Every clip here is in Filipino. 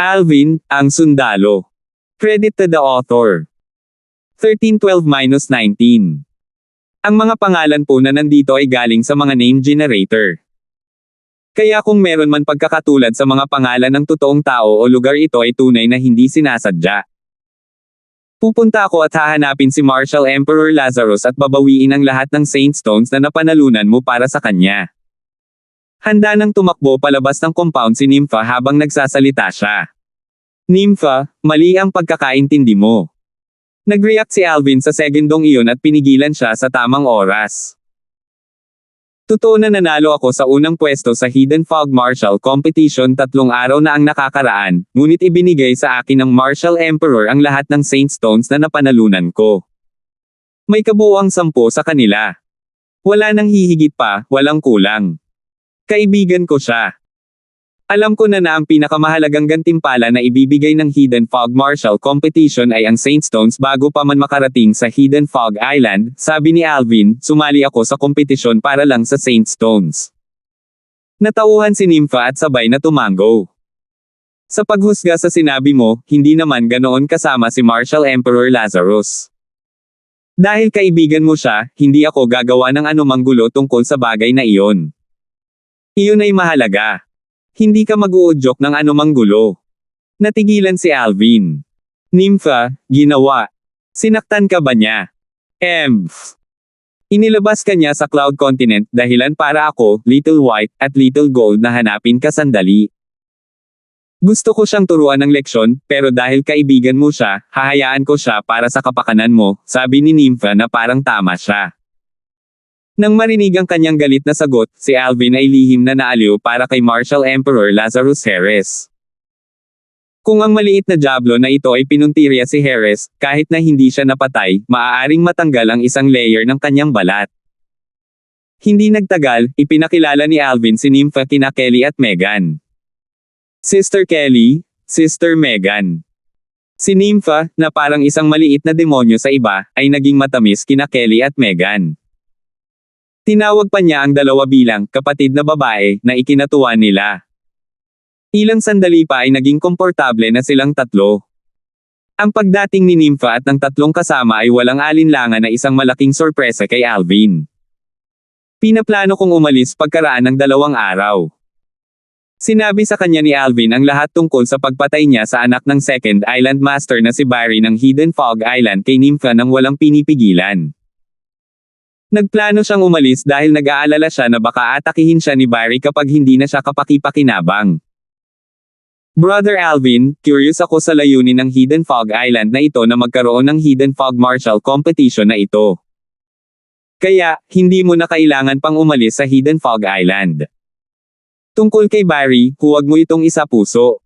Alvin, ang sundalo. Credit to the author. 1312-19. Ang mga pangalan po na nandito ay galing sa mga name generator. Kaya kung meron man pagkakatulad sa mga pangalan ng totoong tao o lugar, ito ay tunay na hindi sinasadya. Pupunta ako at hahanapin si Martial Emperor Lazarus at babawiin ang lahat ng Saint Stones na napanalunan mo para sa kanya. Handa nang tumakbo palabas ng compound si Nympha habang nagsasalita siya. Nympha, mali ang pagkakaintindi mo. Nag-react si Alvin sa segundong iyon at pinigilan siya sa tamang oras. Totoo na nanalo ako sa unang pwesto sa Hidden Fog Martial Competition 3 araw na ang nakakaraan, ngunit ibinigay sa akin ng Martial Emperor ang lahat ng Saint Stones na napanalunan ko. May kabuuang 10 sa kanila. Wala nang hihigit pa, walang kulang. Kaibigan ko siya. Alam ko na ang pinakamahalagang gantimpala na ibibigay ng Hidden Fog Martial Competition ay ang Saint Stones bago pa man makarating sa Hidden Fog Island, sabi ni Alvin. Sumali ako sa kompetisyon para lang sa Saint Stones. Natauhan si Nympha at sabay na tumango. Sa paghusga sa sinabi mo, hindi naman ganoon kasama si Martial Emperor Lazarus. Dahil kaibigan mo siya, hindi ako gagawa ng anumang gulo tungkol sa bagay na iyon. Iyon ay mahalaga. Hindi ka mag-uudyok ng anumang gulo. Natigilan si Alvin. Nympha, ginawa. Sinaktan ka ba niya? Inilabas ka niya sa Cloud Continent dahilan para ako, Little White, at Little Gold na hanapin ka sandali. Gusto ko siyang turuan ng leksyon, pero dahil kaibigan mo siya, hahayaan ko siya para sa kapakanan mo, sabi ni Nympha na parang tama siya. Nang marinig ang kanyang galit na sagot, si Alvin ay lihim na naaliw para kay Martial Emperor Lazarus Harris. Kung ang maliit na diablo na ito ay pinuntirya si Harris, kahit na hindi siya napatay, maaaring matanggal ang isang layer ng kanyang balat. Hindi nagtagal, ipinakilala ni Alvin si Nympha kina Kelly at Megan. Sister Kelly, Sister Megan. Si Nympha, na parang isang maliit na demonyo sa iba, ay naging matamis kina Kelly at Megan. Tinawag pa niya ang dalawa bilang kapatid na babae na ikinatuwa nila. Ilang sandali pa ay naging komportable na silang tatlo. Ang pagdating ni Nympha at ng tatlong kasama ay walang alinlangan na isang malaking sorpresa kay Alvin. Pinaplano kong umalis pagkaraan ng 2 araw. Sinabi sa kanya ni Alvin ang lahat tungkol sa pagpatay niya sa anak ng Second Island Master na si Barry ng Hidden Fog Island kay Nympha nang walang pinipigilan. Nagplano siyang umalis dahil nag-aalala siya na baka atakihin siya ni Barry kapag hindi na siya kapaki-pakinabang. Brother Alvin, curious ako sa layunin ng Hidden Fog Island na ito na magkaroon ng Hidden Fog Martial Competition na ito. Kaya, hindi mo na kailangan pang umalis sa Hidden Fog Island. Tungkol kay Barry, huwag mo itong isapuso.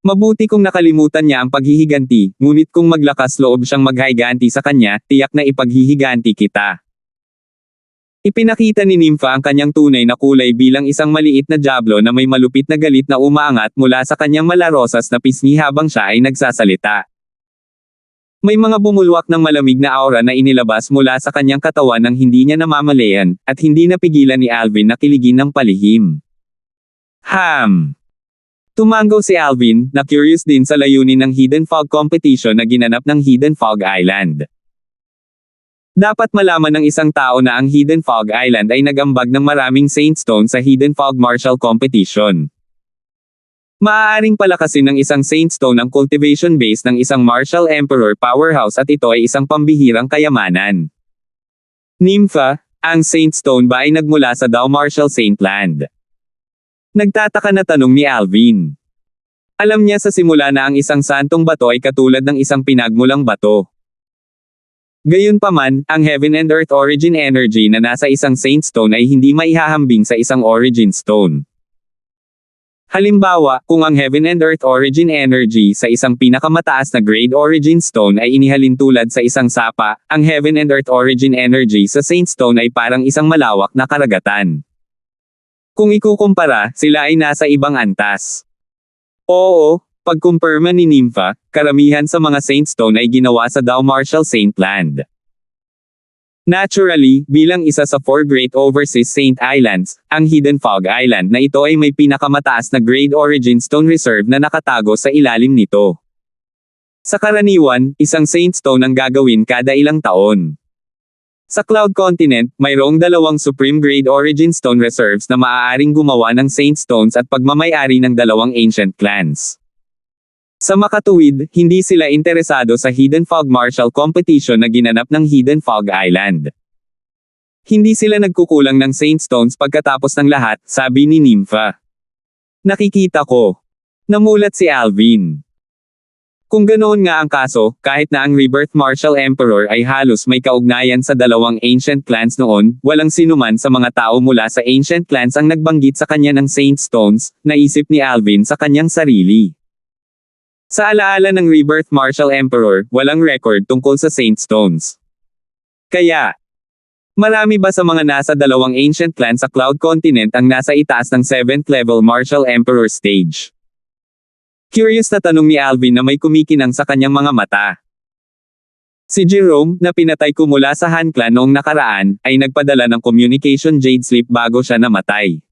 Mabuti kung nakalimutan niya ang paghihiganti, ngunit kung maglakas loob siyang maghiganti sa kanya, tiyak na ipaghihiganti kita. Ipinakita ni Nympha ang kanyang tunay na kulay bilang isang maliit na diablo na may malupit na galit na umaangat mula sa kanyang malarosas na pisngi habang siya ay nagsasalita. May mga bumulwak ng malamig na aura na inilabas mula sa kanyang katawan nang hindi niya namamalayan, at hindi napigilan ni Alvin na kiligin ng palihim. Tumango si Alvin, na curious din sa layunin ng Hidden Fog Competition na ginanap ng Hidden Fog Island. Dapat malaman ng isang tao na ang Hidden Fog Island ay nagambag ng maraming Saint Stone sa Hidden Fog Martial Competition. Maaaring palakasin ng isang Saint Stone ang cultivation base ng isang Martial Emperor powerhouse at ito ay isang pambihirang kayamanan. Nympha, ang Saint Stone ba ay nagmula sa Dao Martial Saint Land? Nagtataka na tanong ni Alvin. Alam niya sa simula na ang isang santong bato ay katulad ng isang pinagmulang bato. Gayunpaman, ang Heaven and Earth Origin Energy na nasa isang Saint Stone ay hindi maihahambing sa isang Origin Stone. Halimbawa, kung ang Heaven and Earth Origin Energy sa isang pinakamataas na grade Origin Stone ay inihalin tulad sa isang sapa, ang Heaven and Earth Origin Energy sa Saint Stone ay parang isang malawak na karagatan. Kung ikukumpara, sila ay nasa ibang antas. Oo, pagkumpirma ni Nympha, karamihan sa mga Saint Stone ay ginawa sa Dao Martial Saint Land. Naturally, bilang isa sa 4 Great Overseas Saint Islands, ang Hidden Fog Island na ito ay may pinakamataas na grade origin stone reserve na nakatago sa ilalim nito. Sa karaniwan, isang Saint Stone ang gagawin kada ilang taon. Sa Cloud Continent, mayroong 2 Supreme Grade Origin Stone Reserves na maaaring gumawa ng Saint Stones at pagmamayari ng 2 ancient clans. Sa makatuwid, hindi sila interesado sa Hidden Fog Martial Competition na ginanap ng Hidden Fog Island. Hindi sila nagkukulang ng Saint Stones pagkatapos ng lahat, sabi ni Nympha. Nakikita ko. Namulat si Alvin. Kung ganoon nga ang kaso, kahit na ang Rebirth Martial Emperor ay halos may kaugnayan sa 2 ancient clans noon, walang sinuman sa mga tao mula sa ancient clans ang nagbanggit sa kanya ng Saint Stones, naisip ni Alvin sa kanyang sarili. Sa alaala ng Rebirth Martial Emperor, walang record tungkol sa Saint Stones. Kaya, marami ba sa mga nasa 2 ancient clans sa Cloud Continent ang nasa itaas ng 7th level Martial Emperor stage? Curious na tanong ni Alvin na may kumikinang sa kanyang mga mata. Si Jerome, na pinatay ko mula sa Han Clan noong nakaraan, ay nagpadala ng communication jade slip bago siya namatay.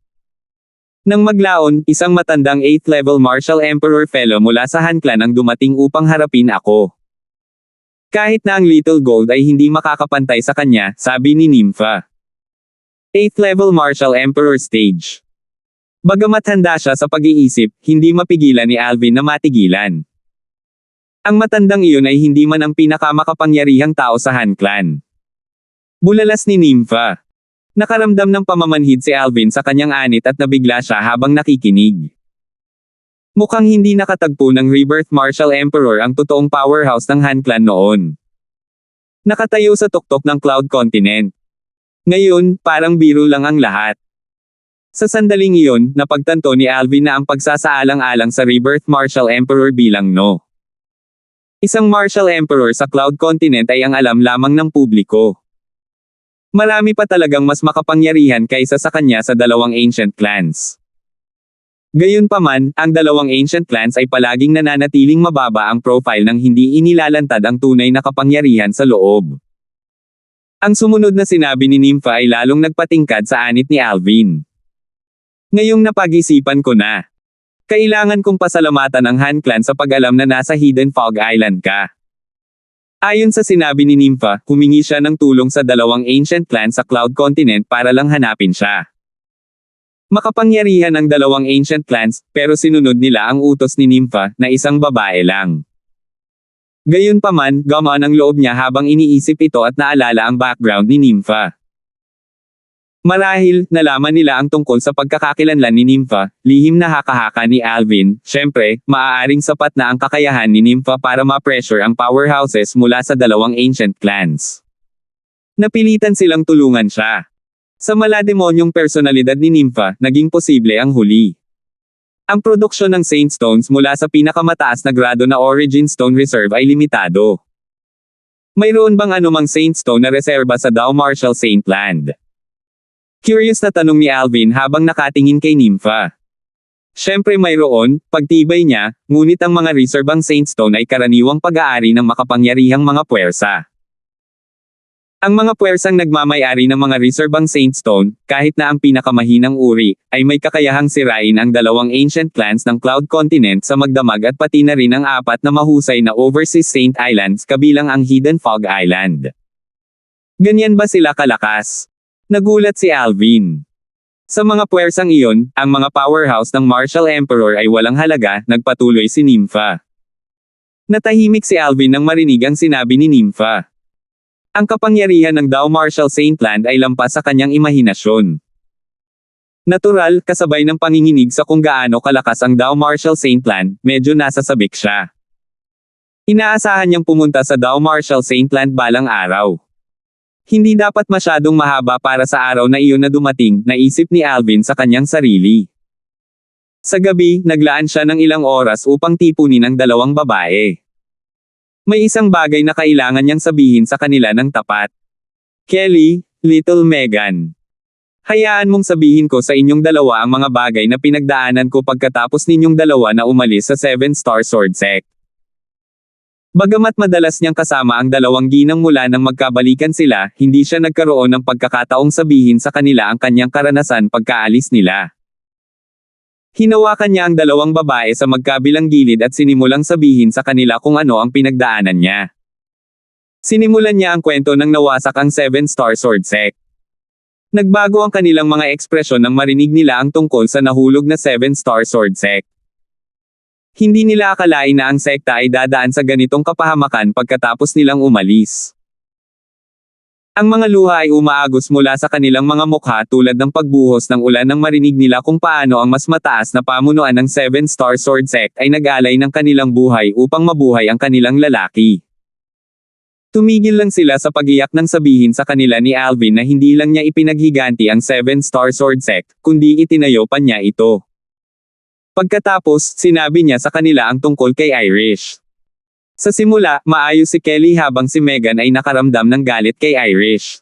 Nang maglaon, isang matandang 8th level Martial Emperor fellow mula sa Han Clan ang dumating upang harapin ako. Kahit na ang Little Gold ay hindi makakapantay sa kanya, sabi ni Nympha. 8th level Martial Emperor stage. Bagamat handa siya sa pag-iisip, hindi mapigilan ni Alvin na matigilan. Ang matandang iyon ay hindi man ang pinakamakapangyarihang tao sa Han Clan. Bulalas ni Nympha. Nakaramdam ng pamamanhid si Alvin sa kanyang anit at nabigla siya habang nakikinig. Mukhang hindi nakatagpo ng Rebirth Martial Emperor ang totoong powerhouse ng Han Clan noon. Nakatayo sa tuktok ng Cloud Continent. Ngayon, parang biro lang ang lahat. Sa sandaling iyon, napagtanto ni Alvin na ang pagsasaalang-alang sa Rebirth Martial Emperor bilang no. Isang Martial Emperor sa Cloud Continent ay ang alam lamang ng publiko. Marami pa talagang mas makapangyarihan kaysa sa kanya sa 2 ancient clans. Gayunpaman, ang 2 ancient clans ay palaging nananatiling mababa ang profile ng hindi inilalantad ang tunay na kapangyarihan sa loob. Ang sumunod na sinabi ni Nympha ay lalong nagpatingkad sa anit ni Alvin. Ngayong napag-isipan ko na. Kailangan kong pasalamatan ang Han Clan sa pag-alam na nasa Hidden Fog Island ka. Ayon sa sinabi ni Nympha, humingi siya ng tulong sa 2 ancient clans sa Cloud Continent para lang hanapin siya. Makapangyarihan ang 2 ancient clans, pero sinunod nila ang utos ni Nympha, na isang babae lang. Gayunpaman, gumaan ang loob niya habang iniisip ito at naalala ang background ni Nympha. Marahil, nalaman nila ang tungkol sa pagkakakilanlan ni Nympha, lihim na haka-haka ni Alvin. Siyempre, maaaring sapat na ang kakayahan ni Nympha para ma-pressure ang powerhouses mula sa 2 ancient clans. Napilitan silang tulungan siya. Sa malademonyong personalidad ni Nympha, naging posible ang huli. Ang produksyon ng Saint Stones mula sa pinakamataas na grado na Origin Stone Reserve ay limitado. Mayroon bang anumang Saint Stone na reserba sa Dao Martial Saint Land? Curious na tanong ni Alvin habang nakatingin kay Nympha. Siyempre mayroon, pagtibay niya, ngunit ang mga reserbang Saint Stone ay karaniwang pag-aari ng makapangyarihang mga puwersa. Ang mga puwersang nagmamay-ari ng mga reserbang Saint Stone, kahit na ang pinakamahinang uri, ay may kakayahang sirain ang 2 ancient clans ng Cloud Continent sa magdamag at pati na rin ang 4 na mahusay na Overseas Saint Islands kabilang ang Hidden Fog Island. Ganyan ba sila kalakas? Nagulat si Alvin. Sa mga puwersang iyon, ang mga powerhouse ng Martial Emperor ay walang halaga, nagpatuloy si Nympha. Natahimik si Alvin nang marinig ang sinabi ni Nympha. Ang kapangyarihan ng Dao Martial Saint Land ay lampas sa kanyang imahinasyon. Natural, kasabay ng panginginig sa kung gaano kalakas ang Dao Martial Saint Land, medyo nasasabik siya. Inaasahan niyang pumunta sa Dao Martial Saint Land balang araw. Hindi dapat masyadong mahaba para sa araw na iyon na dumating, naisip ni Alvin sa kanyang sarili. Sa gabi, naglaan siya ng ilang oras upang tipunin ang 2 babae. May isang bagay na kailangan niyang sabihin sa kanila ng tapat. Kelly, Little Megan. Hayaan mong sabihin ko sa inyong 2 ang mga bagay na pinagdaanan ko pagkatapos ninyong 2 na umalis sa 7 Star Sword Sect. Bagamat madalas niyang kasama ang dalawang ginang mula nang magkabalikan sila, hindi siya nagkaroon ng pagkakataong sabihin sa kanila ang kanyang karanasan pagkaalis nila. Hinawakan niya ang dalawang babae sa magkabilang gilid at sinimulang sabihin sa kanila kung ano ang pinagdaanan niya. Sinimulan niya ang kwento ng nawasak ang Seven Star Sword Sect. Nagbago ang kanilang mga ekspresyon nang marinig nila ang tungkol sa nahulog na Seven Star Sword Sect. Hindi nila akalain na ang sekta ay dadaan sa ganitong kapahamakan pagkatapos nilang umalis. Ang mga luha ay umaagos mula sa kanilang mga mukha tulad ng pagbuhos ng ulan nang marinig nila kung paano ang mas mataas na pamunuan ng Seven Star Sword Sect ay nag-alay ng kanilang buhay upang mabuhay ang kanilang lalaki. Tumigil lang sila sa pag-iyak nang sabihin sa kanila ni Alvin na hindi lang niya ipinaghiganti ang Seven Star Sword Sect, kundi itinayo pa niya ito. Pagkatapos, sinabi niya sa kanila ang tungkol kay Irish. Sa simula, maayos si Kelly habang si Megan ay nakaramdam ng galit kay Irish.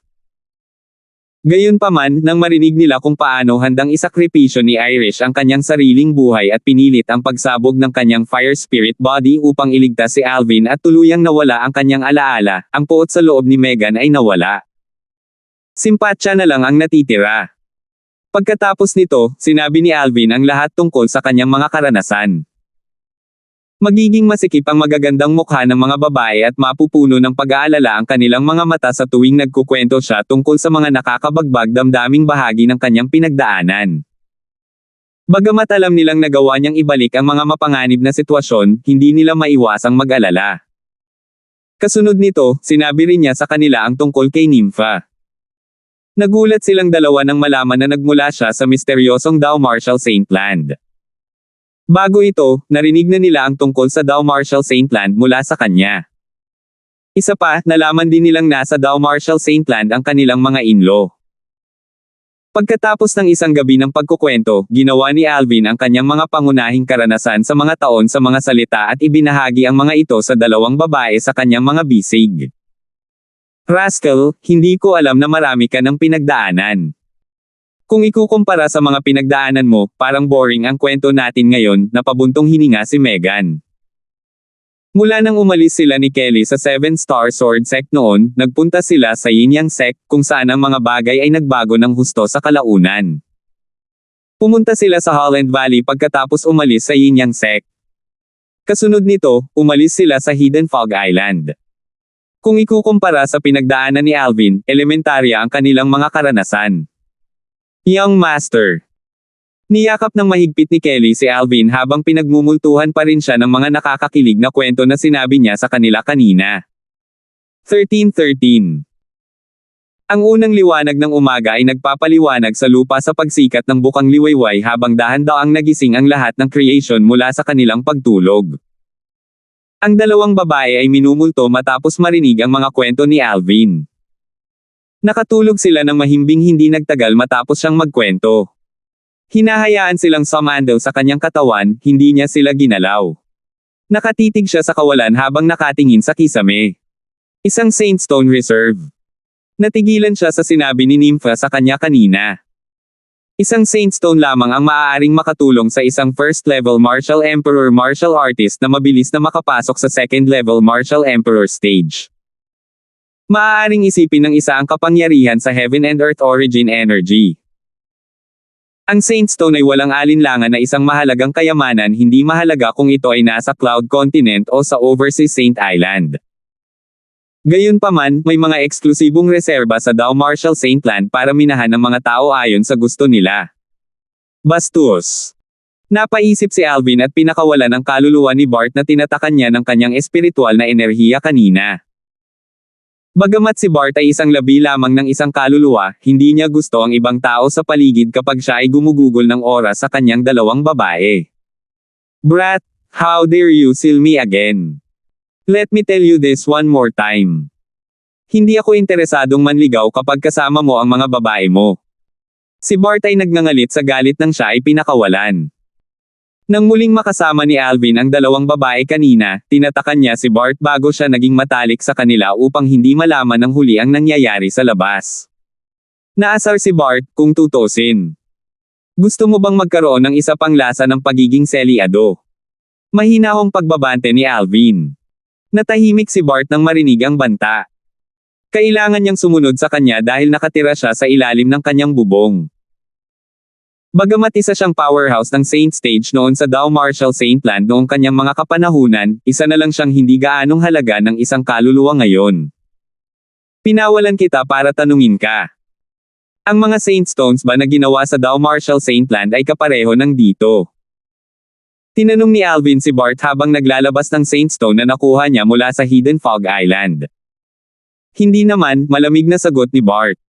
Gayunpaman, nang marinig nila kung paano handang isakripisyo ni Irish ang kanyang sariling buhay at pinilit ang pagsabog ng kanyang fire spirit body upang iligtas si Alvin at tuluyang nawala ang kanyang alaala, ang puot sa loob ni Megan ay nawala. Simpatsya na lang ang natitira. Pagkatapos nito, sinabi ni Alvin ang lahat tungkol sa kanyang mga karanasan. Magiging masikip ang magagandang mukha ng mga babae at mapupuno ng pag-aalala ang kanilang mga mata sa tuwing nagkukwento siya tungkol sa mga nakakabagbag damdaming bahagi ng kanyang pinagdaanan. Bagamat alam nilang nagawa niyang ibalik ang mga mapanganib na sitwasyon, hindi nila maiwasang mag-alala. Kasunod nito, sinabi rin niya sa kanila ang tungkol kay Nympha. Nagulat silang dalawa nang malaman na nagmula siya sa misteryosong Dow Marshall Saint Land. Bago ito, narinig na nila ang tungkol sa Dow Marshall Saint Land mula sa kanya. Isa pa, nalaman din nilang nasa Dow Marshall Saint Land ang kanilang mga in-law. Pagkatapos ng isang gabi ng pagkukwento, ginawa ni Alvin ang kanyang mga pangunahing karanasan sa mga taon sa mga salita at ibinahagi ang mga ito sa dalawang babae sa kanyang mga bisig. Rascal, hindi ko alam na marami ka ng pinagdaanan. Kung ikukumpara sa mga pinagdaanan mo, parang boring ang kwento natin ngayon, napabuntong hininga si Megan. Mula nang umalis sila ni Kelly sa Seven Star Sword Sect noon, nagpunta sila sa Yin Yang Sect, kung saan ang mga bagay ay nagbago ng husto sa kalaunan. Pumunta sila sa Holland Valley pagkatapos umalis sa Yin Yang Sect. Kasunod nito, umalis sila sa Hidden Fog Island. Kung ikukumpara sa pinagdaanan ni Alvin, elementarya ang kanilang mga karanasan. Young Master. Niyakap ng mahigpit ni Kelly si Alvin habang pinagmumultuhan pa rin siya ng mga nakakakilig na kwento na sinabi niya sa kanila kanina. 13:13. Ang unang liwanag ng umaga ay nagpapaliwanag sa lupa sa pagsikat ng bukang liwayway habang dahan-daang nagising ang lahat ng creation mula sa kanilang pagtulog. Ang dalawang babae ay minumulto matapos marinig ang mga kwento ni Alvin. Nakatulog sila ng mahimbing hindi nagtagal matapos siyang magkwento. Hinahayaan silang sumando sa kanyang katawan, hindi niya sila ginalaw. Nakatitig siya sa kawalan habang nakatingin sa kisame. Isang Saintstone Reserve. Natigilan siya sa sinabi ni Nympha sa kanya kanina. Isang Saintstone lamang ang maaaring makatulong sa isang first-level Martial Emperor martial artist na mabilis na makapasok sa second-level Martial Emperor stage. Maaaring isipin ng isa ang kapangyarihan sa Heaven and Earth Origin Energy. Ang Saintstone ay walang alinlangan na isang mahalagang kayamanan, hindi mahalaga kung ito ay nasa Cloud Continent o sa Overseas Saint Island. Gayunpaman, may mga eksklusibong reserba sa Dow Marshall Saint Land para minahan ng mga tao ayon sa gusto nila. Bastos. Napaisip si Alvin at pinakawalan ang kaluluwa ni Bart na tinatakan niya ng kanyang espiritual na enerhiya kanina. Bagamat si Bart ay isang labi lamang ng isang kaluluwa, hindi niya gusto ang ibang tao sa paligid kapag siya ay gumugugol ng oras sa kanyang dalawang babae. Brat, how dare you seal me again? Let me tell you this one more time. Hindi ako interesadong manligaw kapag kasama mo ang mga babae mo. Si Bart ay nagngangalit sa galit nang siya ay pinakawalan. Nang muling makasama ni Alvin ang dalawang babae kanina, tinatakan niya si Bart bago siya naging matalik sa kanila upang hindi malaman ng huli ang nangyayari sa labas. Naasar si Bart, kung tutusin. Gusto mo bang magkaroon ng isa pang lasa ng pagiging selyado? Mahinahong pagbabante ni Alvin. Natahimik si Bart nang marinig ang banta. Kailangan niyang sumunod sa kanya dahil nakatira siya sa ilalim ng kanyang bubong. Bagamat isa siyang powerhouse ng Saint Stage noon sa Dow Marshall Saint Land noong kanyang mga kapanahunan, isa na lang siyang hindi gaanong halaga ng isang kaluluwa ngayon. Pinawalan kita para tanungin ka. Ang mga Saint Stones ba na ginawa sa Dow Marshall Saint Land ay kapareho ng dito? Tinanong ni Alvin si Bart habang naglalabas ng Saint Stone na nakuha niya mula sa Hidden Fog Island. Hindi naman, malamig na sagot ni Bart.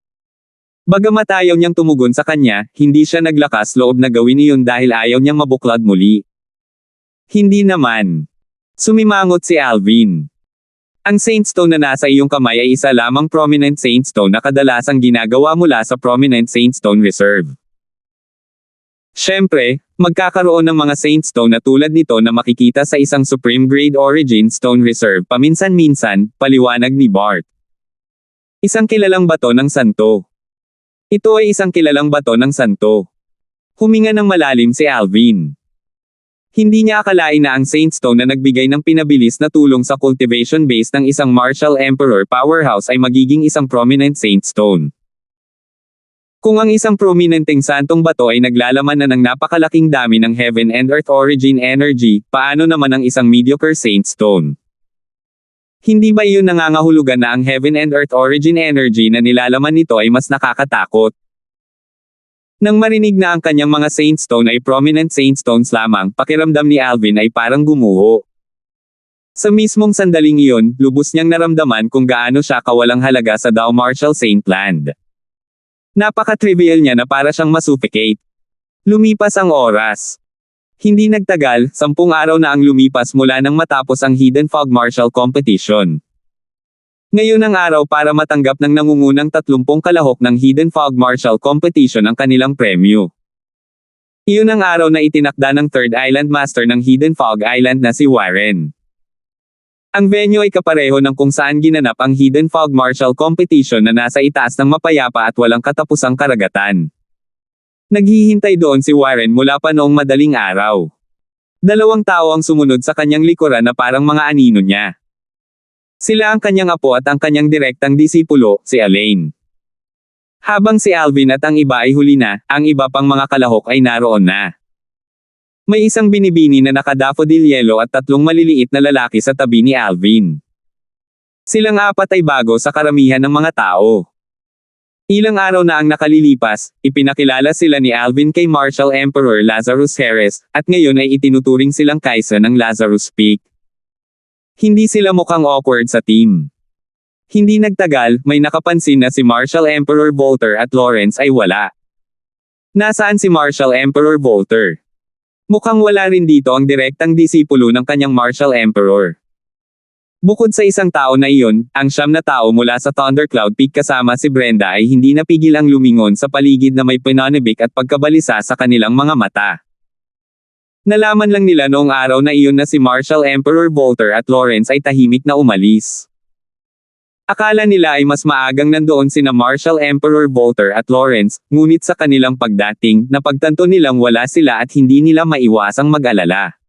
Bagamat ayaw niyang tumugon sa kanya, hindi siya naglakas loob na gawin iyon dahil ayaw niyang mabuklad muli. Hindi naman. Sumimangot si Alvin. Ang Saint Stone na nasa iyong kamay ay isa lamang prominent Saint Stone na kadalasang ginagawa mula sa prominent Saint Stone Reserve. Siyempre, magkakaroon ng mga Saint Stone na tulad nito na makikita sa isang Supreme Grade Origin Stone Reserve paminsan-minsan, paliwanag ni Bart. Isang kilalang bato ng santo. Ito ay isang kilalang bato ng santo. Huminga ng malalim si Alvin. Hindi niya akalain na ang Saint Stone na nagbigay ng pinabilis na tulong sa cultivation base ng isang Marshall Emperor powerhouse ay magiging isang prominent Saint Stone. Kung ang isang prominenteng santong bato ay naglalaman na ng napakalaking dami ng Heaven and Earth Origin Energy, paano naman ang isang mediocre Saint Stone? Hindi ba iyon nangangahulugan na ang Heaven and Earth Origin Energy na nilalaman nito ay mas nakakatakot? Nang marinig na ang kanyang mga Saint Stone ay prominent Saint Stones lamang, pakiramdam ni Alvin ay parang gumuho. Sa mismong sandaling iyon, lubos niyang naramdaman kung gaano siya kawalang halaga sa Dow Marshall Saint Land. Napaka-trivial niya na para siyang masuffocate. Lumipas ang oras. Hindi nagtagal, 10 araw na ang lumipas mula nang matapos ang Hidden Fog Marshall Competition. Ngayon ang araw para matanggap ng nangungunang 30 kalahok ng Hidden Fog Marshall Competition ang kanilang premyo. Iyon ang araw na itinakda ng Third Island Master ng Hidden Fog Island na si Warren. Ang venue ay kapareho ng kung saan ginanap ang Hidden Fog Marshall Competition na nasa itaas ng mapayapa at walang katapusang karagatan. Naghihintay doon si Warren mula pa noong madaling araw. 2 tao ang sumunod sa kanyang likuran na parang mga anino niya. Sila ang kanyang apo at ang kanyang direktang disipulo, si Elaine. Habang si Alvin at ang iba ay huli na, ang iba pang mga kalahok ay naroon na. May isang binibini na naka-daffodil yellow at 3 maliliit na lalaki sa tabi ni Alvin. Silang 4 ay bago sa karamihan ng mga tao. Ilang araw na ang nakalilipas, ipinakilala sila ni Alvin kay Marshall Emperor Lazarus Harris, at ngayon ay itinuturing silang kaisa ng Lazarus Peak. Hindi sila mukhang awkward sa team. Hindi nagtagal, may nakapansin na si Marshall Emperor Volter at Lawrence ay wala. Nasaan si Marshall Emperor Volter? Mukhang wala rin dito ang direktang disipulo ng kanyang Marshall Emperor. Bukod sa isang tao na iyon, ang 9 na tao mula sa Thundercloud Peak kasama si Brenda ay hindi napigil ang lumingon sa paligid na may pananibik at pagkabalisa sa kanilang mga mata. Nalaman lang nila noong araw na iyon na si Marshall Emperor Volter at Lawrence ay tahimik na umalis. Akala nila ay mas maagang nandoon sina Marshall Emperor Volter at Lawrence, ngunit sa kanilang pagdating, napagtanto nilang wala sila at hindi nila maiwasang mag-alala.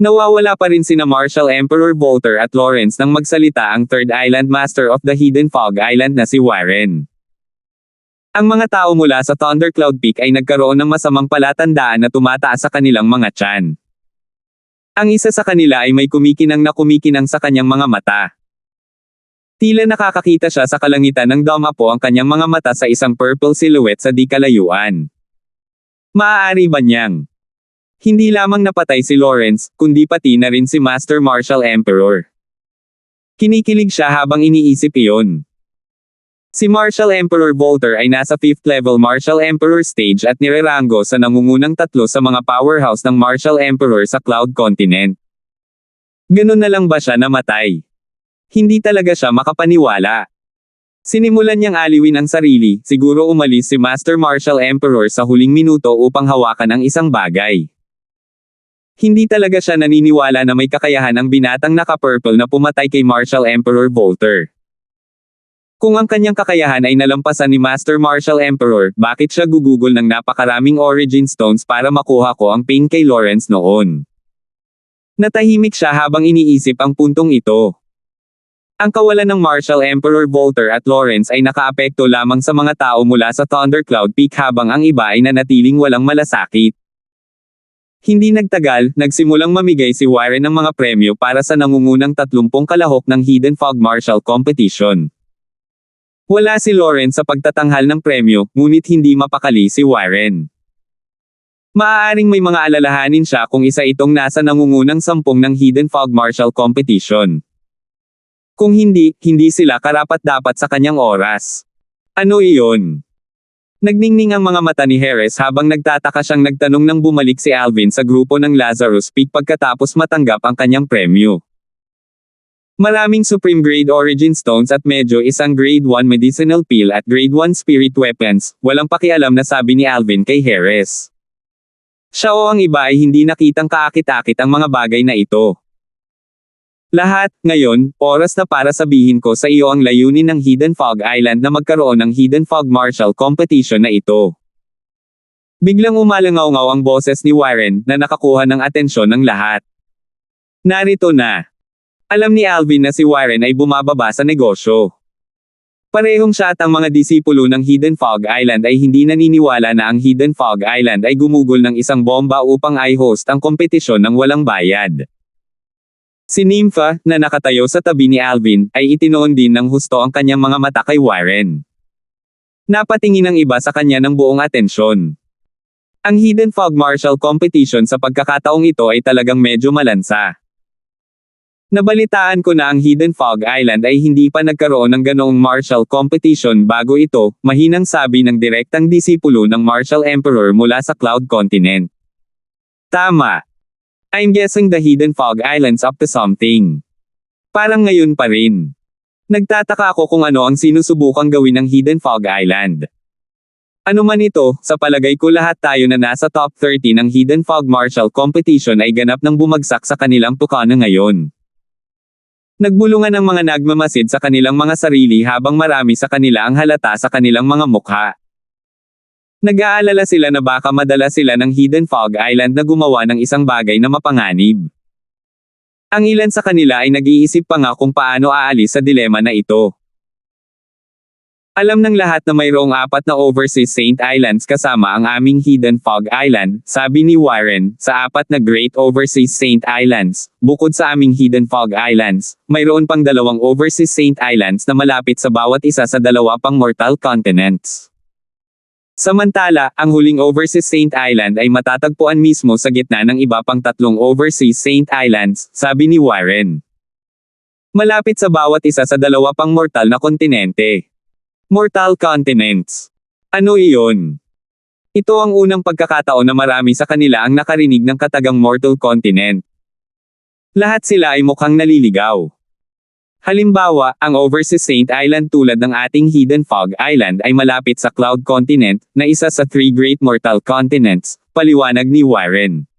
Nawawala pa rin sina Marshall Emperor Volter at Lawrence nang magsalita ang Third Island Master of the Hidden Fog Island na si Warren. Ang mga tao mula sa Thundercloud Peak ay nagkaroon ng masamang palatandaan na tumataas sa kanilang mga tiyan. Ang isa sa kanila ay may kumikinang na kumikinang sa kanyang mga mata. Tila nakakakita siya sa kalangitan ng Dom-Apo ang kanyang mga mata sa isang purple silhouette sa di kalayuan. Maaari ba niyang hindi lamang napatay si Lawrence, kundi pati na rin si Master Marshall Emperor? Kinikilig siya habang iniisip iyon. Si Marshall Emperor Volter ay nasa 5th level Marshall Emperor stage at nirerango sa nangungunang 3 sa mga powerhouse ng Marshall Emperor sa Cloud Continent. Ganun na lang ba siya namatay? Hindi talaga siya makapaniwala. Sinimulan niyang aliwin ang sarili, siguro umalis si Master Marshall Emperor sa huling minuto upang hawakan ang isang bagay. Hindi talaga siya naniniwala na may kakayahan ang binatang naka-purple na pumatay kay Marshall Emperor Volter. Kung ang kanyang kakayahan ay nalampasan ni Master Marshall Emperor, bakit siya gugugol ng napakaraming Origin Stones para makuha ko ang pain kay Lawrence noon? Natahimik siya habang iniisip ang puntong ito. Ang kawalan ng Marshall Emperor Volter at Lawrence ay nakaapekto lamang sa mga tao mula sa Thundercloud Peak habang ang iba ay nanatiling walang malasakit. Hindi nagtagal, nagsimulang mamigay si Warren ng mga premyo para sa nangungunang 30 kalahok ng Hidden Fog Marshall Competition. Wala si Lawrence sa pagtatanghal ng premyo, ngunit hindi mapakali si Warren. Maaaring may mga alalahanin siya kung isa itong nasa nangungunang 10 ng Hidden Fog Marshall Competition. Kung hindi sila karapat-dapat sa kanyang oras. Ano iyon? Nagningning ang mga mata ni Harris habang nagtataka siyang nagtanong nang bumalik si Alvin sa grupo ng Lazarus Peak pagkatapos matanggap ang kanyang premyo. Maraming Supreme Grade Origin Stones at medyo isang Grade 1 Medicinal Pill at Grade 1 Spirit Weapons, walang pakialam na sabi ni Alvin kay Harris. Siya o ang iba ay hindi nakitang kaakit-akit ang mga bagay na ito. Lahat, ngayon, oras na para sabihin ko sa iyo ang layunin ng Hidden Fog Island na magkaroon ng Hidden Fog Marshall Competition na ito. Biglang umalangaw-ngaw ang boses ni Warren na nakakuha ng atensyon ng lahat. Narito na. Alam ni Alvin na si Warren ay bumababa sa negosyo. Parehong siya at ang mga disipulo ng Hidden Fog Island ay hindi naniniwala na ang Hidden Fog Island ay gumugol ng isang bomba upang i-host ang kompetisyon ng walang bayad. Si Nympha, na nakatayo sa tabi ni Alvin, ay itinoon din ng husto ang kanyang mga mata kay Warren. Napatingin ang iba sa kanya ng buong atensyon. Ang Hidden Fog Marshall Competition sa pagkakataong ito ay talagang medyo malansa. Nabalitaan ko na ang Hidden Fog Island ay hindi pa nagkaroon ng ganoong Marshall Competition bago ito, mahinang sabi ng direktang disipulo ng Marshall Emperor mula sa Cloud Continent. Tama. I'm guessing the Hidden Fog Island's up to something. Parang ngayon pa rin. Nagtataka ako kung ano ang sinusubukang gawin ng Hidden Fog Island. Ano man ito, sa palagay ko lahat tayo na nasa top 30 ng Hidden Fog Marshall Competition ay ganap ng bumagsak sa kanilang tukana ngayon. Nagbulungan ang mga nagmamasid sa kanilang mga sarili habang marami sa kanila ang halata sa kanilang mga mukha. Nag-aalala sila na baka madala sila ng Hidden Fog Island na gumawa ng isang bagay na mapanganib. Ang ilan sa kanila ay nag-iisip pa nga kung paano aalis sa dilema na ito. Alam ng lahat na mayroong 4 na overseas Saint Islands kasama ang aming Hidden Fog Island, sabi ni Warren, sa 4 na Great Overseas Saint Islands. Bukod sa aming Hidden Fog Islands, mayroon pang 2 overseas Saint Islands na malapit sa bawat isa sa 2 pang mortal continents. Samantala, ang huling overseas Saint Island ay matatagpuan mismo sa gitna ng iba pang 3 overseas Saint Islands, sabi ni Warren. Malapit sa bawat isa sa 2 pang mortal na kontinente. Mortal continents. Ano iyon? Ito ang unang pagkakataon na marami sa kanila ang nakarinig ng katagang mortal continent. Lahat sila ay mukhang naliligaw. Halimbawa, ang overseas Saint Island tulad ng ating Hidden Fog Island ay malapit sa Cloud Continent, na isa sa 3 Great Mortal Continents, paliwanag ni Warren.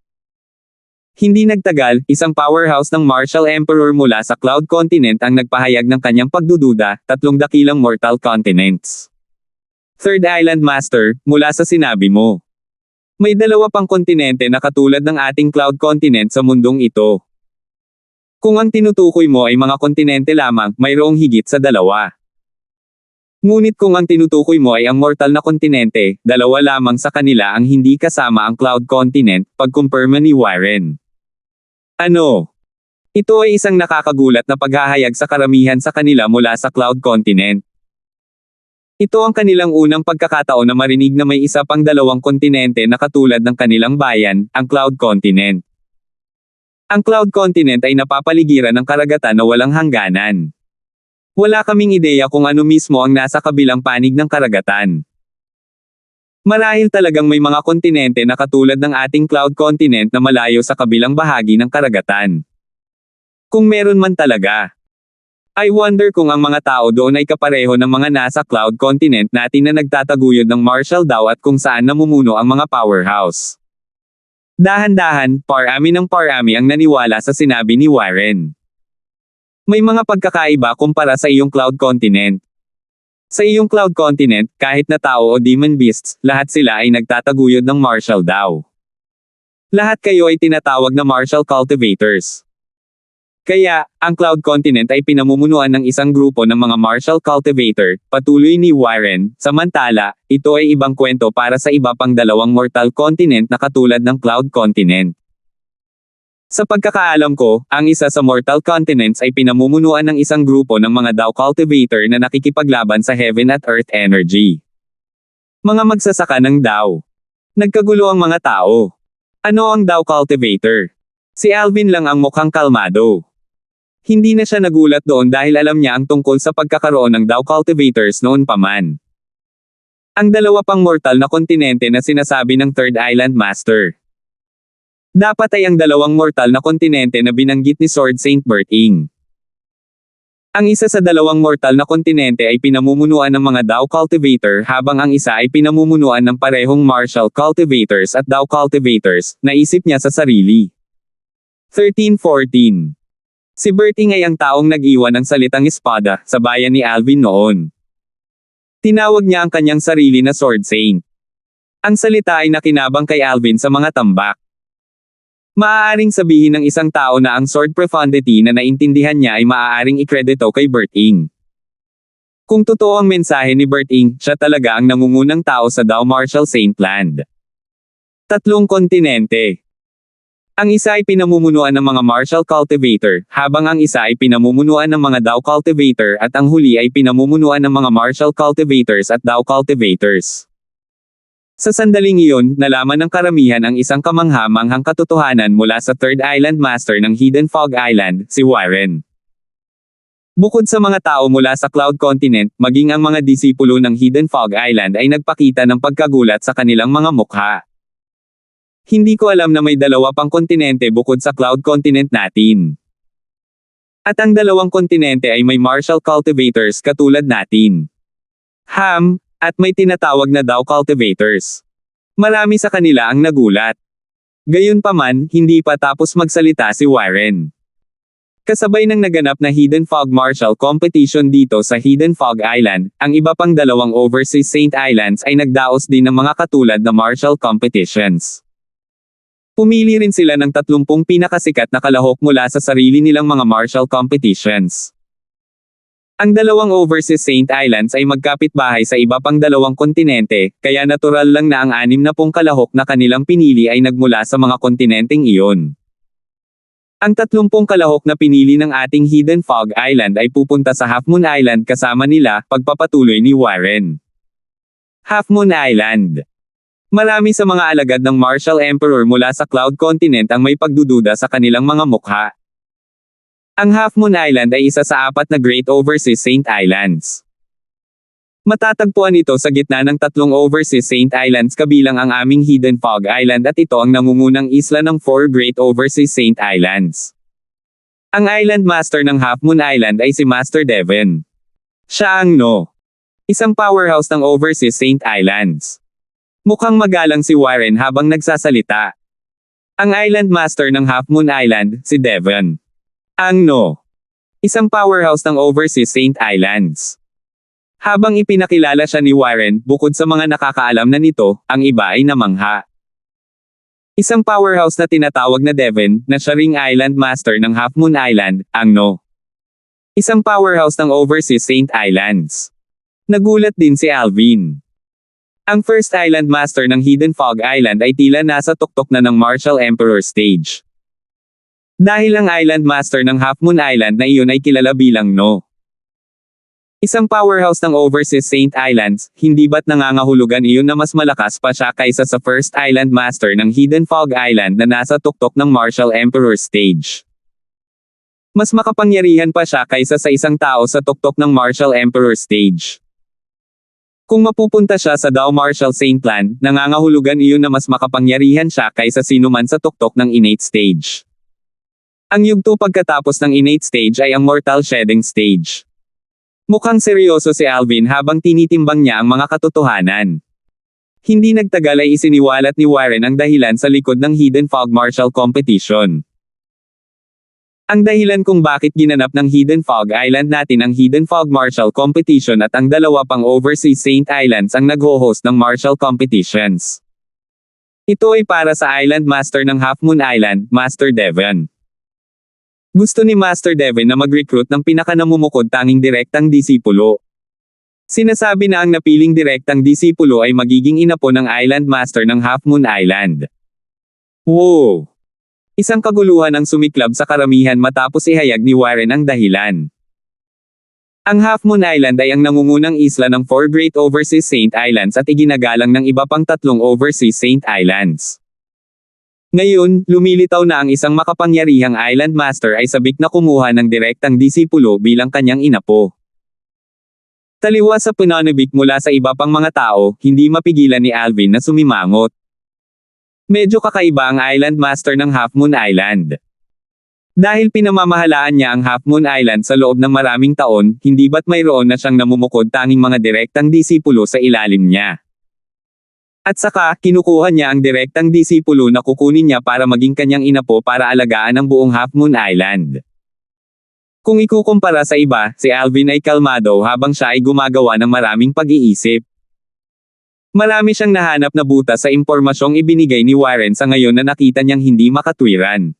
Hindi nagtagal, isang powerhouse ng Marshall Emperor mula sa Cloud Continent ang nagpahayag ng kanyang pagdududa, 3 dakilang mortal continents. Third Island Master, mula sa sinabi mo. May 2 pang kontinente na katulad ng ating Cloud Continent sa mundong ito. Kung ang tinutukoy mo ay mga kontinente lamang, mayroong higit sa 2. Ngunit kung ang tinutukoy mo ay ang mortal na kontinente, 2 lamang sa kanila ang hindi kasama ang Cloud Continent, pagkumpirma ni Warren. Ano? Ito ay isang nakakagulat na paghahayag sa karamihan sa kanila mula sa Cloud Continent. Ito ang kanilang unang pagkakataon na marinig na may isa pang 2 kontinente na katulad ng kanilang bayan, ang Cloud Continent. Ang Cloud Continent ay napapaligiran ng karagatan na walang hangganan. Wala kaming ideya kung ano mismo ang nasa kabilang panig ng karagatan. Marahil talagang may mga kontinente na katulad ng ating Cloud Continent na malayo sa kabilang bahagi ng karagatan. Kung meron man talaga. I wonder kung ang mga tao doon ay kapareho ng mga nasa Cloud Continent natin na nagtataguyod ng Marshall daw at kung saan namumuno ang mga powerhouse. Dahan-dahan, parami ng parami ang naniwala sa sinabi ni Warren. May mga pagkakaiba kumpara sa iyong Cloud Continent. Sa iyong Cloud Continent, kahit na tao o demon beasts, lahat sila ay nagtataguyod ng Marshall daw. Lahat kayo ay tinatawag na martial cultivators. Kaya, ang Cloud Continent ay pinamumunuan ng isang grupo ng mga martial cultivator, patuloy ni Warren. Samantala, ito ay ibang kwento para sa iba pang dalawang mortal continent na katulad ng Cloud Continent. Sa pagkakaalam ko, ang isa sa mortal continents ay pinamumunuan ng isang grupo ng mga Dao cultivator na nakikipaglaban sa heaven at earth energy. Mga magsasaka ng Dao. Nagkagulo ang mga tao. Ano ang Dao cultivator? Si Alvin lang ang mukhang kalmado. Hindi na siya nagulat doon dahil alam niya ang tungkol sa pagkakaroon ng Dao cultivators noon pa man. Ang dalawa pang mortal na kontinente na sinasabi ng Third Island Master. Dapat ay ang dalawang mortal na kontinente na binanggit ni Sword Saint Berting. Ang isa sa dalawang mortal na kontinente ay pinamumunuan ng mga Dao cultivator habang ang isa ay pinamumunuan ng parehong martial cultivators at Dao cultivators, naisip niya sa sarili. 1314. Si Berting ay ang taong nag-iwan ng salitang espada sa bayan ni Alvin noon. Tinawag niya ang kanyang sarili na Sword Saint. Ang salita ay nakinabang kay Alvin sa mga tambak. Maaaring sabihin ng isang tao na ang sword profundity na naintindihan niya ay maaaring ikredito kay Berting. Kung totoo ang mensahe ni Berting, siya talaga ang nangungunang tao sa Dao Martial Saint Land. 3 kontinente. Ang isa ay pinamumunuan ng mga martial cultivator, habang ang isa ay pinamumunuan ng mga Dao cultivator at ang huli ay pinamumunuan ng mga martial cultivators at Dao cultivators. Sa sandaling iyon, nalaman ng karamihan ang isang kamangha-manghang katotohanan mula sa Third Island Master ng Hidden Fog Island, si Warren. Bukod sa mga tao mula sa Cloud Continent, maging ang mga disipulo ng Hidden Fog Island ay nagpakita ng pagkagulat sa kanilang mga mukha. Hindi ko alam na may dalawa pang kontinente bukod sa Cloud Continent natin. At ang dalawang kontinente ay may martial cultivators katulad natin. At may tinatawag na Dao cultivators. Marami sa kanila ang nagulat. Gayunpaman, hindi pa tapos magsalita si Warren. Kasabay ng naganap na Hidden Fog Martial Competition dito sa Hidden Fog Island, ang iba pang dalawang overseas Saint Islands ay nagdaos din ng mga katulad na martial competitions. Pumili rin sila ng 30 pinakasikat na kalahok mula sa sarili nilang mga martial competitions. Ang dalawang overseas Saint Islands ay magkapitbahay sa iba pang dalawang kontinente, kaya natural lang na ang 60 kalahok na kanilang pinili ay nagmula sa mga kontinenteng iyon. Ang 30 kalahok na pinili ng ating Hidden Fog Island ay pupunta sa Half Moon Island kasama nila, pagpapatuloy ni Warren. Half Moon Island. Marami sa mga alagad ng Martial Emperor mula sa Cloud Continent ang may pagdududa sa kanilang mga mukha. Ang Half Moon Island ay isa sa 4 na Great Overseas Saint Islands. Matatagpuan ito sa gitna ng 3 Overseas Saint Islands kabilang ang aming Hidden Fog Island at ito ang nangungunang isla ng 4 Great Overseas Saint Islands. Ang Island Master ng Half Moon Island ay si Master Devon. Siya ang isang powerhouse ng Overseas Saint Islands. Mukhang magalang si Warren habang nagsasalita. Ang Island Master ng Half Moon Island, si Devon. Ang isang powerhouse ng Overseas Saint Islands. Habang ipinakilala siya ni Warren, bukod sa mga nakakaalam na nito, ang iba ay namangha. Isang powerhouse na tinatawag na Devon, na siya ring Island Master ng Half Moon Island, ang isang powerhouse ng Overseas Saint Islands. Nagulat din si Alvin. Ang first Island Master ng Hidden Fog Island ay tila nasa tuktok na ng Martial Emperor stage. Dahil ang Island Master ng Half Moon Island na iyon ay kilala bilang isang powerhouse ng Overseas Saint Islands, hindi ba't nangangahulugan iyon na mas malakas pa siya kaysa sa first Island Master ng Hidden Fog Island na nasa tuktok ng Martial Emperor stage? Mas makapangyarihan pa siya kaysa sa isang tao sa tuktok ng Martial Emperor stage. Kung mapupunta siya sa Dao Martial Saint Land, nangangahulugan iyon na mas makapangyarihan siya kaysa sino man sa tuktok ng innate stage. Ang yugto pagkatapos ng innate stage ay ang Mortal Shedding stage. Mukhang seryoso si Alvin habang tinitimbang niya ang mga katotohanan. Hindi nagtagal ay isiniwalat ni Warren ang dahilan sa likod ng Hidden Fog Martial Competition. Ang dahilan kung bakit ginanap ng Hidden Fog Island natin ang Hidden Fog Martial Competition at ang dalawa pang Overseas Saint Islands ang nagho-host ng martial competitions. Ito ay para sa Island Master ng Half Moon Island, Master Devon. Gusto ni Master Devon na mag-recruit ng pinakanamumukod tanging direktang disipulo. Sinasabi na ang napiling direktang disipulo ay magiging inapo ng Island Master ng Half Moon Island. Wow! Isang kaguluhan ang sumiklab sa karamihan matapos ihayag ni Warren ang dahilan. Ang Half Moon Island ay ang nangungunang isla ng 4 Great Overseas Saint Islands at iginagalang ng iba pang 3 Overseas Saint Islands. Ngayon, lumilitaw na ang isang makapangyarihang Island Master ay sabik na kumuha ng direktang disipulo bilang kanyang inapo. Taliwas sa pananabik mula sa iba pang mga tao, hindi mapigilan ni Alvin na sumimangot. Medyo kakaiba ang Island Master ng Half Moon Island. Dahil pinamamahalaan niya ang Half Moon Island sa loob ng maraming taon, hindi ba't mayroon na siyang namumukod tanging mga direktang disipulo sa ilalim niya. At saka, kinukuha niya ang direktang disipulo na kukunin niya para maging kanyang inapo para alagaan ang buong Half Moon Island. Kung ikukumpara sa iba, si Alvin ay kalmado habang siya ay gumagawa ng maraming pag-iisip. Marami siyang nahanap na butas sa impormasyong ibinigay ni Warren sa ngayon na nakita niyang hindi makatwiran.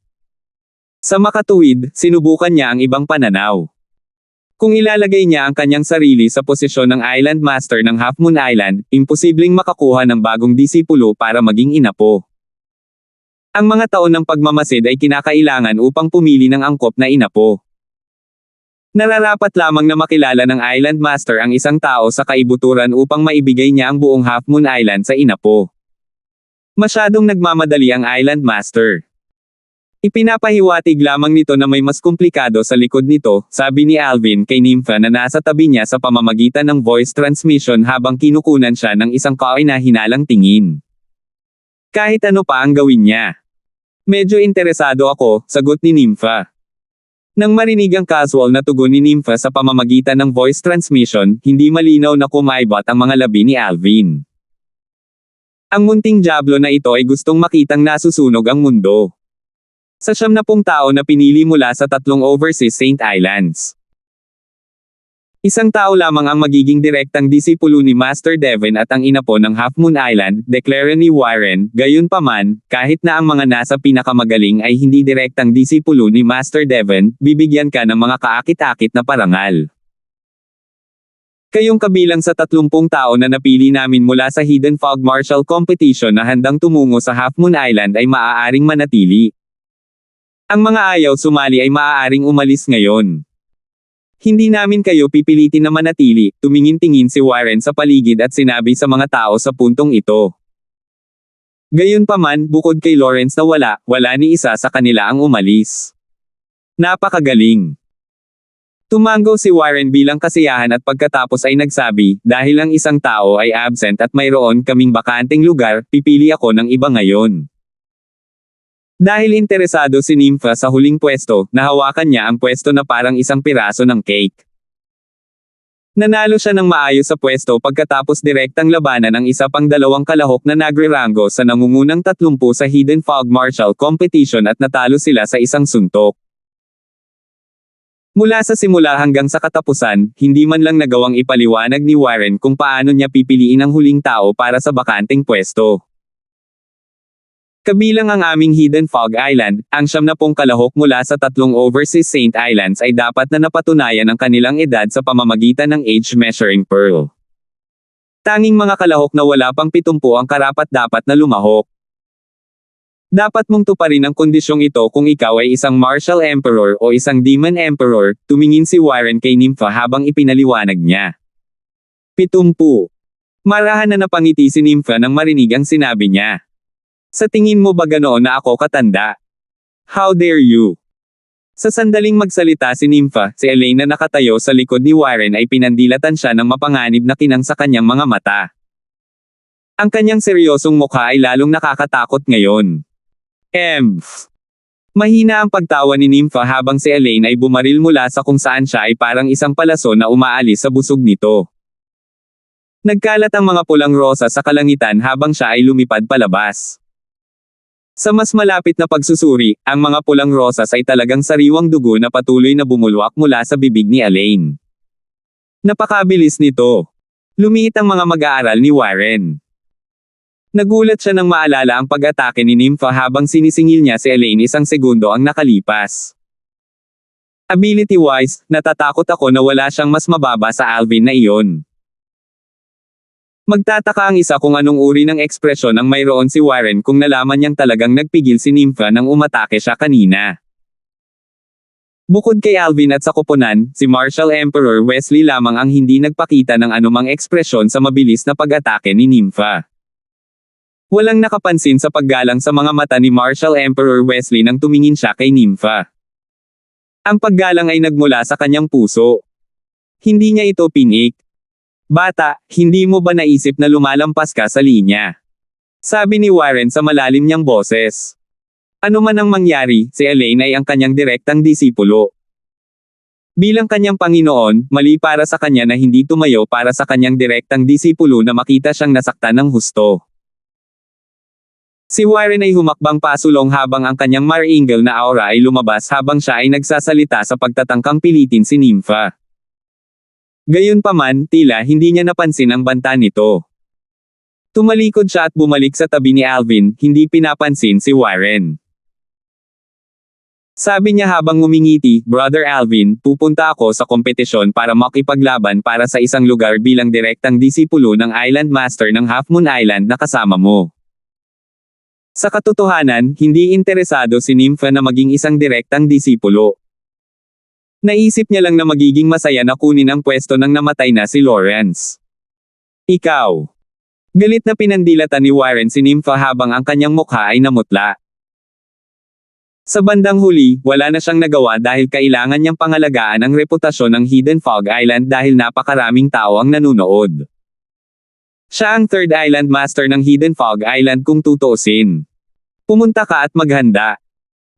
Sa makatuwid, sinubukan niya ang ibang pananaw. Kung ilalagay niya ang kanyang sarili sa posisyon ng Island Master ng Half Moon Island, imposibleng makakuha ng bagong disipulo para maging inapo. Ang mga taon ng pagmamasid ay kinakailangan upang pumili ng angkop na inapo. Nararapat lamang na makilala ng Island Master ang isang tao sa kaibuturan upang maibigay niya ang buong Half Moon Island sa inapo. Masyadong nagmamadali ang Island Master. Ipinapahiwatig lamang nito na may mas komplikado sa likod nito, sabi ni Alvin kay Nympha na nasa tabi niya sa pamamagitan ng voice transmission habang kinukunan siya ng isang kahinahinalang tingin. Kahit ano pa ang gawin niya. Medyo interesado ako, sagot ni Nympha. Nang marinig ang casual na tugon ni Nympha sa pamamagitan ng voice transmission, hindi malinaw na kumaibot ang mga labi ni Alvin. Ang munting diablo na ito ay gustong makitang nasusunog ang mundo. Sa 70 tao na pinili mula sa 3 Overseas Saint Islands. Isang tao lamang ang magiging direktang disipulo ni Master Devon at ang inapo ng Half Moon Island, deklara ni Warren. Gayunpaman, kahit na ang mga nasa pinakamagaling ay hindi direktang disipulo ni Master Devon, bibigyan ka ng mga kaakit-akit na parangal. Kayong kabilang sa 30 tao na napili namin mula sa Hidden Fog Martial Competition na handang tumungo sa Half Moon Island ay maaaring manatili. Ang mga ayaw sumali ay maaaring umalis ngayon. Hindi namin kayo pipilitin na manatili, tumingin-tingin si Warren sa paligid at sinabi sa mga tao sa puntong ito. Gayunpaman, bukod kay Lawrence na wala ni isa sa kanila ang umalis. Napakagaling. Tumango si Warren bilang kasiyahan at pagkatapos ay nagsabi, dahil ang isang tao ay absent at mayroon kaming bakanteng lugar, pipili ako ng iba ngayon. Dahil interesado si Nympha sa huling pwesto, nahawakan niya ang pwesto na parang isang piraso ng cake. Nanalo siya ng maayos sa pwesto pagkatapos direktang labanan ang isa pang 2 kalahok na nagrerango sa nangungunang 30 sa Hidden Fog Martial Competition at natalo sila sa isang suntok. Mula sa simula hanggang sa katapusan, hindi man lang nagawang ipaliwanag ni Warren kung paano niya pipiliin ang huling tao para sa bakanteng pwesto. Kabilang ang aming Hidden Fog Island, ang 70 kalahok mula sa 3 Overseas Saint Islands ay dapat na napatunayan ang kanilang edad sa pamamagitan ng Age Measuring Pearl. Tanging mga kalahok na wala pang 70 ang karapat-dapat na lumahok. Dapat mong tuparin ang kondisyong ito kung ikaw ay isang Martial Emperor o isang Demon Emperor, tumingin si Warren kay Nympha habang ipinaliwanag niya. 70. Marahan na napangiti si Nympha nang marinig ang sinabi niya. Sa tingin mo ba ganoon na ako katanda? How dare you? Sa sandaling magsalita si Nympha, si Elaine na nakatayo sa likod ni Warren ay pinandilatan siya ng mapanganib na kinang sa kanyang mga mata. Ang kanyang seryosong mukha ay lalong nakakatakot ngayon. Mahina ang pagtawa ni Nympha habang si Elaine ay bumaril mula sa kung saan siya ay parang isang palaso na umaalis sa busog nito. Nagkalat ang mga pulang rosa sa kalangitan habang siya ay lumipad palabas. Sa mas malapit na pagsusuri, ang mga pulang rosas ay talagang sariwang dugo na patuloy na bumulwak mula sa bibig ni Elaine. Napakabilis nito. Lumiit ang mga mag-aaral ni Warren. Nagulat siya nang maalala ang pag-atake ni Nympha habang sinisingil niya si Elaine 1 segundo ang nakalipas. Ability-wise, natatakot ako na wala siyang mas mababa sa Alvin na iyon. Magtataka ang isa kung anong uri ng ekspresyon ang mayroon si Warren kung nalaman niyang talagang nagpigil si Nympha nang umatake siya kanina. Bukod kay Alvin at sa koponan, si Marshal Emperor Wesley lamang ang hindi nagpakita ng anumang ekspresyon sa mabilis na pag-atake ni Nympha. Walang nakapansin sa paggalang sa mga mata ni Marshal Emperor Wesley nang tumingin siya kay Nympha. Ang paggalang ay nagmula sa kanyang puso. Hindi niya ito pinik. Bata, hindi mo ba naisip na lumalampas ka sa linya? Sabi ni Warren sa malalim niyang boses. Ano man ang mangyari, si Elaine ay ang kanyang direktang disipulo. Bilang kanyang Panginoon, mali para sa kanya na hindi tumayo para sa kanyang direktang disipulo na makita siyang nasaktan ng husto. Si Warren ay humakbang pasulong habang ang kanyang maringal na aura ay lumabas habang siya ay nagsasalita sa pagtatangkang pilitin si Nympha. Gayunpaman, tila hindi niya napansin ang banta nito. Tumalikod siya at bumalik sa tabi ni Alvin, hindi pinapansin si Warren. Sabi niya habang ngumingiti, Brother Alvin, pupunta ako sa kompetisyon para makipaglaban para sa isang lugar bilang direktang disipulo ng Island Master ng Half Moon Island na kasama mo. Sa katotohanan, hindi interesado si Nympha na maging isang direktang disipulo. Naisip niya lang na magiging masaya na kunin ang pwesto ng namatay na si Lawrence. Ikaw. Galit na pinandilatan ni Warren si Nympha habang ang kanyang mukha ay namutla. Sa bandang huli, wala na siyang nagawa dahil kailangan niyang pangalagaan ang reputasyon ng Hidden Fog Island dahil napakaraming tao ang nanunood. Siya ang third Island Master ng Hidden Fog Island kung tutuusin. Pumunta ka at maghanda.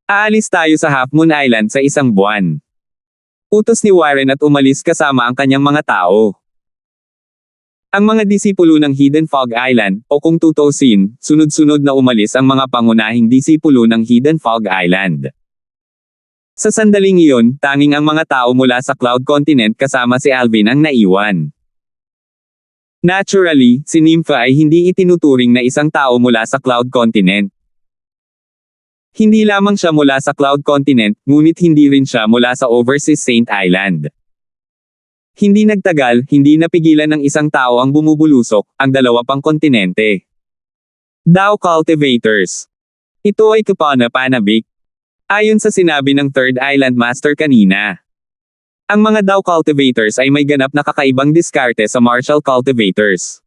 Aalis tayo sa Half Moon Island sa 1 buwan. Utos ni Warren at umalis kasama ang kanyang mga tao. Ang mga disipulo ng Hidden Fog Island, o kung tutuusin, sunod-sunod na umalis ang mga pangunahing disipulo ng Hidden Fog Island. Sa sandaling iyon, tanging ang mga tao mula sa Cloud Continent kasama si Alvin ang naiwan. Naturally, si Nympha ay hindi itinuturing na isang tao mula sa Cloud Continent. Hindi lamang siya mula sa Cloud Continent, ngunit hindi rin siya mula sa Overseas Saint Island. Hindi nagtagal, hindi napigilan ng isang tao ang bumubulusok, ang dalawa pang kontinente. Dao Cultivators. Ito ay Kupana Panabik. Ayon sa sinabi ng Third Island Master kanina. Ang mga Dao Cultivators ay may ganap na kakaibang diskarte sa Martial Cultivators.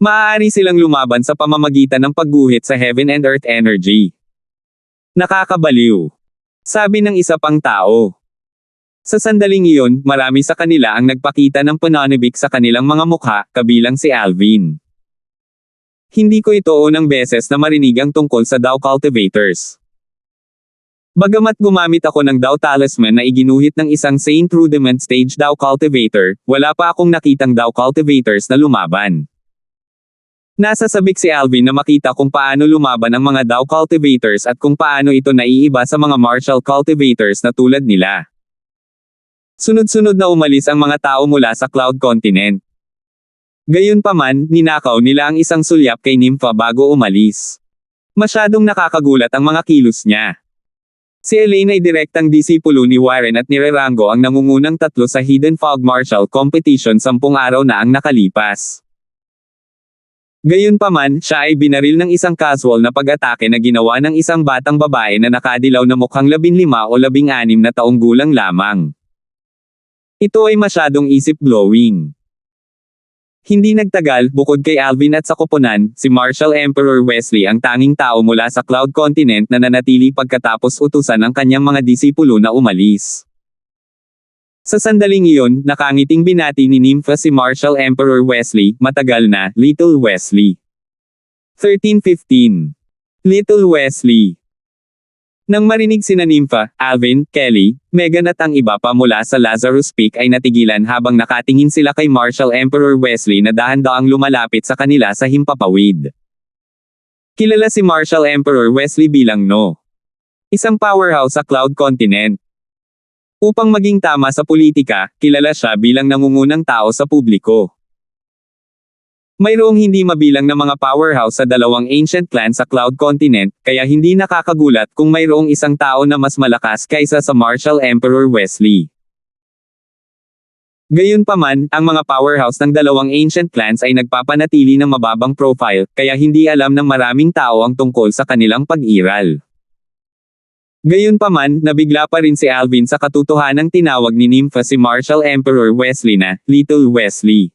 Maaari silang lumaban sa pamamagitan ng pagguhit sa Heaven and Earth energy. Nakakabaliw. Sabi ng isa pang tao. Sa sandaling iyon, marami sa kanila ang nagpakita ng pananabik sa kanilang mga mukha, kabilang si Alvin. Hindi ko ito unang beses na marinig ang tungkol sa Dao Cultivators. Bagamat gumamit ako ng Dao Talisman na iginuhit ng isang Saint Rudiment Stage Dao Cultivator, wala pa akong nakitang Dao Cultivators na lumaban. Nasasabik si Alvin na makita kung paano lumaban ang mga Dao Cultivators at kung paano ito naiiba sa mga Martial Cultivators na tulad nila. Sunod-sunod na umalis ang mga tao mula sa Cloud Continent. Gayunpaman, ninakaw nila ang isang sulyap kay Nympha bago umalis. Masyadong nakakagulat ang mga kilos niya. Si Elaine ay direktang disipulo ni Warren at nirerango ang nangungunang tatlo sa Hidden Fog Martial Competition 10 araw na ang nakalipas. Gayunpaman, siya ay binaril ng isang casual na pag-atake na ginawa ng isang batang babae na nakadilaw na mukhang 15 o 16 na taong gulang lamang. Ito ay masyadong isip-blowing. Hindi nagtagal, bukod kay Alvin at sa koponan, si Marshal Emperor Wesley ang tanging tao mula sa Cloud Continent na nanatili pagkatapos utusan ang kanyang mga disipulo na umalis. Sa sandaling iyon, nakangiting binati ni Nympha si Marshal Emperor Wesley, matagal na, Little Wesley. 1315. Little Wesley. Nang marinig sina Nympha, Alvin, Kelly, Megan at ang iba pa mula sa Lazarus Peak ay natigilan habang nakatingin sila kay Marshal Emperor Wesley na dahan-daang lumalapit sa kanila sa himpapawid. Kilala si Marshal Emperor Wesley bilang No. Isang powerhouse sa Cloud Continent. Upang maging tama sa politika, kilala siya bilang nangungunang tao sa publiko. Mayroong hindi mabilang na mga powerhouse sa dalawang ancient clan sa Cloud Continent, kaya hindi nakakagulat kung mayroong isang tao na mas malakas kaysa sa Martial Emperor Wesley. Gayunpaman, ang mga powerhouse ng dalawang ancient clans ay nagpapanatili ng mababang profile, kaya hindi alam ng maraming tao ang tungkol sa kanilang pag-iral. Gayunpaman, nabigla pa rin si Alvin sa katotohanang tinawag ni Nympha si Martial Emperor Wesley na Little Wesley.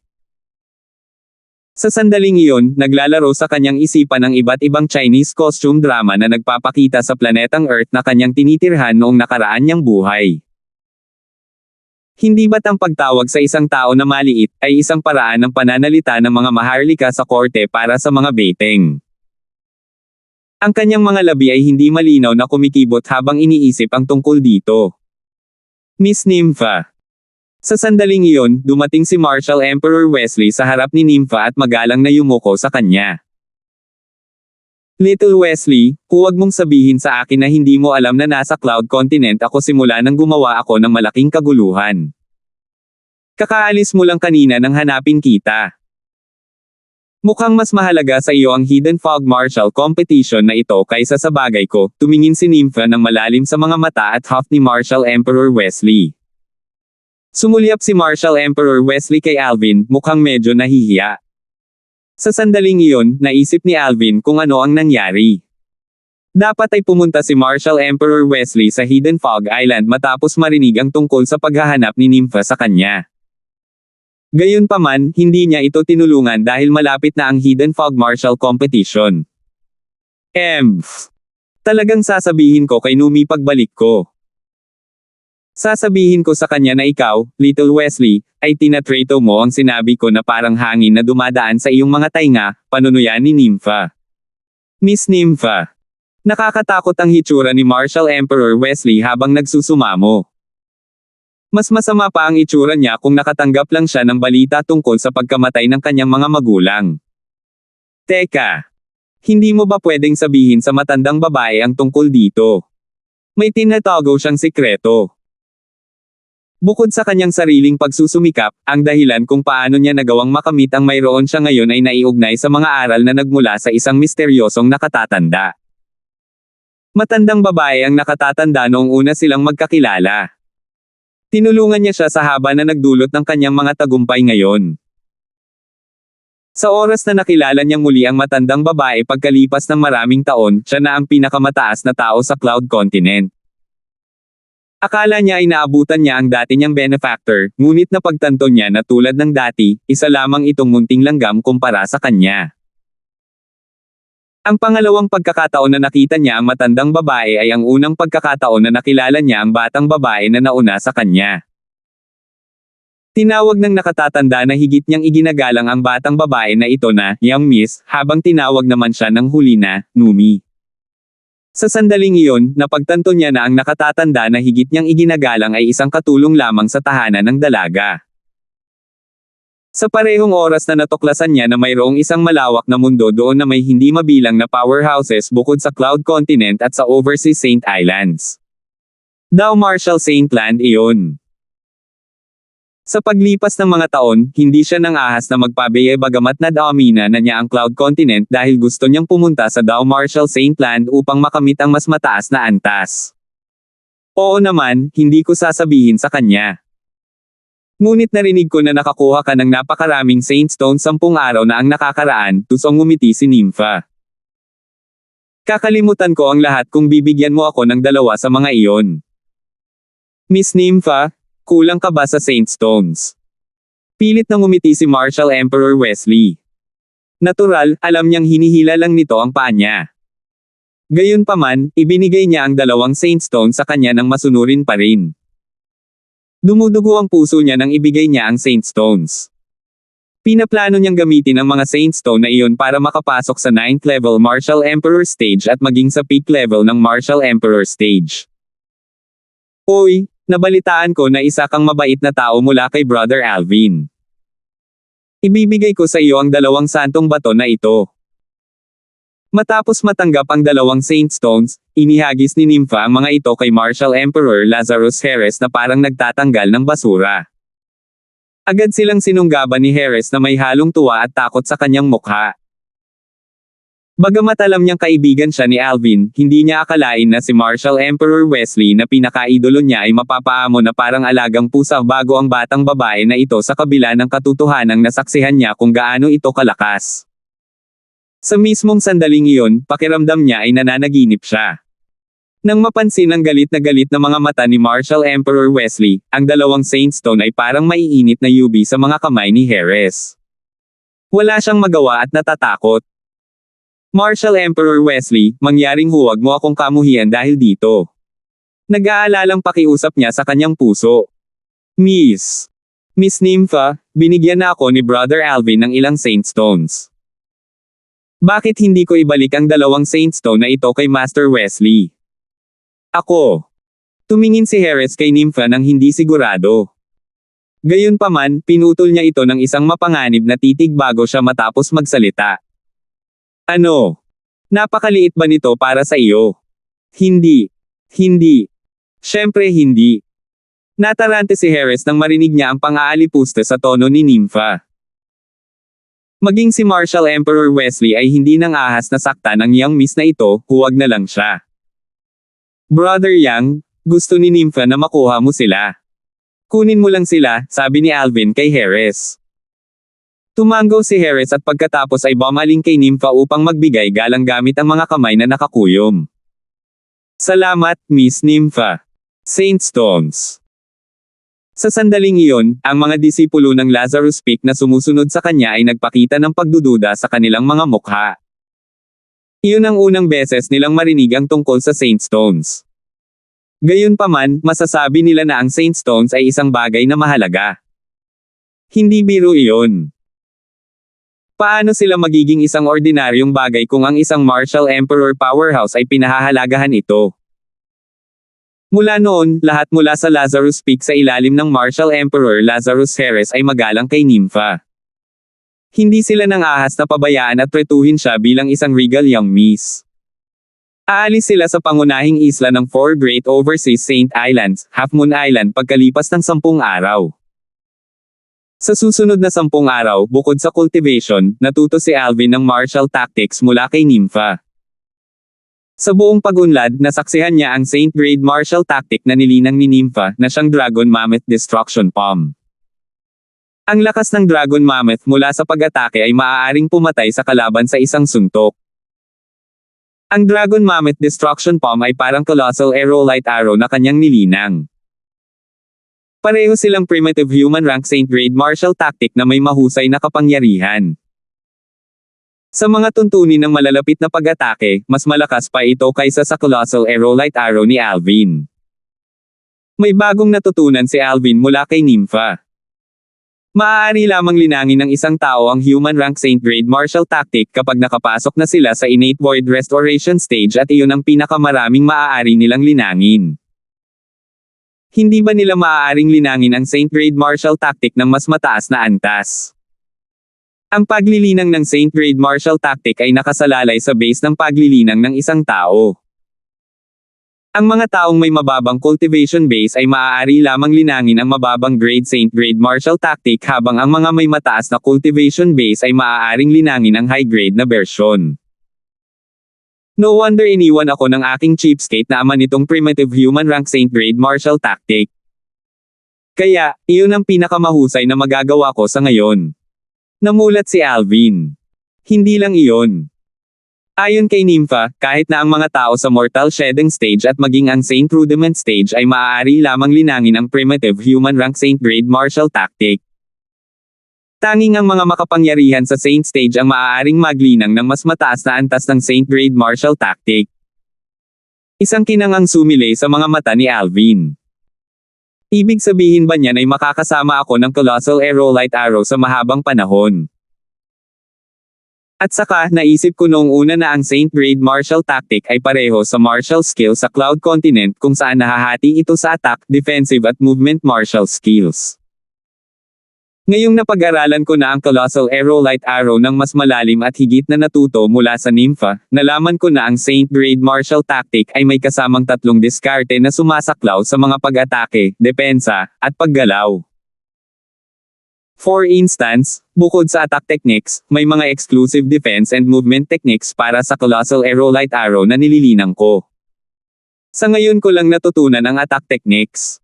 Sa sandaling iyon, naglalaro sa kanyang isipan ang iba't ibang Chinese costume drama na nagpapakita sa planetang Earth na kanyang tinitirhan noong nakaraan niyang buhay. Hindi ba't ang pagtawag sa isang tao na maliit ay isang paraan ng pananalita ng mga maharlika sa korte para sa mga beteng? Ang kanyang mga labi ay hindi malinaw na kumikibot habang iniisip ang tungkol dito. Miss Nympha. Sa sandaling iyon, dumating si Martial Emperor Wesley sa harap ni Nympha at magalang na yumuko sa kanya. Little Wesley, huwag mong sabihin sa akin na hindi mo alam na nasa Cloud Continent ako simula nang gumawa ako ng malaking kaguluhan. Kakaalis mo lang kanina nang hanapin kita. Mukhang mas mahalaga sa iyo ang Hidden Fog Martial Competition na ito kaysa sa bagay ko, tumingin si Nympha ng malalim sa mga mata at huff ni Martial Emperor Wesley. Sumulyap si Martial Emperor Wesley kay Alvin, mukhang medyo nahihiya. Sa sandaling iyon, naisip ni Alvin kung ano ang nangyari. Dapat ay pumunta si Martial Emperor Wesley sa Hidden Fog Island matapos marinig ang tungkol sa paghahanap ni Nympha sa kanya. Gayunpaman, hindi niya ito tinulungan dahil malapit na ang Hidden Fog Martial Competition. Talagang sasabihin ko kay Numi pagbalik ko. Sasabihin ko sa kanya na ikaw, Little Wesley, ay tinatrato mo ang sinabi ko na parang hangin na dumadaan sa iyong mga tainga, panunuyan ni Nympha. Miss Nympha. Nakakatakot ang hitsura ni Martial Emperor Wesley habang nagsusumamo. Mas masama pa ang itsura niya kung nakatanggap lang siya ng balita tungkol sa pagkamatay ng kanyang mga magulang. Teka. Hindi mo ba pwedeng sabihin sa matandang babae ang tungkol dito? May tinatago siyang sikreto. Bukod sa kanyang sariling pagsusumikap, ang dahilan kung paano niya nagawang makamit ang mayroon siya ngayon ay naiugnay sa mga aral na nagmula sa isang misteryosong nakatatanda. Matandang babae ang nakatatanda noong una silang magkakilala. Tinulungan niya siya sa haba na nagdulot ng kanyang mga tagumpay ngayon. Sa oras na nakilala niyang muli ang matandang babae pagkalipas ng maraming taon, siya na ang pinakamataas na tao sa Cloud Continent. Akala niya ay naabutan niya ang dati niyang benefactor, ngunit napagtanto niya na tulad ng dati, isa lamang itong munting langgam kumpara sa kanya. Ang pangalawang pagkakataon na nakita niya ang matandang babae ay ang unang pagkakataon na nakilala niya ang batang babae na nauna sa kanya. Tinawag ng nakatatanda na higit niyang iginagalang ang batang babae na ito na, Young Miss, habang tinawag naman siya ng huli na, Numi. Sa sandaling iyon, napagtanto niya na ang nakatatanda na higit niyang iginagalang ay isang katulong lamang sa tahanan ng dalaga. Sa parehong oras na natuklasan niya na mayroong isang malawak na mundo doon na may hindi mabilang na powerhouses bukod sa Cloud Continent at sa Overseas Saint Islands. Daw Martial Saint Land iyon. Sa paglipas ng mga taon, hindi siya nang ahas na magpabeye bagamat nadamina na niya ang Cloud Continent dahil gusto niyang pumunta sa Dao Martial Saint Land upang makamit ang mas mataas na antas. Oo naman, hindi ko sasabihin sa kanya. Ngunit narinig ko na nakakuha ka ng napakaraming Saint Stone 10 araw na ang nakakaraan, tusong ngumiti si Nympha. Kakalimutan ko ang lahat kung bibigyan mo ako ng dalawa sa mga iyon. Miss Nympha, kulang ka ba sa Saint Stones? Pilit na ngumiti si Martial Emperor Wesley. Natural, alam niyang hinihila lang nito ang paa niya. Gayunpaman, ibinigay niya ang 2 Saint Stones sa kanya nang masunurin pa rin. Dumudugo ang puso niya nang ibigay niya ang Saint Stones. Pinaplano niyang gamitin ang mga Saint Stone na iyon para makapasok sa 9th level Martial Emperor Stage at maging sa peak level ng Martial Emperor Stage. Hoy! Nabalitaan ko na isa kang mabait na tao mula kay Brother Alvin. Ibibigay ko sa iyo ang 2 santong bato na ito. Matapos matanggap ang 2 Saint Stones, inihagis ni Nympha ang mga ito kay Martial Emperor Lazarus Heres na parang nagtatanggal ng basura. Agad silang sinunggaban ni Heres na may halong tuwa at takot sa kanyang mukha. Bagamat alam niyang kaibigan siya ni Alvin, hindi niya akalain na si Marshal Emperor Wesley na pinaka-idolo niya ay mapapaamo na parang alagang pusa bago ang batang babae na ito sa kabila ng katotohanang nasaksihan niya kung gaano ito kalakas. Sa mismong sandaling iyon, pakiramdam niya ay nananaginip siya. Nang mapansin ang galit na mga mata ni Marshal Emperor Wesley, ang dalawang Saint Stone ay parang maiinit na yubi sa mga kamay ni Heres. Wala siyang magawa at natatakot. Marshal Emperor Wesley, mangyaring huwag mo akong kamuhian dahil dito. Nag-aalalang pakiusap niya sa kanyang puso. Miss Nympha, binigyan na ako ni Brother Alvin ng ilang Saint Stones. Bakit hindi ko ibalik ang dalawang Saint Stone na ito kay Master Wesley? Ako. Tumingin si Heres kay Nympha nang hindi sigurado. Gayunpaman, pinutol niya ito ng isang mapanganib na titig bago siya matapos magsalita. Ano? Napakaliit ba nito para sa iyo? Hindi. Hindi. Siyempre hindi. Natarante si Heres nang marinig niya ang pang-aalipusta sa tono ni Nympha. Maging si Marshal Emperor Wesley ay hindi nang ahas na saktan ang young miss na ito, huwag na lang siya. Brother Yang, gusto ni Nympha na makuha mo sila. Kunin mo lang sila, sabi ni Alvin kay Heres. Tumango si Heres at pagkatapos ay bumaling kay Nympha upang magbigay galang gamit ang mga kamay na nakakuyom. Salamat, Miss Nympha. Saint Stones. Sa sandaling iyon, ang mga disipulo ng Lazarus Peak na sumusunod sa kanya ay nagpakita ng pagdududa sa kanilang mga mukha. Iyon ang unang beses nilang marinig ang tungkol sa Saint Stones. Gayunpaman, masasabi nila na ang Saint Stones ay isang bagay na mahalaga. Hindi biro iyon. Paano sila magiging isang ordinaryong bagay kung ang isang Marshal Emperor powerhouse ay pinahahalagahan ito? Mula noon, lahat mula sa Lazarus Peak sa ilalim ng Marshal Emperor Lazarus Heres ay magalang kay Nympha. Hindi sila nang ahas na pabayaan at tretuhin siya bilang isang regal young miss. Aalis sila sa pangunahing isla ng Four Great Overseas Saint Islands, Half Moon Island pagkalipas ng 10 araw. Sa susunod na 10 araw, bukod sa cultivation, natuto si Alvin ng martial tactics mula kay Nympha. Sa buong pag-unlad, nasaksihan niya ang Saint Grade martial tactic na nilinang ni Nympha na siyang Dragon Mammoth Destruction Palm. Ang lakas ng Dragon Mammoth mula sa pag-atake ay maaaring pumatay sa kalaban sa isang suntok. Ang Dragon Mammoth Destruction Palm ay parang colossal aerolite arrow na kanyang nilinang. Pareho silang primitive human rank Saint Grade martial tactic na may mahusay na kapangyarihan. Sa mga tuntunin ng malalapit na pag-atake, mas malakas pa ito kaysa sa colossal aerolite arrow ni Alvin. May bagong natutunan si Alvin mula kay Nympha. Maaari lamang linangin ng isang tao ang human rank Saint Grade martial tactic kapag nakapasok na sila sa innate void restoration stage at iyon ang pinakamaraming maaari nilang linangin. Hindi ba nila maaaring linangin ang Saint Grade martial tactic ng mas mataas na antas? Ang paglilinang ng Saint Grade martial tactic ay nakasalalay sa base ng paglilinang ng isang tao. Ang mga taong may mababang cultivation base ay maaari lamang linangin ang mababang grade Saint Grade martial tactic habang ang mga may mataas na cultivation base ay maaaring linangin ang high grade na bersyon. No wonder iniwan ako ng aking cheapskate na ama nitong primitive human rank Saint Grade martial tactic. Kaya, iyon ang pinakamahusay na magagawa ko sa ngayon. Namulat si Alvin. Hindi lang iyon. Ayon kay Nympha, kahit na ang mga tao sa mortal shedding stage at maging ang Saint Rudiment stage ay maaari lamang linangin ang primitive human rank Saint Grade martial tactic. Tanging ang mga makapangyarihan sa Saint stage ang maaaring maglinang ng mas mataas na antas ng Saint Grade martial tactic. Isang kinangang sumilay sa mga mata ni Alvin. Ibig sabihin ba niyan ay makakasama ako ng colossal aerolite arrow sa mahabang panahon? At saka, naisip ko noong una na ang Saint Grade martial tactic ay pareho sa martial skill sa Cloud Continent kung saan nahahati ito sa attack, defensive at movement martial skills. Ngayong napag-aralan ko na ang colossal aerolite arrow ng mas malalim at higit na natuto mula sa Nympha, nalaman ko na ang Saint Grade martial tactic ay may kasamang 3 diskarte na sumasaklaw sa mga pag-atake, depensa, at paggalaw. For instance, bukod sa attack techniques, may mga exclusive defense and movement techniques para sa Colossal Aerolite Arrow na nililinang ko. Sa ngayon ko lang natutunan ang attack techniques.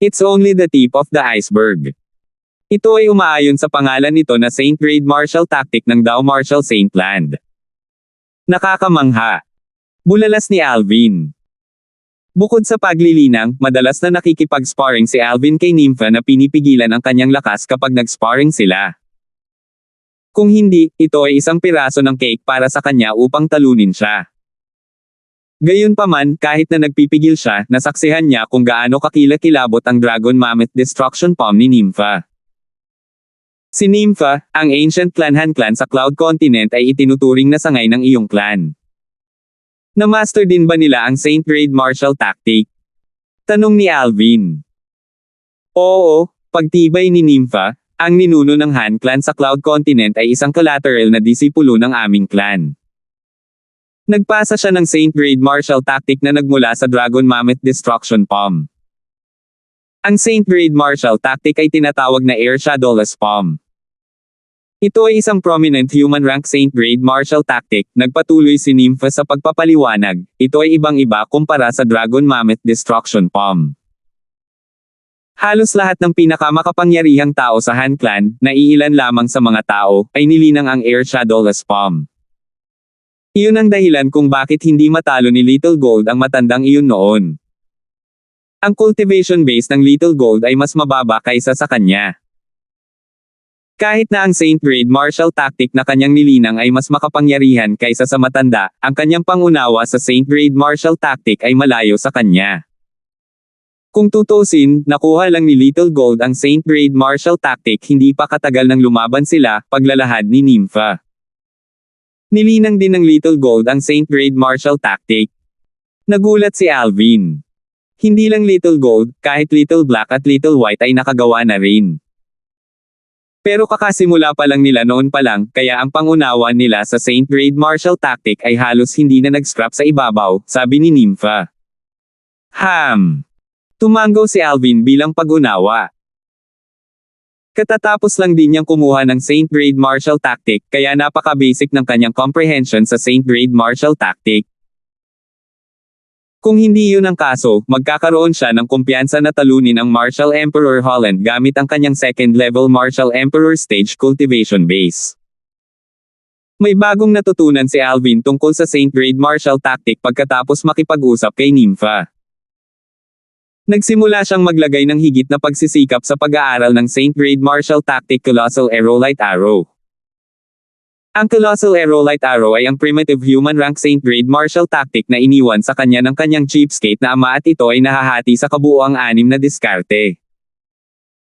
It's only the tip of the iceberg. Ito ay umaayon sa pangalan nito na Saint Raid Martial Tactic ng Dao Martial Saint Land. Nakakamangha. Bulalas ni Alvin. Bukod sa paglilinang, madalas na nakikipag-sparring si Alvin kay Nympha na pinipigilan ang kanyang lakas kapag nag-sparring sila. Kung hindi, ito ay isang piraso ng cake para sa kanya upang talunin siya. Gayunpaman, kahit na nagpipigil siya, nasaksihan niya kung gaano kakilakilabot ang Dragon Mammoth Destruction Palm ni Nympha. Si Nympha, ang ancient clan sa Cloud Continent ay itinuturing na sangay ng iyong clan. Na-master din ba nila ang Saint Raid Martial Tactic? Tanong ni Alvin. Oo, pagtibay ni Nympha, ang ninuno ng Han Clan sa Cloud Continent ay isang collateral na disipulo ng aming clan. Nagpasa siya ng Saint Raid Martial Tactic na nagmula sa Dragon Mammoth Destruction Palm. Ang Saint Raid Martial Tactic ay tinatawag na Air Shadowless Palm. Ito ay isang prominent human rank Saint Raid Martial Tactic, nagpatuloy si Nympha sa pagpapaliwanag, ito ay ibang-iba kumpara sa Dragon Mammoth Destruction Palm. Halos lahat ng pinakamakapangyarihang tao sa Han Clan, na iilan lamang sa mga tao, ay nilinang ang Air Shadowless Palm. Iyon ang dahilan kung bakit hindi matalo ni Little Gold ang matandang iyon noon. Ang cultivation base ng Little Gold ay mas mababa kaysa sa kanya. Kahit na ang Saint Raid Martial Tactic na kanyang nilinang ay mas makapangyarihan kaysa sa matanda, ang kanyang pangunawa sa Saint Raid Martial Tactic ay malayo sa kanya. Kung tutusin, nakuha lang ni Little Gold ang Saint Raid Martial Tactic hindi pa katagal nang lumaban sila, paglalahad ni Nympha. Nilinang din ng Little Gold ang Saint Raid Martial Tactic. Nagulat si Alvin. Hindi lang Little Gold, kahit Little Black at Little White ay nakagawa na rin. Pero kakasimula pa lang nila noon pa lang, kaya ang pangunawa nila sa Saint Raid Martial Tactic ay halos hindi na nag-scrap sa ibabaw, sabi ni Nympha. Tumango si Alvin bilang pag-unawa. Katatapos lang din niyang kumuha ng Saint Raid Martial Tactic, kaya napaka-basic ng kanyang comprehension sa Saint Raid Martial Tactic. Kung hindi yun ang kaso, magkakaroon siya ng kumpiyansa na talunin ang Martial Emperor Holland gamit ang kanyang second-level Martial Emperor Stage Cultivation Base. May bagong natutunan si Alvin tungkol sa Saint Raid Martial Tactic pagkatapos makipag-usap kay Nympha. Nagsimula siyang maglagay ng higit na pagsisikap sa pag-aaral ng Saint Raid Martial Tactic Colossal Aerolite Arrow. Ang Colossal Aerolite Arrow ay ang primitive human rank Saint Raid Martial Tactic na iniwan sa kanya ng kanyang cheapskate na ama at ito ay nahahati sa kabuoang 6 na diskarte.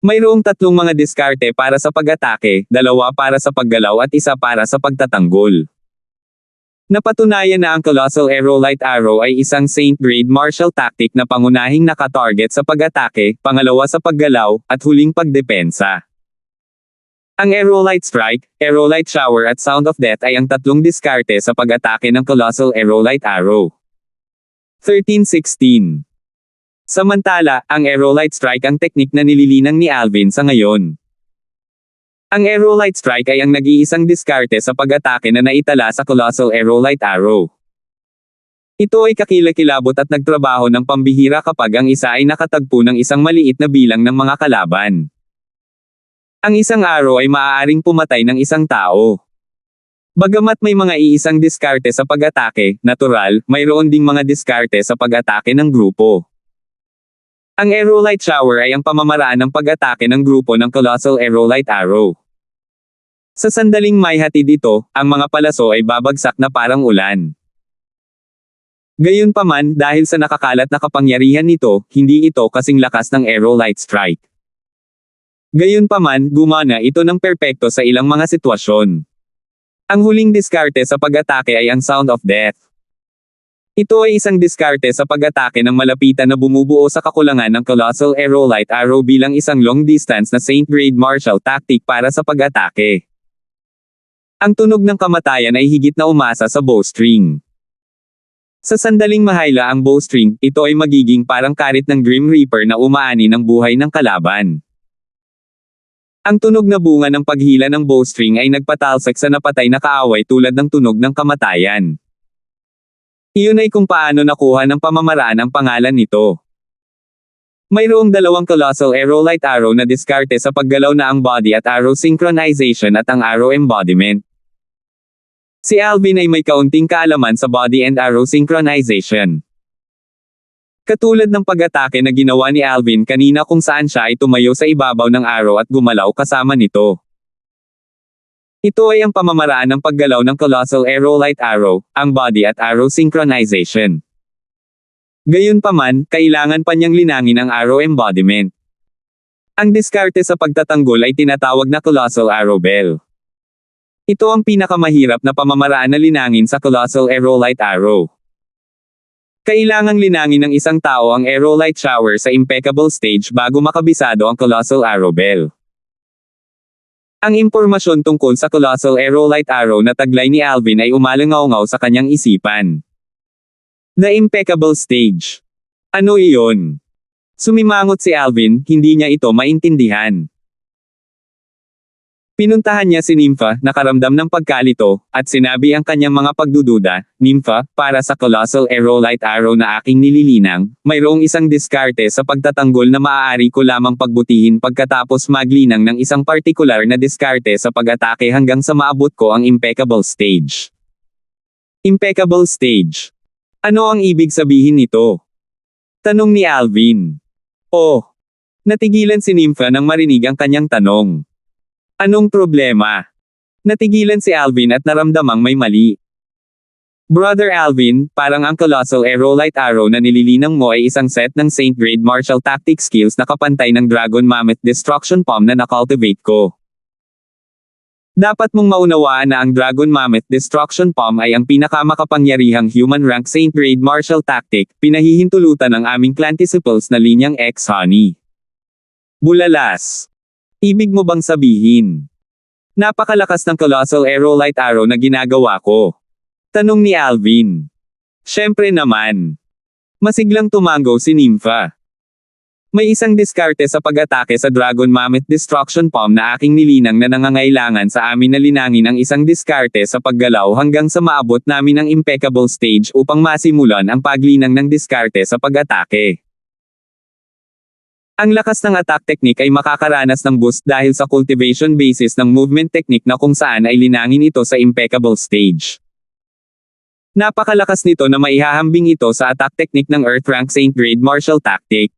Mayroong 3 mga diskarte para sa pag-atake, 2 para sa paggalaw at 1 para sa pagtatanggol. Napatunayan na ang Colossal Aerolite Arrow ay isang Saint Raid Martial Tactic na pangunahing nakatarget sa pag-atake, pangalawa sa paggalaw, at huling pagdepensa. Ang Aerolite Strike, Aerolite Shower at Sound of Death ay ang 3 diskarte sa pag-atake ng Colossal Aerolite Arrow. 1316. Samantala, ang Aerolite Strike ang teknik na nililinang ni Alvin sa ngayon. Ang Aerolite Strike ay ang nag-iisang diskarte sa pag-atake na naitala sa Colossal Aerolite Arrow. Ito ay kakilakilabot at nagtrabaho ng pambihira kapag ang isa ay nakatagpo ng isang maliit na bilang ng mga kalaban. Ang isang arrow ay maaaring pumatay ng isang tao. Bagamat may mga iisang diskarte sa pag-atake, natural, mayroon ding mga diskarte sa pag-atake ng grupo. Ang Aerolite Shower ay ang pamamaraan ng pag-atake ng grupo ng Colossal Aerolite Arrow. Sa sandaling may hatid ito, ang mga palaso ay babagsak na parang ulan. Gayunpaman, dahil sa nakakalat na kapangyarihan nito, hindi ito kasing lakas ng Aerolite Strike. Gayunpaman, gumana ito ng perpekto sa ilang mga sitwasyon. Ang huling diskarte sa pag-atake ay ang Sound of Death. Ito ay isang diskarte sa pag-atake ng malapitan na bumubuo sa kakulangan ng Colossal Aerolite Arrow bilang isang long-distance na Saint Raid Martial Tactic para sa pag-atake. Ang tunog ng kamatayan ay higit na umasa sa bowstring. Sa sandaling mahayla ang bowstring, ito ay magiging parang karit ng Grim Reaper na umaani ng buhay ng kalaban. Ang tunog na bunga ng paghila ng bowstring ay nagpatalsik sa napatay na kaaway tulad ng tunog ng kamatayan. Iyon ay kung paano nakuha ng pamamaraan ang pangalan nito. Mayroong dalawang colossal aerolite arrow na diskarte sa paggalaw na ang body at arrow synchronization at ang arrow embodiment. Si Alvin ay may kaunting kaalaman sa body and arrow synchronization. Katulad ng pag-atake na ginawa ni Alvin kanina kung saan siya ay tumayo sa ibabaw ng arrow at gumalaw kasama nito. Ito ay ang pamamaraan ng paggalaw ng colossal aerolite arrow, ang body at arrow synchronization. Gayunpaman, kailangan pa niyang linangin ang arrow embodiment. Ang diskarte sa pagtatanggol ay tinatawag na colossal arrow bell. Ito ang pinakamahirap na pamamaraan na linangin sa colossal aerolite arrow. Kailangang linangin ng isang tao ang aerolite shower sa impeccable stage bago makabisado ang colossal arrow bell. Ang impormasyon tungkol sa colossal aerolite arrow na taglay ni Alvin ay umalangaw-ngaw sa kanyang isipan. The impeccable stage. Ano iyon? Sumimangot si Alvin, hindi niya ito maintindihan. Pinuntahan niya si Nympha, nakaramdam ng pagkalito, at sinabi ang kanyang mga pagdududa, Nympha, para sa colossal aerolite arrow na aking nililinang, mayroong isang diskarte sa pagtatanggol na maaari ko lamang pagbutihin pagkatapos maglinang ng isang partikular na diskarte sa pag-atake hanggang sa maabot ko ang impeccable stage. Impeccable stage. Ano ang ibig sabihin nito? Tanong ni Alvin. Oh. Natigilan si Nympha nang marinig ang kanyang tanong. Anong problema? Natigilan si Alvin at naramdamang may mali. Brother Alvin, parang ang colossal aerolite arrow na nililinang mo ay isang set ng Saint Grade martial tactic skills na kapantay ng Dragon Mammoth Destruction Palm na nakultivate ko. Dapat mong maunawaan na ang Dragon Mammoth Destruction Palm ay ang pinakamakapangyarihang human rank Saint Grade martial tactic, pinahihintulutan ng aming clan disciples na linyang X-Honey. Bulalas. Ibig mo bang sabihin? Napakalakas ng colossal aerolite arrow na ginagawa ko. Tanong ni Alvin. Siyempre naman. Masiglang tumango si Nympha. May isang diskarte sa pag-atake sa Dragon Mammoth Destruction Palm na aking nilinang na nangangailangan sa amin na linangin ang isang diskarte sa paggalaw hanggang sa maabot namin ang impeccable stage upang masimulan ang paglinang ng diskarte sa pag-atake. Ang lakas ng attack technique ay makakaranas ng boost dahil sa cultivation basis ng movement technique na kung saan ay linangin ito sa impeccable stage. Napakalakas nito na maihahambing ito sa attack technique ng Earth Rank Saint Grade martial tactic.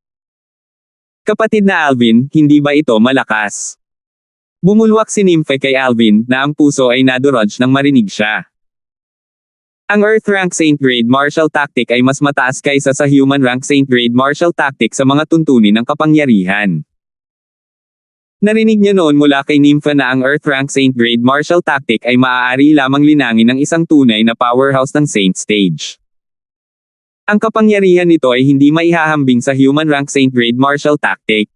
Kapatid na Alvin, hindi ba ito malakas? Bumulwak si Nympha kay Alvin na ang puso ay nadurog nang marinig siya. Ang Earth Rank Saint Grade martial tactic ay mas mataas kaysa sa Human Rank Saint Grade martial tactic sa mga tuntunin ng kapangyarihan. Narinig niya noon mula kay Nympha na ang Earth Rank Saint Grade martial tactic ay maaari lamang linangin ng isang tunay na powerhouse ng Saint Stage. Ang kapangyarihan nito ay hindi maihahambing sa Human Rank Saint Grade martial tactic.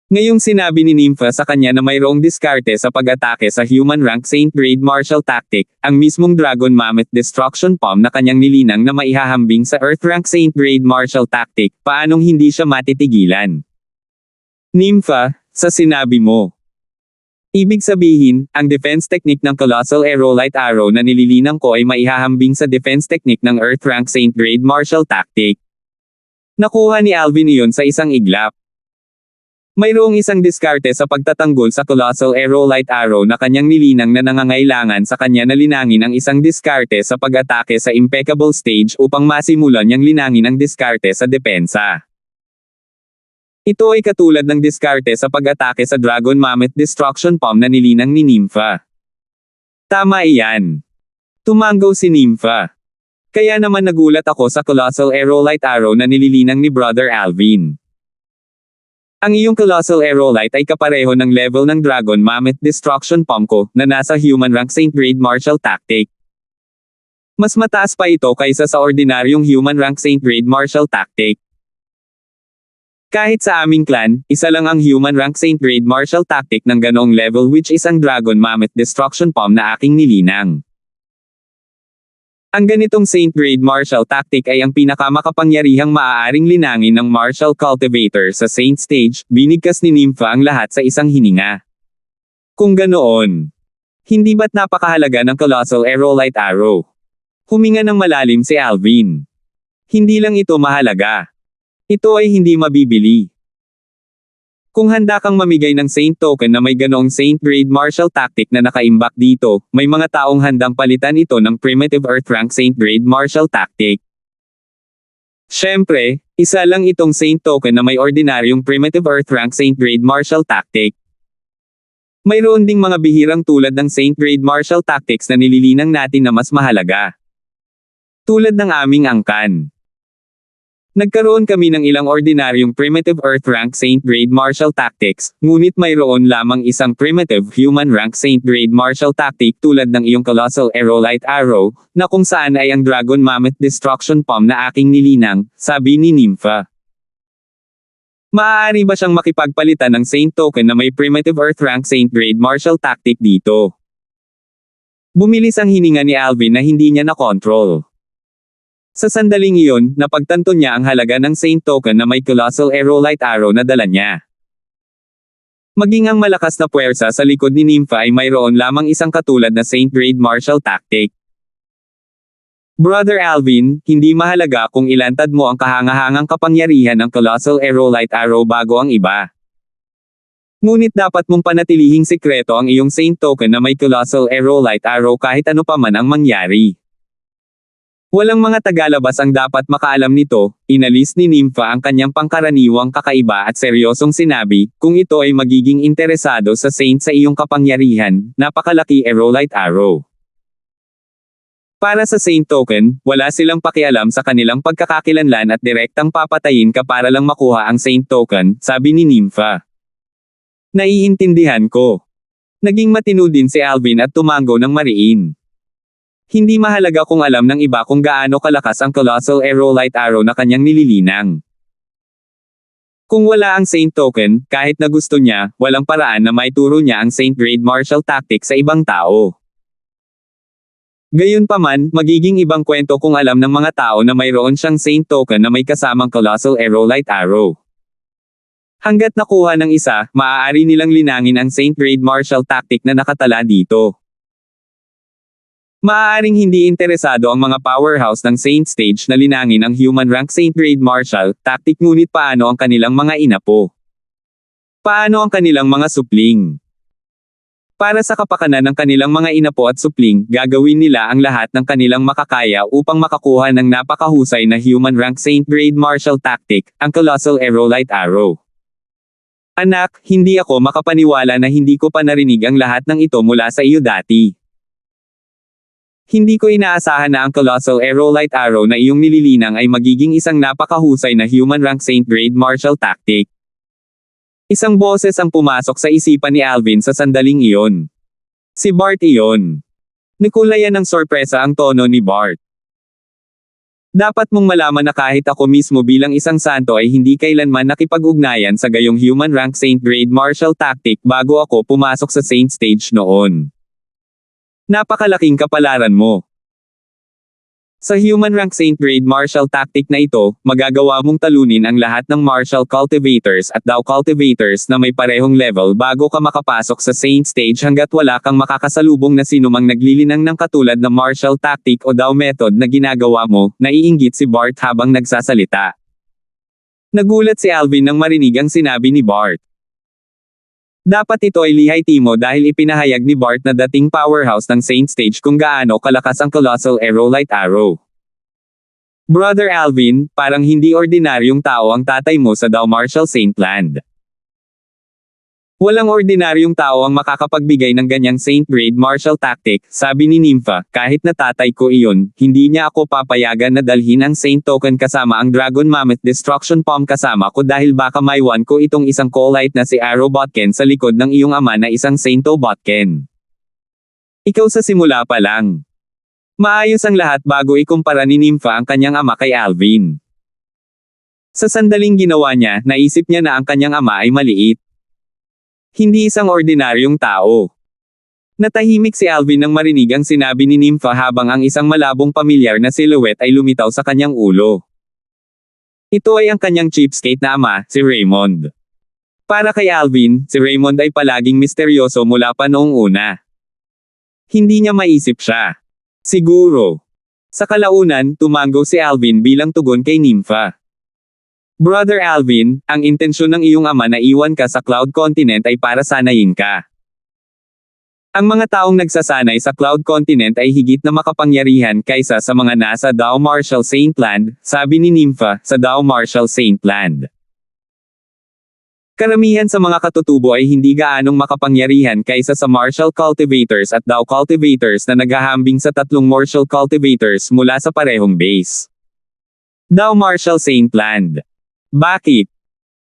Ngayong sinabi ni Nympha sa kanya na mayroong diskarte sa pag-atake sa Human Rank Saint Grade martial tactic, ang mismong Dragon Mammoth Destruction Palm na kanyang nilinang na maihahambing sa Earth Rank Saint Grade martial tactic, paanong hindi siya matitigilan? Nympha, sa sinabi mo. Ibig sabihin, ang defense technique ng colossal aerolite arrow na nililinang ko ay maihahambing sa defense technique ng Earth Rank Saint Grade martial tactic. Nakuha ni Alvin iyon sa isang iglap. Mayroong isang diskarte sa pagtatanggol sa colossal aerolite arrow na kanyang nilinang na nangangailangan sa kanya na linangin ang isang diskarte sa pag-atake sa impeccable stage upang masimulan niyang linangin ang diskarte sa depensa. Ito ay katulad ng diskarte sa pag-atake sa Dragon Mammoth Destruction Palm na nilinang ni Nympha. Tama iyan. Tumango si Nympha. Kaya naman nagulat ako sa colossal aerolite arrow na nililinang ni Brother Alvin. Ang iyong colossal aerolite ay kapareho ng level ng Dragon Mammoth Destruction Palm ko, na nasa Human Rank Saint Grade martial tactic. Mas mataas pa ito kaysa sa ordinaryong Human Rank Saint Grade martial tactic. Kahit sa aming clan, isa lang ang Human Rank Saint Grade martial tactic ng ganoong level which is ang Dragon Mammoth Destruction Palm na aking nilinang. Ang ganitong Saint Grade Martial Tactic ay ang pinakamakapangyarihang maaaring linangin ng Martial Cultivator sa Saint Stage, binigkas ni Nympha ang lahat sa isang hininga. Kung ganoon, hindi ba't napakahalaga ng Colossal Aerolite Arrow? Huminga ng malalim si Alvin. Hindi lang ito mahalaga. Ito ay hindi mabibili. Kung handa kang mamigay ng Saint Token na may ganoong Saint Grade Martial Tactic na nakaimbak dito, may mga taong handang palitan ito ng Primitive Earth Rank Saint Grade Martial Tactic. Siyempre, isa lang itong Saint Token na may ordinaryong Primitive Earth Rank Saint Grade Martial Tactic. Mayroon ding mga bihirang tulad ng Saint Grade Martial Tactics na nililinang natin na mas mahalaga. Tulad ng aming angkan. Nagkaroon kami ng ilang ordinaryong Primitive Earth Rank Saint Grade Martial Tactics, ngunit mayroon lamang isang Primitive Human Rank Saint Grade Martial Tactic tulad ng iyong Colossal Aerolite Arrow, na kung saan ay ang Dragon Mammoth Destruction Palm na aking nilinang, sabi ni Nympha. Maaari ba siyang makipagpalitan ng Saint Token na may Primitive Earth Rank Saint Grade Martial Tactic dito? Bumilis ang hininga ni Alvin na hindi niya nakontrol. Sa sandaling iyon, napagtanto niya ang halaga ng Saint Token na may Colossal Aerolite Arrow na dala niya. Maging ang malakas na puwersa sa likod ni Nympha ay mayroon lamang isang katulad na Saint Grade Martial Tactic. Brother Alvin, hindi mahalaga kung ilantad mo ang kahangahangang kapangyarihan ng Colossal Aerolite Arrow bago ang iba. Ngunit dapat mong panatilihing sikreto ang iyong Saint Token na may Colossal Aerolite Arrow kahit ano pa man ang mangyari. Walang mga tagalabas ang dapat makaalam nito, inalis ni Nympha ang kanyang pangkaraniwang kakaiba at seryosong sinabi, kung ito ay magiging interesado sa Saint sa iyong kapangyarihan, napakalaki Aerolite Arrow. Para sa Saint Token, wala silang pakialam sa kanilang pagkakakilanlan at direktang papatayin ka para lang makuha ang Saint Token, sabi ni Nympha. Naiintindihan ko. Naging matino din si Alvin at tumango ng mariin. Hindi mahalaga kung alam ng iba kung gaano kalakas ang Colossal Aerolite Arrow na kanyang nililinang. Kung wala ang Saint Token, kahit na gusto niya, walang paraan na maituro niya ang Saint Grade Martial Tactic sa ibang tao. Gayunpaman, magiging ibang kwento kung alam ng mga tao na mayroon siyang Saint Token na may kasamang Colossal Aerolite Arrow. Hanggat nakuha ng isa, maaari nilang linangin ang Saint Grade Martial Tactic na nakatala dito. Maaaring hindi interesado ang mga powerhouse ng Saint Stage na linangin ang Human Rank Saint Grade Martial Tactic, ngunit paano ang kanilang mga inapo? Paano ang kanilang mga supling? Para sa kapakanan ng kanilang mga inapo at supling, gagawin nila ang lahat ng kanilang makakaya upang makakuha ng napakahusay na Human Rank Saint Grade Martial Tactic, ang Colossal Aerolite Arrow. Anak, hindi ako makapaniwala na hindi ko pa narinig ang lahat ng ito mula sa iyo dati. Hindi ko inaasahan na ang Colossal Aerolite Arrow na iyong nililinang ay magiging isang napakahusay na Human Rank Saint Grade Martial Tactic. Isang boses ang pumasok sa isipan ni Alvin sa sandaling iyon. Si Bart iyon. Nikulayan ng sorpresa ang tono ni Bart. Dapat mong malaman na kahit ako mismo bilang isang santo ay hindi kailanman nakipag-ugnayan sa gayong Human Rank Saint Grade Martial Tactic bago ako pumasok sa Saint Stage noon. Napakalaking kapalaran mo. Sa Human Rank Saint Grade Martial Tactic na ito, magagawa mong talunin ang lahat ng Martial Cultivators at Dao Cultivators na may parehong level bago ka makapasok sa Saint Stage hanggat wala kang makakasalubong na sinumang naglilinang ng katulad na Martial Tactic o Dao Method na ginagawa mo, naiinggit si Bart habang nagsasalita. Nagulat si Alvin nang marinig ang sinabi ni Bart. Dapat ito ay lihay timo dahil ipinahayag ni Bart na dating powerhouse ng Saint Stage kung gaano kalakas ang Colossal Aerolite Arrow. Brother Alvin, parang hindi ordinaryong tao ang tatay mo sa Dao Martial Saint Land. Walang ordinaryong tao ang makakapagbigay ng ganyang Saint Grade Martial Tactic, sabi ni Nympha, kahit na tatay ko iyon, hindi niya ako papayagan na dalhin ang Saint Token kasama ang Dragon Mammoth Destruction Palm kasama ko dahil baka maiwan ko itong isang Colite na si Arrow Botken sa likod ng iyong ama na isang Sainto Botken. Ikaw sa simula pa lang. Maayos ang lahat bago ikumpara ni Nympha ang kanyang ama kay Alvin. Sa sandaling ginawa niya, naisip niya na ang kanyang ama ay maliit. Hindi isang ordinaryong tao. Natahimik si Alvin nang marinig ang sinabi ni Nympha habang ang isang malabong pamilyar na silhouette ay lumitaw sa kanyang ulo. Ito ay ang kanyang cheapskate na ama, si Raymond. Para kay Alvin, si Raymond ay palaging misteryoso mula pa noong una. Hindi niya maisip siya. Siguro. Sa kalaunan, tumango si Alvin bilang tugon kay Nympha. Brother Alvin, ang intensyon ng iyong ama na iwan ka sa Cloud Continent ay para sanayin ka. Ang mga taong nagsasanay sa Cloud Continent ay higit na makapangyarihan kaysa sa mga nasa Dao Marshall Saintland, sabi ni Nympha, sa Dao Marshall Saintland. Karamihan sa mga katutubo ay hindi gaanong makapangyarihan kaysa sa Marshall Cultivators at Dao Cultivators na naghahambing sa tatlong Marshall Cultivators mula sa parehong base. Dao Marshall Saintland. Bakit?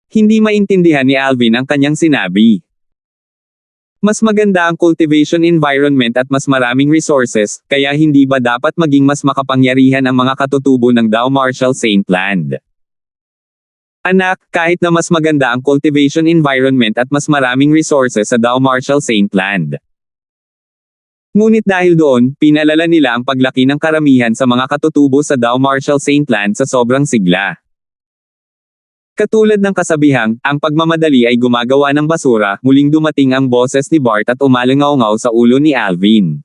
Hindi maintindihan ni Alvin ang kanyang sinabi. Mas maganda ang cultivation environment at mas maraming resources, kaya hindi ba dapat maging mas makapangyarihan ang mga katutubo ng Dao Marshall Saintland? Anak, kahit na mas maganda ang cultivation environment at mas maraming resources sa Dao Marshall Saintland. Ngunit dahil doon, pinalala nila ang paglaki ng karamihan sa mga katutubo sa Dao Marshall Saintland sa sobrang sigla. Katulad ng kasabihang, ang pagmamadali ay gumagawa ng basura, muling dumating ang boses ni Bart at umalangaw-ngaw sa ulo ni Alvin.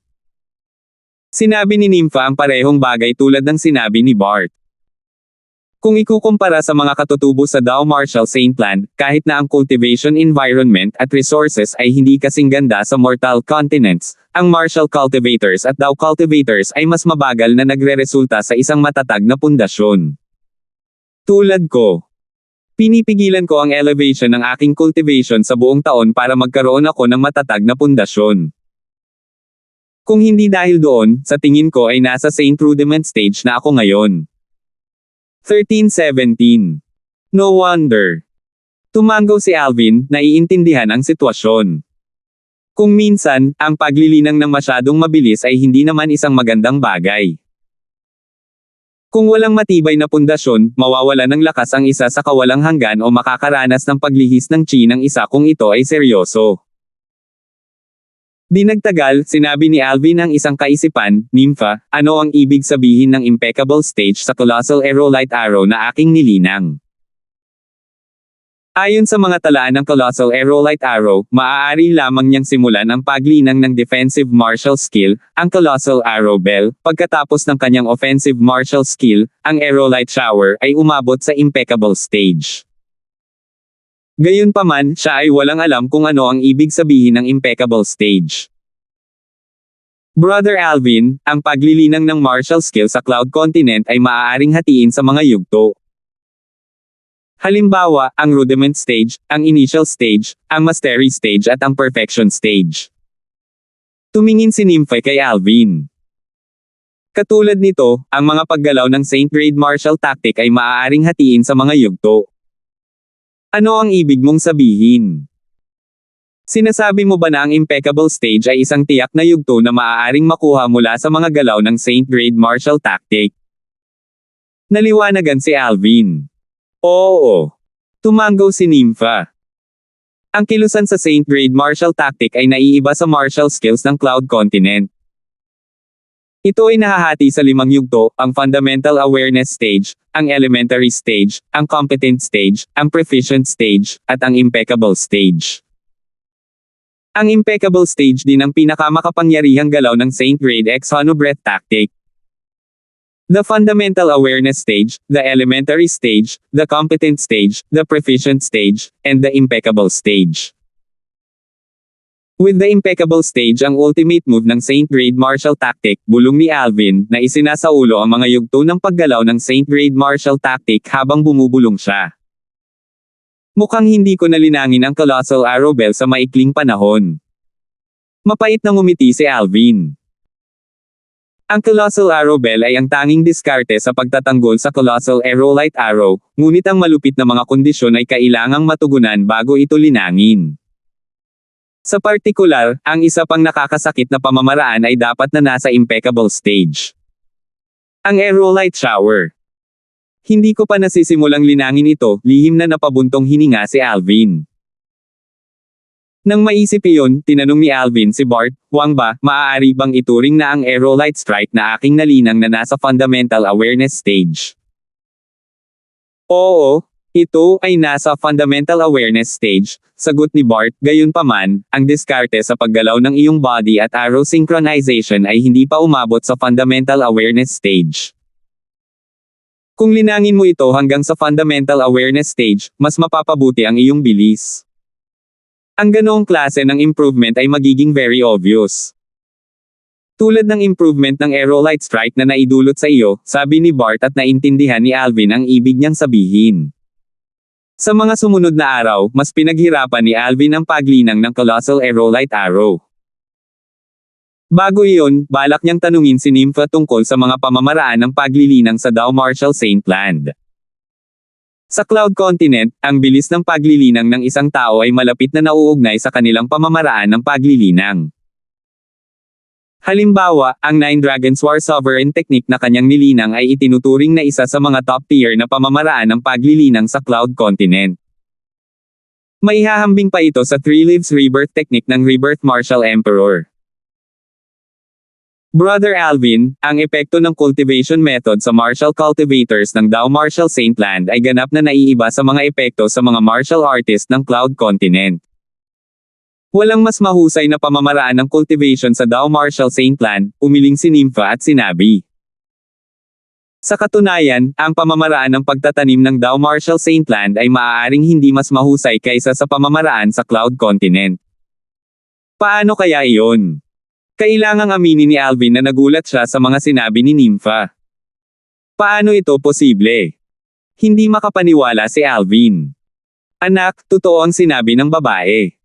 Sinabi ni Nympha ang parehong bagay tulad ng sinabi ni Bart. Kung ikukumpara sa mga katutubo sa Dao Marshall Saintland, kahit na ang cultivation environment at resources ay hindi kasing ganda sa mortal continents, ang Marshall Cultivators at Dao Cultivators ay mas mabagal na nagreresulta sa isang matatag na pundasyon. Tulad ko. Pinipigilan ko ang elevation ng aking cultivation sa buong taon para magkaroon ako ng matatag na pundasyon. Kung hindi dahil doon, sa tingin ko ay nasa Saint Rudiment stage na ako ngayon. 13-17. No wonder. Tumango si Alvin, naiintindihan ang sitwasyon. Kung minsan, ang paglilinang ng masyadong mabilis ay hindi naman isang magandang bagay. Kung walang matibay na pundasyon, mawawala ng lakas ang isa sa kawalang hanggan o makakaranas ng paglihis ng chi ng isa kung ito ay seryoso. Di nagtagal, sinabi ni Alvin ang isang kaisipan, Nympha, ano ang ibig sabihin ng impeccable stage sa Colossal Aerolite Arrow na aking nilinang? Ayon sa mga talaan ng Colossal Aerolite Arrow, maaari lamang niyang simulan ang paglinang ng defensive martial skill, ang Colossal Arrow Bell, pagkatapos ng kanyang offensive martial skill, ang Aerolite Shower, ay umabot sa impeccable stage. Gayunpaman, siya ay walang alam kung ano ang ibig sabihin ng impeccable stage. Brother Alvin, ang paglilinang ng martial skill sa Cloud Continent ay maaaring hatiin sa mga yugto. Halimbawa, ang Rudiment Stage, ang Initial Stage, ang Mastery Stage at ang Perfection Stage. Tumingin si Nympha kay Alvin. Katulad nito, ang mga paggalaw ng Saint Grade Martial Tactic ay maaaring hatiin sa mga yugto. Ano ang ibig mong sabihin? Sinasabi mo ba na ang Impeccable Stage ay isang tiyak na yugto na maaaring makuha mula sa mga galaw ng Saint Grade Martial Tactic? Naliwanagan si Alvin. Oo. Tumango si Nympha. Ang kilusan sa Saint Grade Martial Tactic ay naiiba sa martial skills ng Cloud Continent. Ito ay nahahati sa 5 yugto, ang Fundamental Awareness Stage, ang Elementary Stage, ang Competent Stage, ang Proficient Stage, at ang Impeccable Stage. Ang Impeccable Stage din ang pinakamakapangyarihang galaw ng Saint Grade X Hono Breath Tactic. The Fundamental Awareness Stage, the Elementary Stage, the Competent Stage, the Proficient Stage, and the Impeccable Stage. With the Impeccable Stage ang ultimate move ng Saint Grade Martial Tactic, bulong ni Alvin, na isinasaulo ang mga yugto ng paggalaw ng Saint Grade Martial Tactic habang bumubulong siya. Mukhang hindi ko nalinangin ang Colossal Arrow Bell sa maikling panahon. Mapait na ngumiti si Alvin. Ang Colossal Arrow Bell ay ang tanging diskarte sa pagtatanggol sa Colossal Aerolite Arrow, ngunit ang malupit na mga kondisyon ay kailangang matugunan bago ito linangin. Sa partikular, ang isa pang nakakasakit na pamamaraan ay dapat na nasa impeccable stage. Ang Aerolite Shower. Hindi ko pa nasisimulang linangin ito, lihim na napabuntong hininga si Alvin. Nang maisip iyon, tinanong ni Alvin si Bart, "Wang ba, maaari bang ituring na ang aerolite strike na aking nalinang na nasa fundamental awareness stage?" "Oo, ito ay nasa fundamental awareness stage," sagot ni Bart. "Gayunpaman, ang diskarte sa paggalaw ng iyong body at arrow synchronization ay hindi pa umabot sa fundamental awareness stage. Kung linangin mo ito hanggang sa fundamental awareness stage, mas mapapabuti ang iyong bilis. Ang ganoong klase ng improvement ay magiging very obvious. Tulad ng improvement ng aerolite strike na naidulot sa iyo," sabi ni Bart at naintindihan ni Alvin ang ibig niyang sabihin. Sa mga sumunod na araw, mas pinaghirapan ni Alvin ang paglinang ng colossal aerolite arrow. Bago iyon, balak niyang tanungin si Nympha tungkol sa mga pamamaraan ng paglilinang sa Dow Marshall Saint Land. Sa Cloud Continent, ang bilis ng paglilinang ng isang tao ay malapit na nauugnay sa kanilang pamamaraan ng paglilinang. Halimbawa, ang Nine Dragons War Sovereign Technique na kanyang nilinang ay itinuturing na isa sa mga top tier na pamamaraan ng paglilinang sa Cloud Continent. Maihahambing pa ito sa Three Lives Rebirth Technique ng Rebirth Marshall Emperor. Brother Alvin, ang epekto ng cultivation method sa Marshall cultivators ng Dow Marshall Saint Land ay ganap na naiiba sa mga epekto sa mga martial artist ng Cloud Continent. Walang mas mahusay na pamamaraan ng cultivation sa Dow Marshall Saint Land, umiling si Nympha at sinabi. Sa katunayan, ang pamamaraan ng pagtatanim ng Dow Marshall Saint Land ay maaaring hindi mas mahusay kaysa sa pamamaraan sa Cloud Continent. Paano kaya iyon? Kailangang aminin ni Alvin na nagulat siya sa mga sinabi ni Nympha. Paano ito posible? Hindi makapaniwala si Alvin. "Anak, totoo ang sinabi ng babae."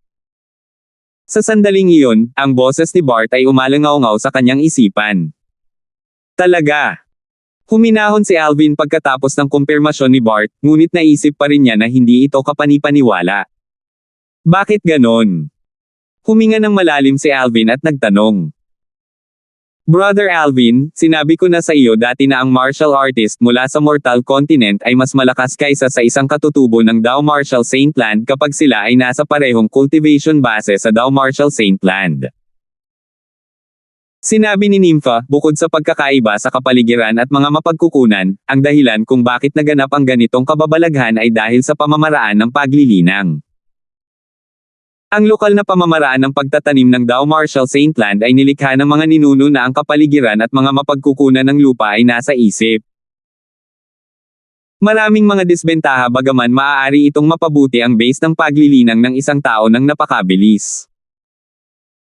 Sa sandaling iyon, ang boses ni Bart ay umalangaw-ngaw sa kanyang isipan. Talaga? Huminahon si Alvin pagkatapos ng kumpirmasyon ni Bart, ngunit naisip pa rin niya na hindi ito kapanipaniwala. Bakit ganon? Huminga ng malalim si Alvin at nagtanong. Brother Alvin, sinabi ko na sa iyo dati na ang martial artist mula sa Mortal Continent ay mas malakas kaysa sa isang katutubo ng Dow Marshall Saint Land kapag sila ay nasa parehong cultivation base sa Dow Marshall Saint Land. Sinabi ni Nympha, bukod sa pagkakaiba sa kapaligiran at mga mapagkukunan, ang dahilan kung bakit naganap ang ganitong kababalaghan ay dahil sa pamamaraan ng paglilinang. Ang lokal na pamamaraan ng pagtatanim ng Dow Marshall Saint Land ay nilikha ng mga ninuno na ang kapaligiran at mga mapagkukunan ng lupa ay nasa isip. Maraming mga disbentaha bagaman maaari itong mapabuti ang base ng paglilinang ng isang tao ng napakabilis.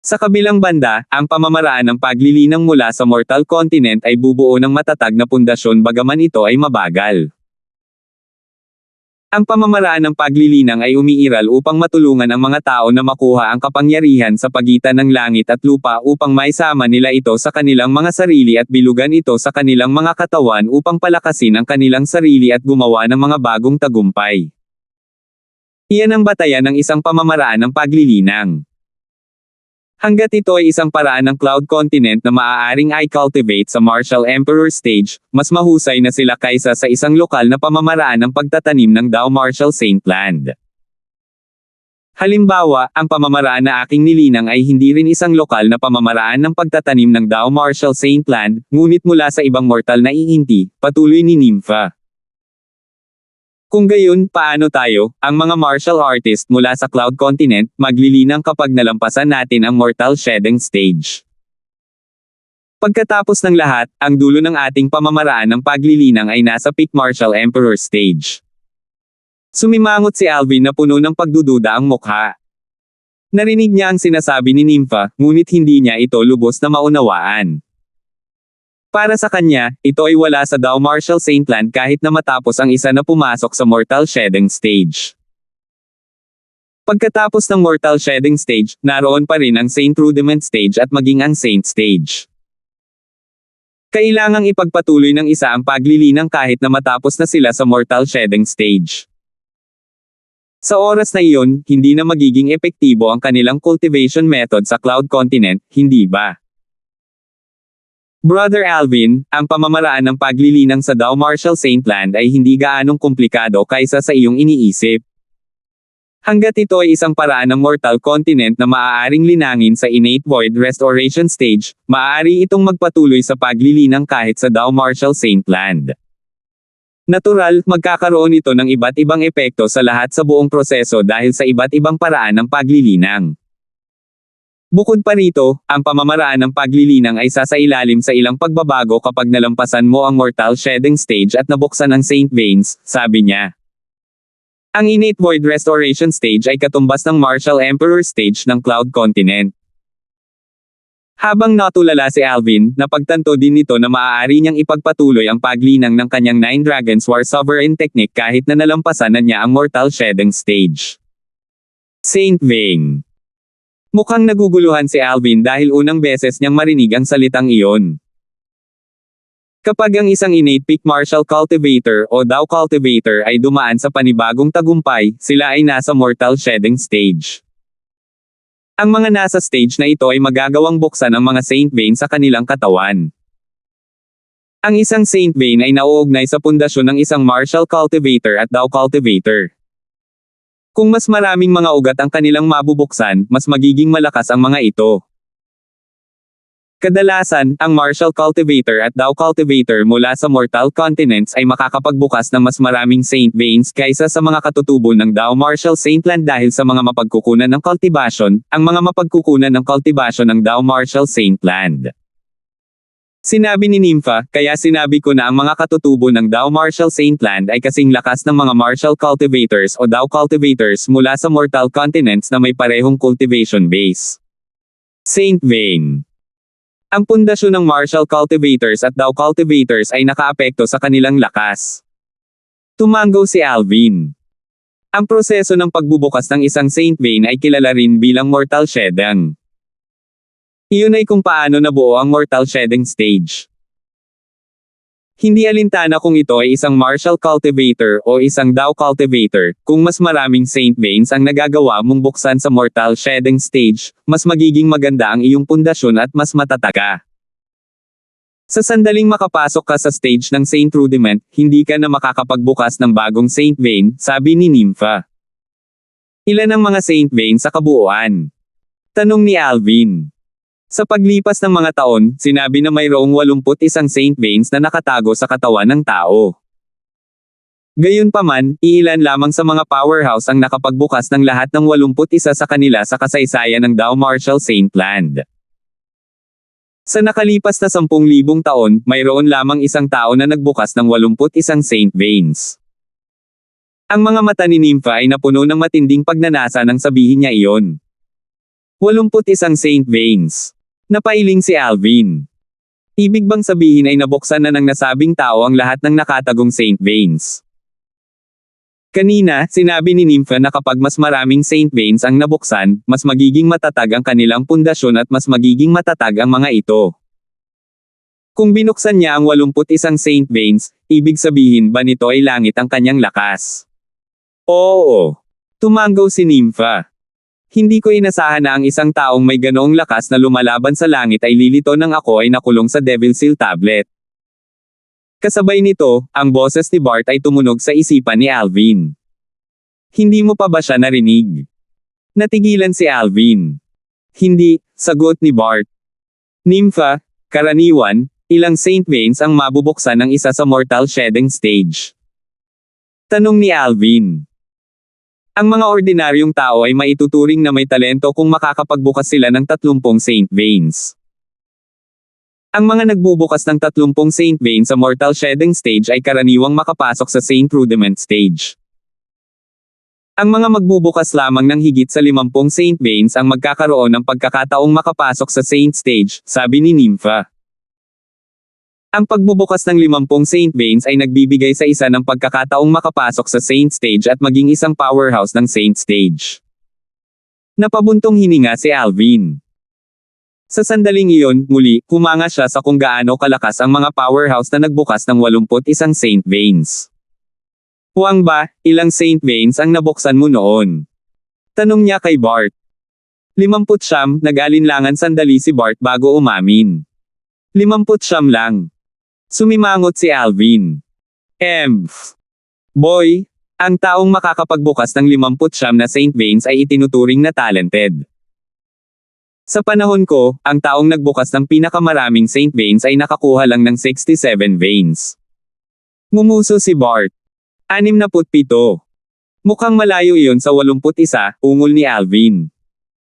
Sa kabilang banda, ang pamamaraan ng paglilinang mula sa Mortal Continent ay bubuo ng matatag na pundasyon bagaman ito ay mabagal. Ang pamamaraan ng paglilinang ay umiiral upang matulungan ang mga tao na makuha ang kapangyarihan sa pagitan ng langit at lupa upang maisama nila ito sa kanilang mga sarili at bilugan ito sa kanilang mga katawan upang palakasin ang kanilang sarili at gumawa ng mga bagong tagumpay. Iyan ang batayan ng isang pamamaraan ng paglilinang. Hanggat ito ay isang paraan ng Cloud Continent na maaaring i-cultivate sa Marshall Emperor Stage, mas mahusay na sila kaysa sa isang lokal na pamamaraan ng pagtatanim ng Dow Marshall Saint Land. Halimbawa, ang pamamaraan na aking nilinang ay hindi rin isang lokal na pamamaraan ng pagtatanim ng Dow Marshall Saint Land, ngunit mula sa ibang mortal na iinti, patuloy ni Nympha. Kung gayon, paano tayo, ang mga martial artist mula sa Cloud Continent, maglilinang kapag nalampasan natin ang mortal shedding stage? Pagkatapos ng lahat, ang dulo ng ating pamamaraan ng paglilinang ay nasa peak Marshall Emperor Stage. Sumimangot si Alvin na puno ng pagdududa ang mukha. Narinig niya ang sinasabi ni Nympha, ngunit hindi niya ito lubos na maunawaan. Para sa kanya, ito ay wala sa Dow Marshall Saint Land kahit na matapos ang isa na pumasok sa Mortal Shedding Stage. Pagkatapos ng Mortal Shedding Stage, naroon pa rin ang Saint Rudiment Stage at maging ang Saint Stage. Kailangang ipagpatuloy ng isa ang paglilinang kahit na matapos na sila sa Mortal Shedding Stage. Sa oras na iyon, hindi na magiging epektibo ang kanilang cultivation method sa Cloud Continent, hindi ba? Brother Alvin, ang pamamaraan ng paglilinang sa Dow Marshall Saint Land ay hindi gaanong komplikado kaysa sa iyong iniisip. Hanggat ito ay isang paraan ng mortal continent na maaaring linangin sa innate void restoration stage, maaari itong magpatuloy sa paglilinang kahit sa Dao Martial Saint Land. Natural, magkakaroon ito ng iba't ibang epekto sa lahat sa buong proseso dahil sa iba't ibang paraan ng paglilinang. Bukod pa rito, ang pamamaraan ng paglilinang ay sasailalim sa ilang pagbabago kapag nalampasan mo ang mortal shedding stage at nabuksan ang Saint Veins, sabi niya. Ang innate void restoration stage ay katumbas ng Martial Emperor stage ng Cloud Continent. Habang natulala si Alvin, napagtanto din nito na maaari niyang ipagpatuloy ang paglinang ng kanyang Nine Dragons War Sovereign Technique kahit na nalampasan na niya ang mortal shedding stage. Saint Vein. Mukhang naguguluhan si Alvin dahil unang beses niyang marinig ang salitang iyon. Kapag ang isang innate peak martial cultivator o Dao cultivator ay dumaan sa panibagong tagumpay, sila ay nasa mortal shedding stage. Ang mga nasa stage na ito ay magagawang buksan ang mga Saint Vein sa kanilang katawan. Ang isang Saint Vein ay nauugnay sa pundasyon ng isang martial cultivator at Dao cultivator. Kung mas maraming mga ugat ang kanilang mabubuksan, mas magiging malakas ang mga ito. Kadalasan, ang martial cultivator at Dao cultivator mula sa mortal continents ay makakapagbukas ng mas maraming Saint Veins kaysa sa mga katutubo ng Dao Martial Saint Land dahil sa mga mapagkukunan ng cultivation, ang mga mapagkukunan ng cultivation ng Dao Martial Saint Land. Sinabi ni Nympha, kaya sinabi ko na ang mga katutubo ng Dao Martial Saint Land ay kasing lakas ng mga martial cultivators o Dao cultivators mula sa mortal continents na may parehong cultivation base. Saint Vein. Ang pundasyon ng martial cultivators at Dao cultivators ay nakaapekto sa kanilang lakas. Tumango si Alvin. Ang proseso ng pagbubukas ng isang Saint Vein ay kilala rin bilang mortal shedding. Iyon ay kung paano nabuo ang mortal shedding stage. Hindi alintana kung ito ay isang martial cultivator o isang Dao cultivator, kung mas maraming Saint Veins ang nagagawa mong buksan sa mortal shedding stage, mas magiging maganda ang iyong pundasyon at mas matatag ka. Sa sandaling makapasok ka sa stage ng Saint Rudiment, hindi ka na makakapagbukas ng bagong Saint Vein, sabi ni Nympha. Ilan ang mga Saint Vein sa kabuuan? Tanong ni Alvin. Sa paglipas ng mga taon, sinabi na mayroong 81 Saint Veins na nakatago sa katawan ng tao. Gayunpaman, iilan lamang sa mga powerhouse ang nakapagbukas ng lahat ng 81 sa kanila sa kasaysayan ng Dao Martial Saint Land. Sa nakalipas na 10,000 taon, mayroon lamang isang tao na nagbukas ng 81 Saint Veins. Ang mga mata ni Nympha ay napuno ng matinding pagnanasa nang sabihin niya iyon. 81 Saint Veins. Napailing si Alvin. Ibig bang sabihin ay nabuksan na ng nasabing tao ang lahat ng nakatagong Saint Veins? Kanina, sinabi ni Nympha na kapag mas maraming Saint Veins ang nabuksan, mas magiging matatag ang kanilang pundasyon at mas magiging matatag ang mga ito. Kung binuksan niya ang 81 Saint Veins, ibig sabihin ba nito ay langit ang kanyang lakas? Oo. Tumango si Nympha. Hindi ko inasahan na ang isang taong may ganoong lakas na lumalaban sa langit ay lilito nang ako ay nakulong sa Devil Seal Tablet. Kasabay nito, ang boses ni Bart ay tumunog sa isipan ni Alvin. Hindi mo pa ba siya narinig? Natigilan si Alvin. Hindi, sagot ni Bart. Nympha, karaniwan, ilang Saint Veins ang mabubuksan ng isa sa mortal shedding stage? Tanong ni Alvin. Ang mga ordinaryong tao ay maituturing na may talento kung makakapagbukas sila ng 30 Saint Veins. Ang mga nagbubukas ng 30 Saint Veins sa mortal shedding stage ay karaniwang makapasok sa Saint Rudiment stage. Ang mga magbubukas lamang ng higit sa 50 Saint Veins ang magkakaroon ng pagkakataong makapasok sa Saint stage, sabi ni Nympha. Ang pagbubukas ng 50 Saint Veins ay nagbibigay sa isa ng pagkakataong makapasok sa Saint Stage at maging isang powerhouse ng Saint Stage. Napabuntong hininga si Alvin. Sa sandaling iyon, muli, humanga siya sa kung gaano kalakas ang mga powerhouse na nagbukas ng 81 Saint Veins. Huwag ba, ilang Saint Veins ang nabuksan mo noon? Tanong niya kay Bart. 50, nag-alinlangan sandali si Bart bago umamin. 50 lang. Sumimangot si Alvin. Boy, Ang taong makakapagbukas ng 59 na Saint Veins ay itinuturing na talented. Sa panahon ko, ang taong nagbukas ng pinakamaraming Saint Veins ay nakakuha lang ng 67 veins. Ngumuso si Bart. 67. Mukhang malayo iyon sa 81, ungol ni Alvin.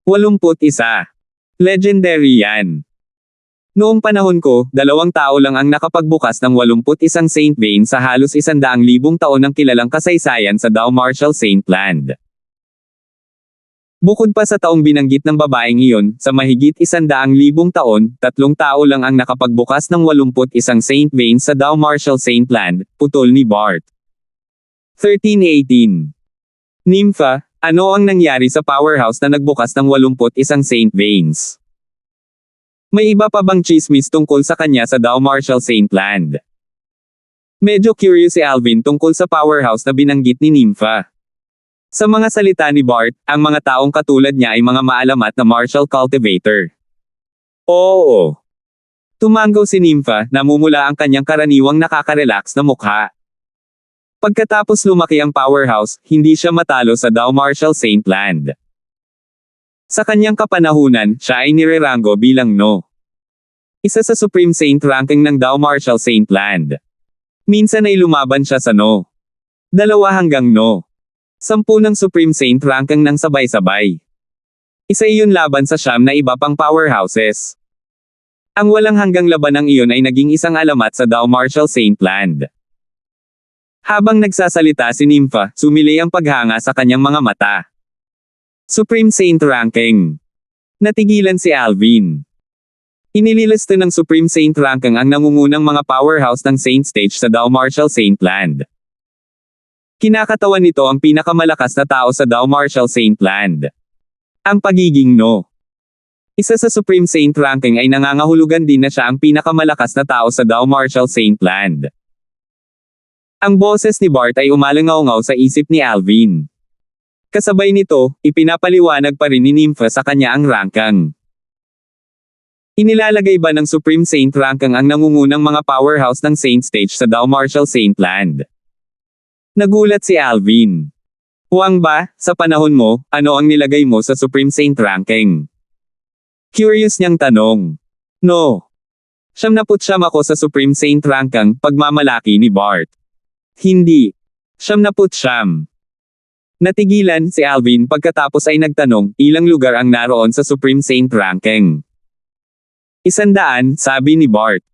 81. Legendary yan. Noong panahon ko, 2 tao lang ang nakapagbukas ng 81 Saint Vein sa halos 100,000 taon ng kilalang kasaysayan sa Dow Marshall Saint Land. Bukod pa sa taong binanggit ng babaeng iyon, sa mahigit 100,000 taon, 3 tao lang ang nakapagbukas ng 81 Saint Vein sa Dow Marshall Saint Land, putol ni Bart. 1318. Nympha, ano ang nangyari sa powerhouse na nagbukas ng 81 Saint Veins? May iba pa bang chismis tungkol sa kanya sa Dow Marshall Saint Land? Medyo curious si Alvin tungkol sa powerhouse na binanggit ni Nympha. Sa mga salita ni Bart, ang mga taong katulad niya ay mga maalamat na Marshall cultivator. Oo. Tumanggaw si Nympha, namumula ang kanyang karaniwang nakaka-relax na mukha. Pagkatapos lumaki ang powerhouse, hindi siya matalo sa Dow Marshall Saint Land. Sa kanyang kapanahunan, siya ay nirerango bilang No. Isa sa Supreme Saint ranking ng Dow Marshall Saint Land. Minsan ay lumaban siya sa No. 2 hanggang No. 10 ng Supreme Saint ranking ng sabay-sabay. Isa iyon laban sa 9 na iba pang powerhouses. Ang walang hanggang labanang iyon ay naging isang alamat sa Dow Marshall Saint Land. Habang nagsasalita si Nympha, sumilay ang paghanga sa kanyang mga mata. Supreme Saint ranking. Natigilan si Alvin. Inililista ng Supreme Saint ranking ang nangungunang mga powerhouse ng Saint Stage sa Dow Marshall Saint Land. Kinakatawan nito ang pinakamalakas na tao sa Dow Marshall Saint Land. Ang pagiging No. Isa sa Supreme Saint ranking ay nangangahulugan din na siya ang pinakamalakas na tao sa Dow Marshall Saint Land. Ang boses ni Bart ay umalangaw-ngaw sa isip ni Alvin. Kasabay nito, ipinapaliwanag pa rin ni Nympha sa kanya ang ranking. Inilalagay ba ng Supreme Saint ranking ang nangungunang mga powerhouse ng Saint Stage sa Dow Marshall Saint Land? Nagulat si Alvin. Huwag ba, sa panahon mo, ano ang nilagay mo sa Supreme Saint ranking? Curious niyang tanong. No. 79 ako sa Supreme Saint ranking, pagmamalaki ni Bart. Hindi. 79. Natigilan si Alvin pagkatapos ay nagtanong, ilang lugar ang naroon sa Supreme Saint ranking? 100, sabi ni Bart.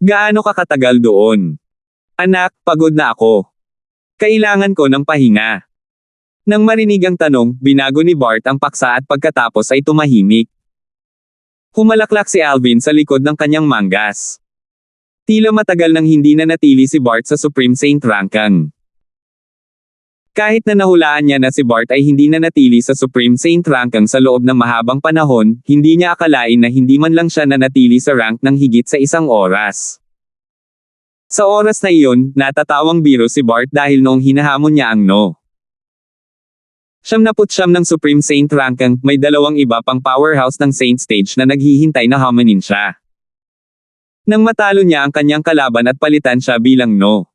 Gaano ka katagal doon? Anak, pagod na ako. Kailangan ko ng pahinga. Nang marinig ang tanong, binago ni Bart ang paksa at pagkatapos ay tumahimik. Humalaklak si Alvin sa likod ng kanyang manggas. Tila matagal nang hindi na natili si Bart sa Supreme Saint ranking. Kahit na nahulaan niya na si Bart ay hindi na natili sa Supreme Saint ranking sa loob ng mahabang panahon, hindi niya akalain na hindi man lang siya nanatili sa rank ng higit sa 1 oras. Sa oras na iyon, natatawang biro si Bart dahil noong hinahamon niya ang No. 79 ng Supreme Saint ranking, may 2 iba pang powerhouse ng Saint Stage na naghihintay na hamanin siya. Nang matalo niya ang kanyang kalaban at palitan siya bilang No.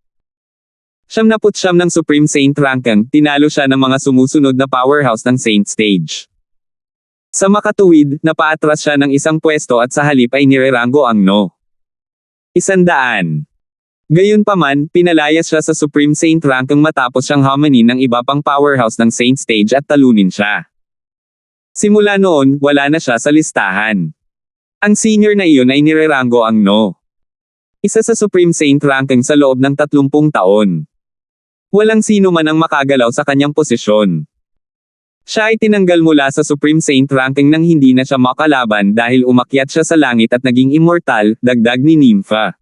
79 ng Supreme Saint ranking, tinalo siya ng mga sumusunod na powerhouse ng Saint Stage. Sa makatuwid, napaatras siya ng 1 pwesto at sa halip ay nirerango ang No. 100. Gayunpaman, pinalayas siya sa Supreme Saint ranking matapos siyang hamanin ng iba pang powerhouse ng Saint Stage at talunin siya. Simula noon, wala na siya sa listahan. Ang senior na iyon ay nirerango ang No. Isa sa Supreme Saint ranking sa loob ng 30 taon. Walang sino man ang makagalaw sa kanyang posisyon. Siya ay tinanggal mula sa Supreme Saint ranking nang hindi na siya makalaban dahil umakyat siya sa langit at naging immortal, dagdag ni Nympha.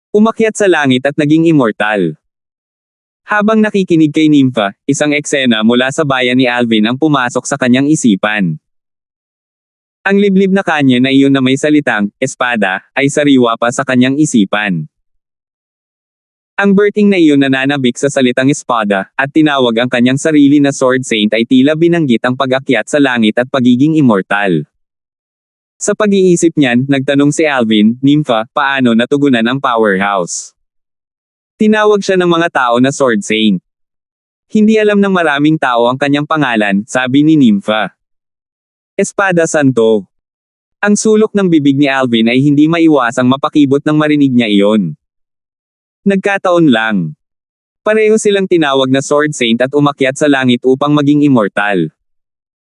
Umakyat sa langit at naging immortal. Habang nakikinig kay Nympha, isang eksena mula sa bayan ni Alvin ang pumasok sa kanyang isipan. Ang liblib na kanya na iyon na may salitang, espada, ay sariwa pa sa kanyang isipan. Ang birthing na iyon nananabik sa salitang espada, at tinawag ang kanyang sarili na Sword Saint ay tila binanggit ang pag-akyat sa langit at pagiging immortal. Sa pag-iisip niyan, nagtanong si Alvin, Nympha, paano natugunan ang powerhouse? Tinawag siya ng mga tao na Sword Saint. Hindi alam ng maraming tao ang kanyang pangalan, sabi ni Nympha. Espada Santo. Ang sulok ng bibig ni Alvin ay hindi maiwasang mapakibot nang marinig niya iyon. Nagkataon lang. Pareho silang tinawag na Sword Saint at umakyat sa langit upang maging immortal.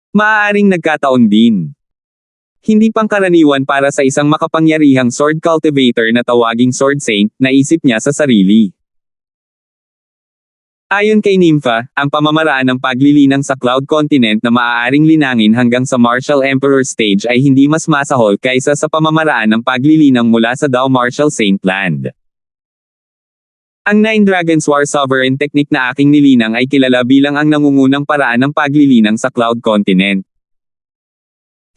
Maaaring nagkataon din. Hindi pangkaraniwan para sa isang makapangyarihang sword cultivator na tawaging Sword Saint, naisip niya sa sarili. Ayon kay Nympha, ang pamamaraan ng paglilinang sa Cloud Continent na maaaring linangin hanggang sa Martial Emperor stage ay hindi mas masahol kaysa sa pamamaraan ng paglilinang mula sa Dao Martial Saint Land. Ang Nine Dragons War Sovereign technique na aking nilinang ay kilala bilang ang nangungunang paraan ng paglilinang sa Cloud Continent.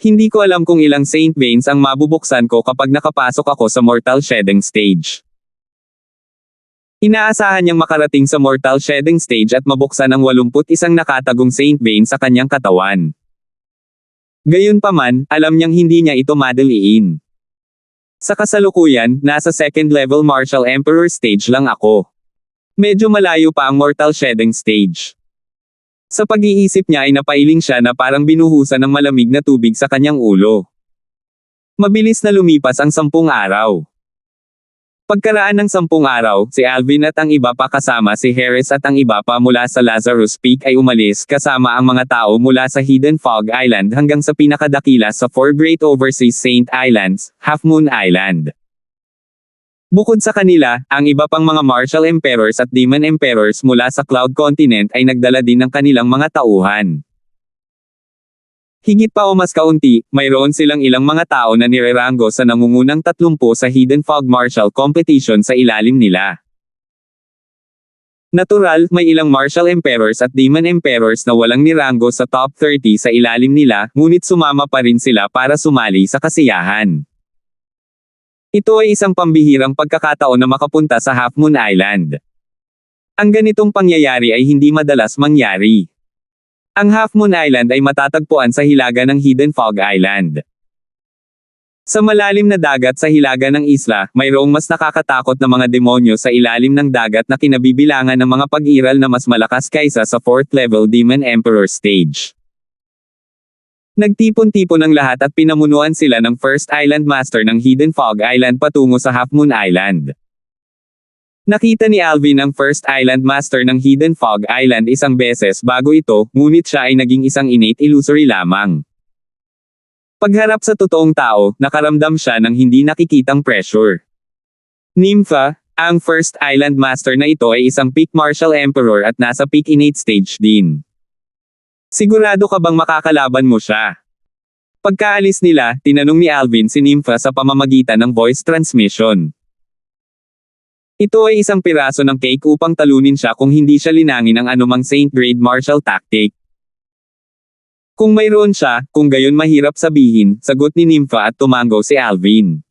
Hindi ko alam kung ilang Saint Veins ang mabubuksan ko kapag nakapasok ako sa Mortal Shedding Stage. Inaasahan niyang makarating sa Mortal Shedding Stage at mabuksan ang 81 nakatagong Saint Vein sa kanyang katawan. Gayunpaman, alam niyang hindi niya ito madaliin. Sa kasalukuyan, nasa second level Martial Emperor Stage lang ako. Medyo malayo pa ang Mortal Shedding Stage. Sa pag-iisip niya ay napailing siya na parang binuhusan ng malamig na tubig sa kanyang ulo. Mabilis na lumipas ang 10 araw. Pagkaraan ng 10 araw, si Alvin at ang iba pa kasama si Harris at ang iba pa mula sa Lazarus Peak ay umalis kasama ang mga tao mula sa Hidden Fog Island hanggang sa pinakadakila sa 4 Great Overseas Saint Islands, Half Moon Island. Bukod sa kanila, ang iba pang mga Martial Emperors at Demon Emperors mula sa Cloud Continent ay nagdala din ng kanilang mga tauhan. Higit pa o mas kaunti, mayroon silang ilang mga tao na nireranggo sa nangungunang 30 sa Hidden Fog Martial Competition sa ilalim nila. Natural, may ilang Martial Emperors at Demon Emperors na walang niranggo sa top 30 sa ilalim nila, ngunit sumama pa rin sila para sumali sa kasiyahan. Ito ay isang pambihirang pagkakataon na makapunta sa Half Moon Island. Ang ganitong pangyayari ay hindi madalas mangyari. Ang Half Moon Island ay matatagpuan sa hilaga ng Hidden Fog Island. Sa malalim na dagat sa hilaga ng isla, mayroong mas nakakatakot na mga demonyo sa ilalim ng dagat na kinabibilangan ng mga pag-iral na mas malakas kaysa sa 4th level Demon Emperor stage. Nagtipon-tipon ang lahat at pinamunuan sila ng First Island Master ng Hidden Fog Island patungo sa Half Moon Island. Nakita ni Alvin ang First Island Master ng Hidden Fog Island isang beses bago ito, ngunit siya ay naging isang innate illusory lamang. Pagharap sa totoong tao, nakaramdam siya ng hindi nakikitang pressure. Nympha, ang First Island Master na ito ay isang peak Martial Emperor at nasa peak innate stage din. Sigurado ka bang makakalaban mo siya? Pagkaalis nila, tinanong ni Alvin si Nympha sa pamamagitan ng voice transmission. Ito ay isang piraso ng cake upang talunin siya kung hindi siya linangin ng anumang Saint-grade martial tactic. Kung mayroon siya, kung gayon mahirap sabihin, sagot ni Nympha at tumango si Alvin.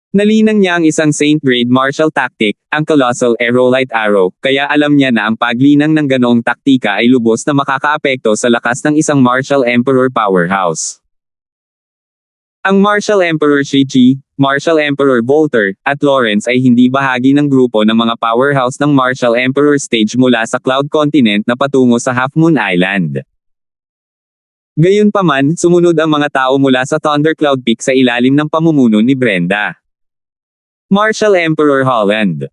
Nalinang niya ang isang Saint-grade martial tactic, ang Colossal Aerolite Arrow, kaya alam niya na ang paglinang ng ganoong taktika ay lubos na makakaapekto sa lakas ng isang Martial Emperor powerhouse. Ang Martial Emperor Shi-Chi, Martial Emperor Volter, at Lawrence ay hindi bahagi ng grupo ng mga powerhouse ng Martial Emperor stage mula sa Cloud Continent na patungo sa Half Moon Island. Gayunpaman, sumunod ang mga tao mula sa Thundercloud Peak sa ilalim ng pamumuno ni Brenda. Martial Emperor Holland.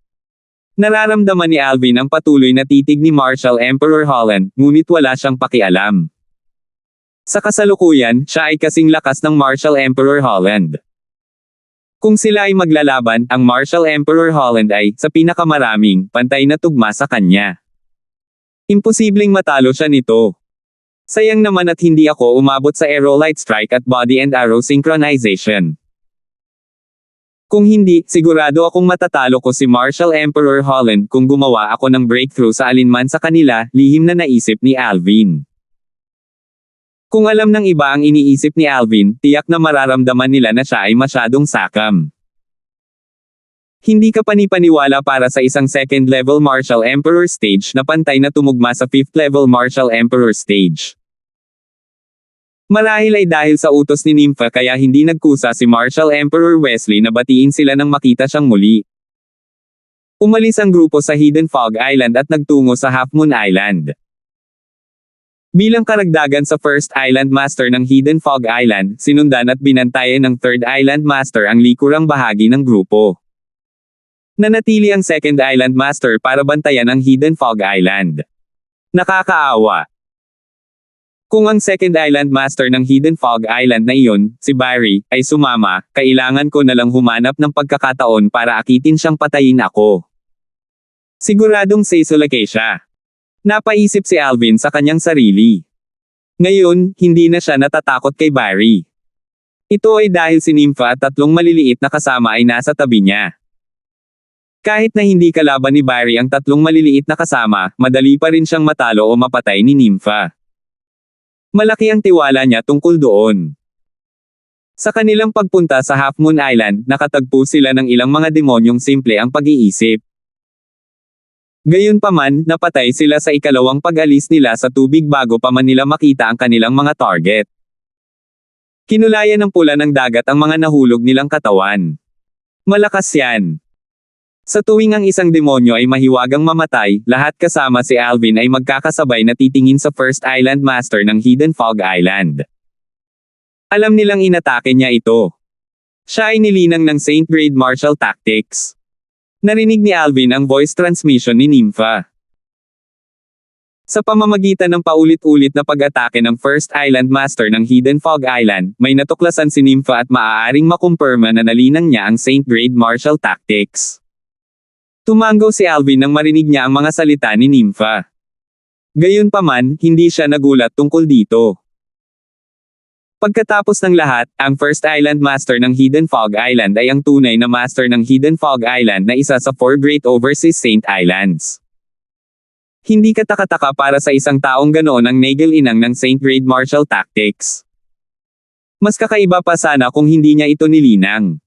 Nararamdaman ni Alvin ang patuloy na titig ni Martial Emperor Holland, ngunit wala siyang pakialam. Sa kasalukuyan, siya ay kasing lakas ng Martial Emperor Holland. Kung sila ay maglalaban, ang Martial Emperor Holland ay, sa pinakamaraming, pantay na tugma sa kanya. Imposibleng matalo siya nito. Sayang naman at hindi ako umabot sa Aerolite Strike at Body and Arrow Synchronization. Kung hindi, sigurado akong matatalo ko si Martial Emperor Holland kung gumawa ako ng breakthrough sa alinman sa kanila, lihim na naisip ni Alvin. Kung alam ng iba ang iniisip ni Alvin, tiyak na mararamdaman nila na siya ay masyadong sakam. Hindi ka panipaniwala para sa isang second level Martial Emperor stage na pantay na tumugma sa 5th level Martial Emperor stage. Marahil ay dahil sa utos ni Nympha kaya hindi nagkusa si Martial Emperor Wesley na batiin sila nang makita siyang muli. Umalis ang grupo sa Hidden Fog Island at nagtungo sa Half Moon Island. Bilang karagdagan sa First Island Master ng Hidden Fog Island, sinundan at binantayan ng Third Island Master ang likurang bahagi ng grupo. Nanatili ang Second Island Master para bantayan ang Hidden Fog Island. Nakakaawa. Kung ang Second Island Master ng Hidden Fog Island na iyon, si Barry, ay sumama, kailangan ko na lang humanap ng pagkakataon para akitin siyang patayin ako. Siguradong sesulake siya. Napaisip si Alvin sa kanyang sarili. Ngayon, hindi na siya natatakot kay Barry. Ito ay dahil si Nympha at tatlong maliliit na kasama ay nasa tabi niya. Kahit na hindi kalaban ni Barry ang tatlong maliliit na kasama, madali pa rin siyang matalo o mapatay ni Nympha. Malaki ang tiwala niya tungkol doon. Sa kanilang pagpunta sa Half Moon Island, nakatagpo sila ng ilang mga demonyong simple ang pag-iisip. Gayunpaman, napatay sila sa ikalawang pag-alis nila sa tubig bago pa man nila makita ang kanilang mga target. Kinulayan ng pula ng dagat ang mga nahulog nilang katawan. Malakas yan. Sa tuwing ang isang demonyo ay mahiwagang mamatay, lahat kasama si Alvin ay magkakasabay na titingin sa First Island Master ng Hidden Fog Island. Alam nilang inatake niya ito. Siya ay nilinang ng Saint Grade Martial Tactics. Narinig ni Alvin ang voice transmission ni Nympha. Sa pamamagitan ng paulit-ulit na pag-atake ng First Island Master ng Hidden Fog Island, may natuklasan si Nympha at maaaring makumpirma na nalinang niya ang Saint Grade Martial Tactics. Tumango si Alvin nang marinig niya ang mga salita ni Nympha. Gayunpaman, hindi siya nagulat tungkol dito. Pagkatapos ng lahat, ang First Island Master ng Hidden Fog Island ay ang tunay na Master ng Hidden Fog Island na isa sa 4 Great Overseas Saint Islands. Hindi katakataka para sa isang taong ganoon ang nagel-inang ng Saint Grade Martial Tactics. Mas kakaiba pa sana kung hindi niya ito nilinang.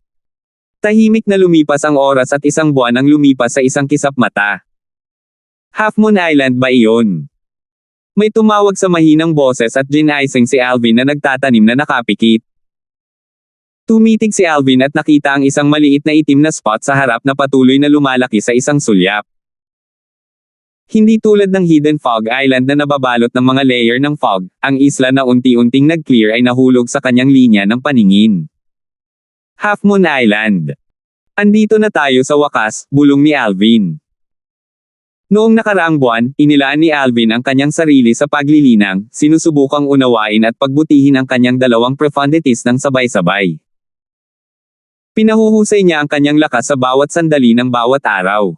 Tahimik na lumipas ang oras at isang buwan ang lumipas sa isang kisap mata. Half Moon Island ba iyon? May tumawag sa mahinang boses at ginising si Alvin na nagtatanim na nakapikit. Tumitig si Alvin at nakita ang isang maliit na itim na spot sa harap na patuloy na lumalaki sa isang sulyap. Hindi tulad ng Hidden Fog Island na nababalot ng mga layer ng fog, ang isla na unti-unting nag-clear ay nahulog sa kanyang linya ng paningin. Half Moon Island. Andito na tayo sa wakas, bulong ni Alvin. Noong nakaraang buwan, inilaan ni Alvin ang kanyang sarili sa paglilinang, sinusubukang unawain at pagbutihin ang kanyang dalawang profundities ng sabay-sabay. Pinahuhusay niya ang kanyang lakas sa bawat sandali ng bawat araw.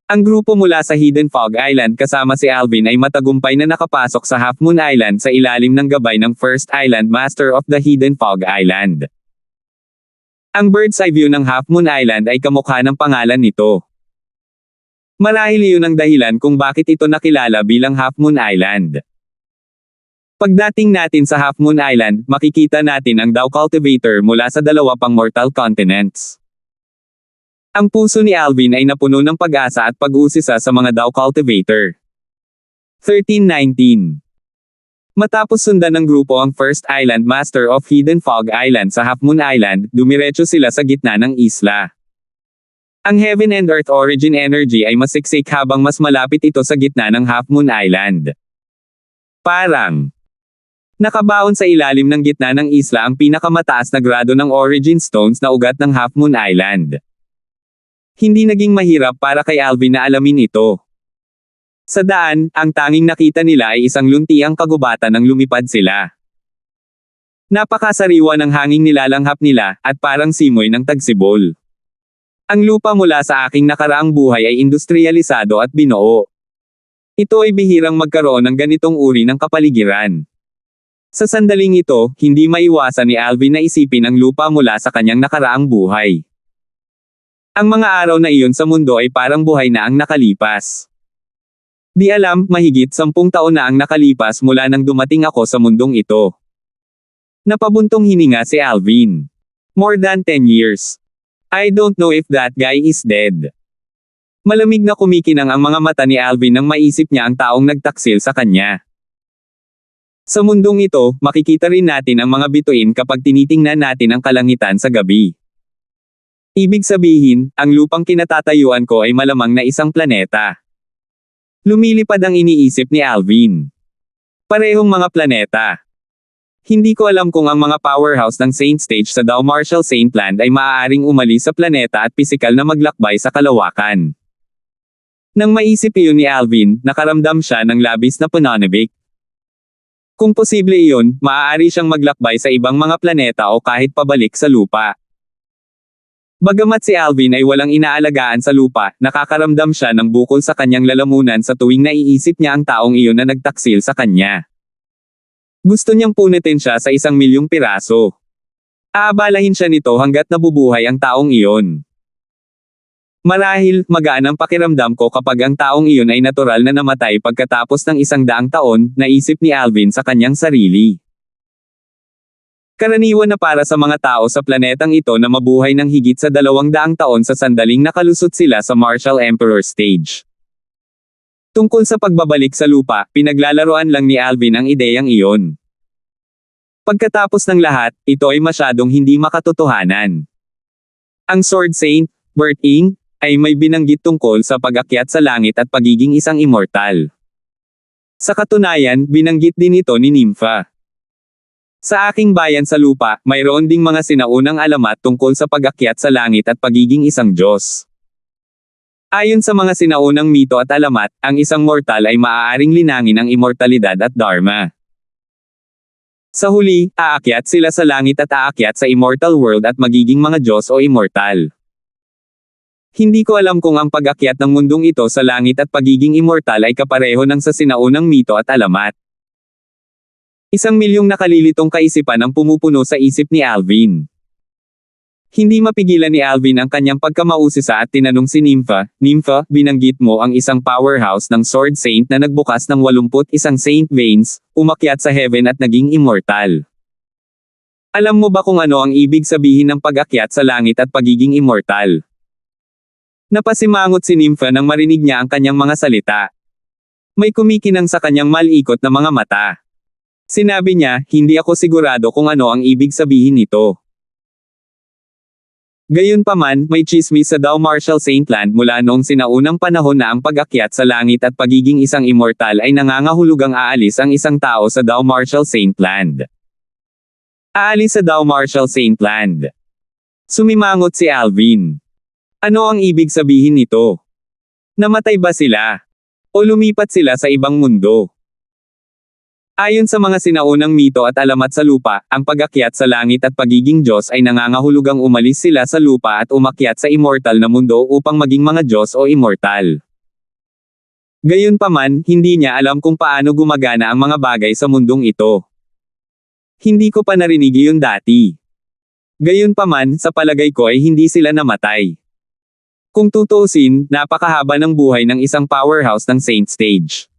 Ang grupo mula sa Hidden Fog Island kasama si Alvin ay matagumpay na nakapasok sa Half Moon Island sa ilalim ng gabay ng First Island Master of the Hidden Fog Island. Ang bird's eye view ng Half Moon Island ay kamukha ng pangalan nito. Marahil iyon ang dahilan kung bakit ito nakilala bilang Half Moon Island. Pagdating natin sa Half Moon Island, makikita natin ang Dao Cultivator mula sa dalawa pang mortal continents. Ang puso ni Alvin ay napuno ng pag-asa at pag-uusisa sa mga Dao Cultivator. 1319. Matapos sundan ng grupo ang First Island Master of Hidden Fog Island sa Half Moon Island, dumiretso sila sa gitna ng isla. Ang Heaven and Earth Origin Energy ay masiksik habang mas malapit ito sa gitna ng Half Moon Island. Parang nakabaon sa ilalim ng gitna ng isla ang pinakamataas na grado ng Origin Stones na ugat ng Half Moon Island. Hindi naging mahirap para kay Alvin na alamin ito. Sa daan, ang tanging nakita nila ay isang luntiang kagubatan nang lumipad sila. Napakasariwa ng hanging nilalanghap nila, at parang simoy ng tagsibol. Ang lupa mula sa aking nakaraang buhay ay industrialisado at binuo. Ito ay bihirang magkaroon ng ganitong uri ng kapaligiran. Sa sandaling ito, hindi maiwasan ni Alvin na isipin ang lupa mula sa kanyang nakaraang buhay. Ang mga araw na iyon sa mundo ay parang buhay na ang nakalipas. Di alam, mahigit 10 taon na ang nakalipas mula nang dumating ako sa mundong ito. Napabuntong hininga si Alvin. More than 10 years. I don't know if that guy is dead. Malamig na kumikinang ang mga mata ni Alvin nang maisip niya ang taong nagtaksil sa kanya. Sa mundong ito, makikita rin natin ang mga bituin kapag tinitingnan natin ang kalangitan sa gabi. Ibig sabihin, ang lupang kinatatayuan ko ay malamang na isang planeta. Lumilipad ang iniisip ni Alvin. Parehong mga planeta. Hindi ko alam kung ang mga powerhouse ng Saint Stage sa Dow Marshall Saint Land ay maaaring umalis sa planeta at pisikal na maglakbay sa kalawakan. Nang maisip iyon ni Alvin, nakaramdam siya ng labis na pananabik. Kung posible iyon, maaari siyang maglakbay sa ibang mga planeta o kahit pabalik sa lupa. Bagamat si Alvin ay walang inaalagaan sa lupa, nakakaramdam siya ng bukol sa kanyang lalamunan sa tuwing naiisip niya ang taong iyon na nagtaksil sa kanya. Gusto niyang punitin siya sa 1,000,000 piraso. Aabalahin siya nito hanggat nabubuhay ang taong iyon. Marahil, magaan ang pakiramdam ko kapag ang taong iyon ay natural na namatay pagkatapos ng 100 taon, naisip ni Alvin sa kanyang sarili. Karaniwan na para sa mga tao sa planetang ito na mabuhay ng higit sa 200 taon sa sandaling nakalusot sila sa Marshall Emperor Stage. Tungkol sa pagbabalik sa lupa, pinaglalaroan lang ni Alvin ang ideyang iyon. Pagkatapos ng lahat, ito ay masyadong hindi makatotohanan. Ang Sword Saint, Bert Ing, ay may binanggit tungkol sa pag-akyat sa langit at pagiging isang immortal. Sa katunayan, binanggit din ito ni Nympha. Sa aking bayan sa lupa, mayroon ding mga sinaunang alamat tungkol sa pag-akyat sa langit at pagiging isang Diyos. Ayon sa mga sinaunang mito at alamat, ang isang mortal ay maaaring linangin ang immortalidad at dharma. Sa huli, aakyat sila sa langit at aakyat sa immortal world at magiging mga Diyos o immortal. Hindi ko alam kung ang pag-akyat ng mundong ito sa langit at pagiging immortal ay kapareho ng sa sinaunang mito at alamat. 1,000,000 nakalilitong kaisipan ang pumupuno sa isip ni Alvin. Hindi mapigilan ni Alvin ang kanyang pagkamausisa at tinanong si Nympha, "Nympha, binanggit mo ang isang powerhouse ng Sword Saint na nagbukas ng 81 Saint Veins, umakyat sa heaven at naging immortal. Alam mo ba kung ano ang ibig sabihin ng pag-akyat sa langit at pagiging immortal?" Napasimangot si Nympha nang marinig niya ang kanyang mga salita. May kumikinang sa kanyang malikot na mga mata. Sinabi niya, "Hindi ako sigurado kung ano ang ibig sabihin nito." Gayunpaman, may tsismis sa Dow Marshall Saint Land mula noong sinaunang panahon na ang pag-akyat sa langit at pagiging isang immortal ay nangangahulugang aalis ang isang tao sa Dow Marshall Saint Land. Aalis sa Dow Marshall Saint Land. Sumimangot si Alvin. Ano ang ibig sabihin nito? Namatay ba sila? O lumipat sila sa ibang mundo? Ayon sa mga sinaunang mito at alamat sa lupa, ang pag-akyat sa langit at pagiging Diyos ay nangangahulugang umalis sila sa lupa at umakyat sa immortal na mundo upang maging mga Diyos o immortal. Gayunpaman, hindi niya alam kung paano gumagana ang mga bagay sa mundong ito. Hindi ko pa narinig iyon dati. Gayunpaman, sa palagay ko ay hindi sila namatay. Kung tutuusin, napakahaba ng buhay ng isang powerhouse ng Saint Stage.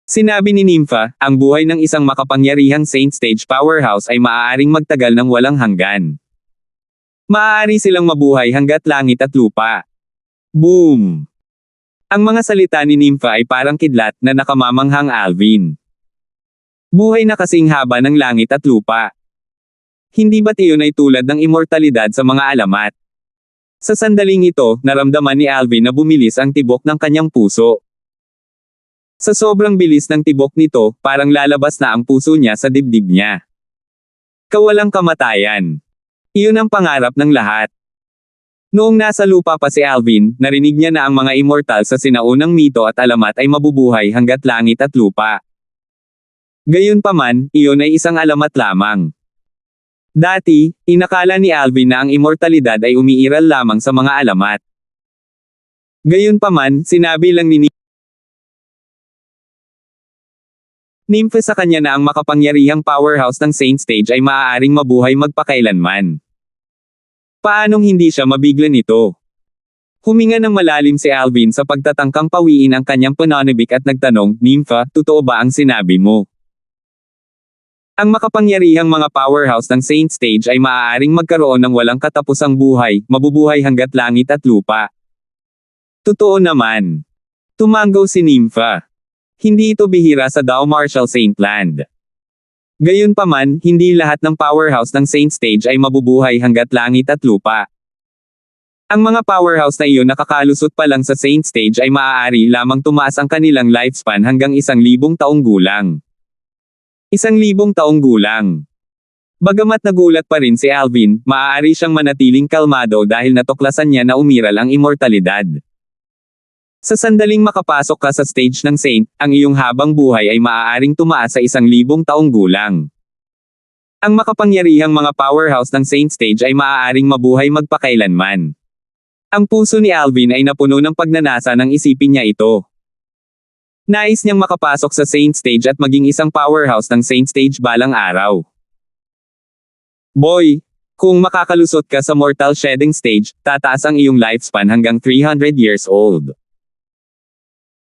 Sinabi ni Nympha, ang buhay ng isang makapangyarihang Saint Stage powerhouse ay maaaring magtagal ng walang hanggan. Maaari silang mabuhay hanggat langit at lupa. Boom! Ang mga salita ni Nympha ay parang kidlat na nakamamanghang Alvin. Buhay na kasing haba ng langit at lupa. Hindi ba't iyon ay tulad ng immortalidad sa mga alamat? Sa sandaling ito, naramdaman ni Alvin na bumilis ang tibok ng kanyang puso. Sa sobrang bilis ng tibok nito, parang lalabas na ang puso niya sa dibdib niya. Kawalang kamatayan. Iyon ang pangarap ng lahat. Noong nasa lupa pa si Alvin, narinig niya na ang mga immortal sa sinaunang mito at alamat ay mabubuhay hanggat langit at lupa. Gayunpaman, iyon ay isang alamat lamang. Dati, inakala ni Alvin na ang immortalidad ay umiiral lamang sa mga alamat. Gayunpaman, sinabi lang ni Nympha sa kanya na ang makapangyarihang powerhouse ng Saint Stage ay maaaring mabuhay magpakailanman. Paanong hindi siya mabigla nito? Huminga ng malalim si Alvin sa pagtatangkang pawiin ang kanyang pananabik at nagtanong, "Nympha, totoo ba ang sinabi mo? Ang makapangyarihang mga powerhouse ng Saint Stage ay maaaring magkaroon ng walang katapusang buhay, mabubuhay hanggat langit at lupa." Totoo naman. Tumango si Nympha. Hindi ito bihira sa Dow Marshall Saint Land. Gayunpaman, hindi lahat ng powerhouse ng Saint Stage ay mabubuhay hanggat langit at lupa. Ang mga powerhouse na iyon nakakalusot pa lang sa Saint Stage ay maaari lamang tumaas ang kanilang lifespan hanggang 1,000 taong gulang. 1,000 taong gulang. Bagamat nagulat pa rin si Alvin, maaari siyang manatiling kalmado dahil natuklasan niya na umiral ang immortalidad. Sa sandaling makapasok ka sa stage ng Saint, ang iyong habang buhay ay maaaring tumaas sa 1,000 taong gulang. Ang makapangyarihang mga powerhouse ng Saint Stage ay maaaring mabuhay magpakailanman. Ang puso ni Alvin ay napuno ng pagnanasa nang isipin niya ito. Nais niyang makapasok sa Saint Stage at maging isang powerhouse ng Saint Stage balang araw. Boy, kung makakalusot ka sa Mortal Shedding Stage, tataas ang iyong lifespan hanggang 300 years old.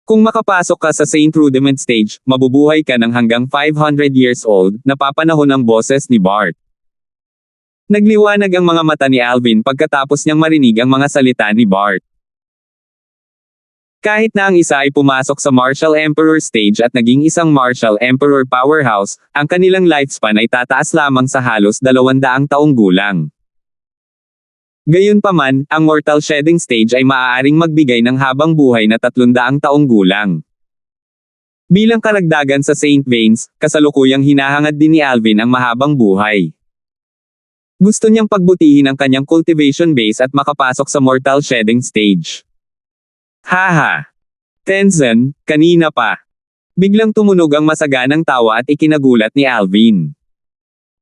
Kung makapasok ka sa Saint Rudiment Stage, mabubuhay ka ng hanggang 500 years old, napapanahon ang boses ni Bart. Nagliwanag ang mga mata ni Alvin pagkatapos niyang marinig ang mga salita ni Bart. Kahit na ang isa ay pumasok sa Martial Emperor Stage at naging isang Martial Emperor powerhouse, ang kanilang lifespan ay tataas lamang sa halos 200 taong gulang. Gayunpaman, ang Mortal Shedding Stage ay maaaring magbigay ng habang buhay na 300 taong gulang. Bilang karagdagan sa Saint Veins, kasalukuyang hinahangad din ni Alvin ang mahabang buhay. Gusto niyang pagbutihin ang kanyang cultivation base at makapasok sa Mortal Shedding Stage. Haha! Tenzin, kanina pa. Biglang tumunog ang masaganang tawa at ikinagulat ni Alvin.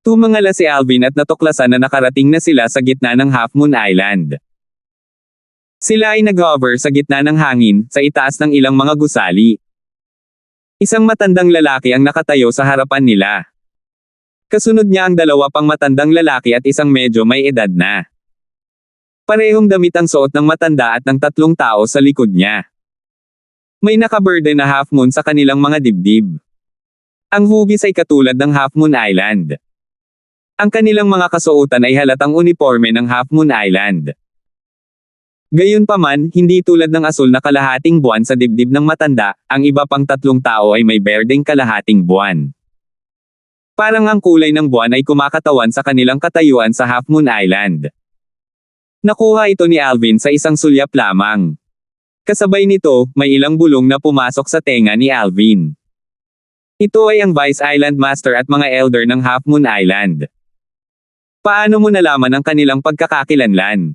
Tumangala si Alvin at natuklasan na nakarating na sila sa gitna ng Half Moon Island. Sila ay nag-hover sa gitna ng hangin, sa itaas ng ilang mga gusali. Isang matandang lalaki ang nakatayo sa harapan nila. Kasunod niya ang 2 pang matandang lalaki at isang medyo may edad na. Parehong damit ang suot ng matanda at ng 3 tao sa likod niya. May nakaberde na half moon sa kanilang mga dibdib. Ang hugis ay katulad ng Half Moon Island. Ang kanilang mga kasuotan ay halatang uniforme ng Half Moon Island. Gayunpaman, hindi tulad ng asul na kalahating buwan sa dibdib ng matanda, ang iba pang 3 tao ay may berdeng kalahating buwan. Parang ang kulay ng buwan ay kumakatawan sa kanilang katayuan sa Half Moon Island. Nakuha ito ni Alvin sa isang sulyap lamang. Kasabay nito, may ilang bulong na pumasok sa tenga ni Alvin. Ito ay ang Vice Island Master at mga Elder ng Half Moon Island. Paano mo nalaman ang kanilang pagkakakilanlan?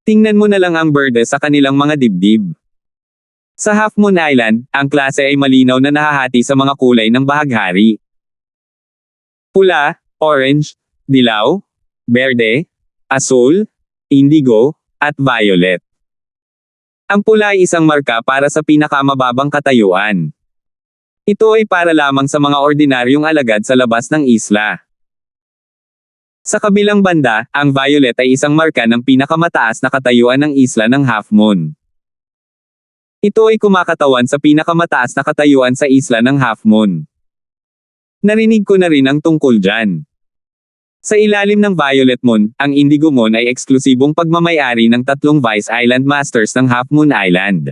Tingnan mo na lang ang berde sa kanilang mga dibdib. Sa Half Moon Island, ang klase ay malinaw na nahahati sa mga kulay ng bahaghari. Pula, orange, dilaw, berde, asul, indigo, at violet. Ang pula ay isang marka para sa pinakamababang katayuan. Ito ay para lamang sa mga ordinaryong alagad sa labas ng isla. Sa kabilang banda, ang violet ay isang marka ng pinakamataas na katayuan ng isla ng Half Moon. Ito ay kumakatawan sa pinakamataas na katayuan sa isla ng Half Moon. Narinig ko na rin ang tungkol dyan. Sa ilalim ng Violet Moon, ang Indigo Moon ay eksklusibong pagmamayari ng 3 Vice Island Masters ng Half Moon Island.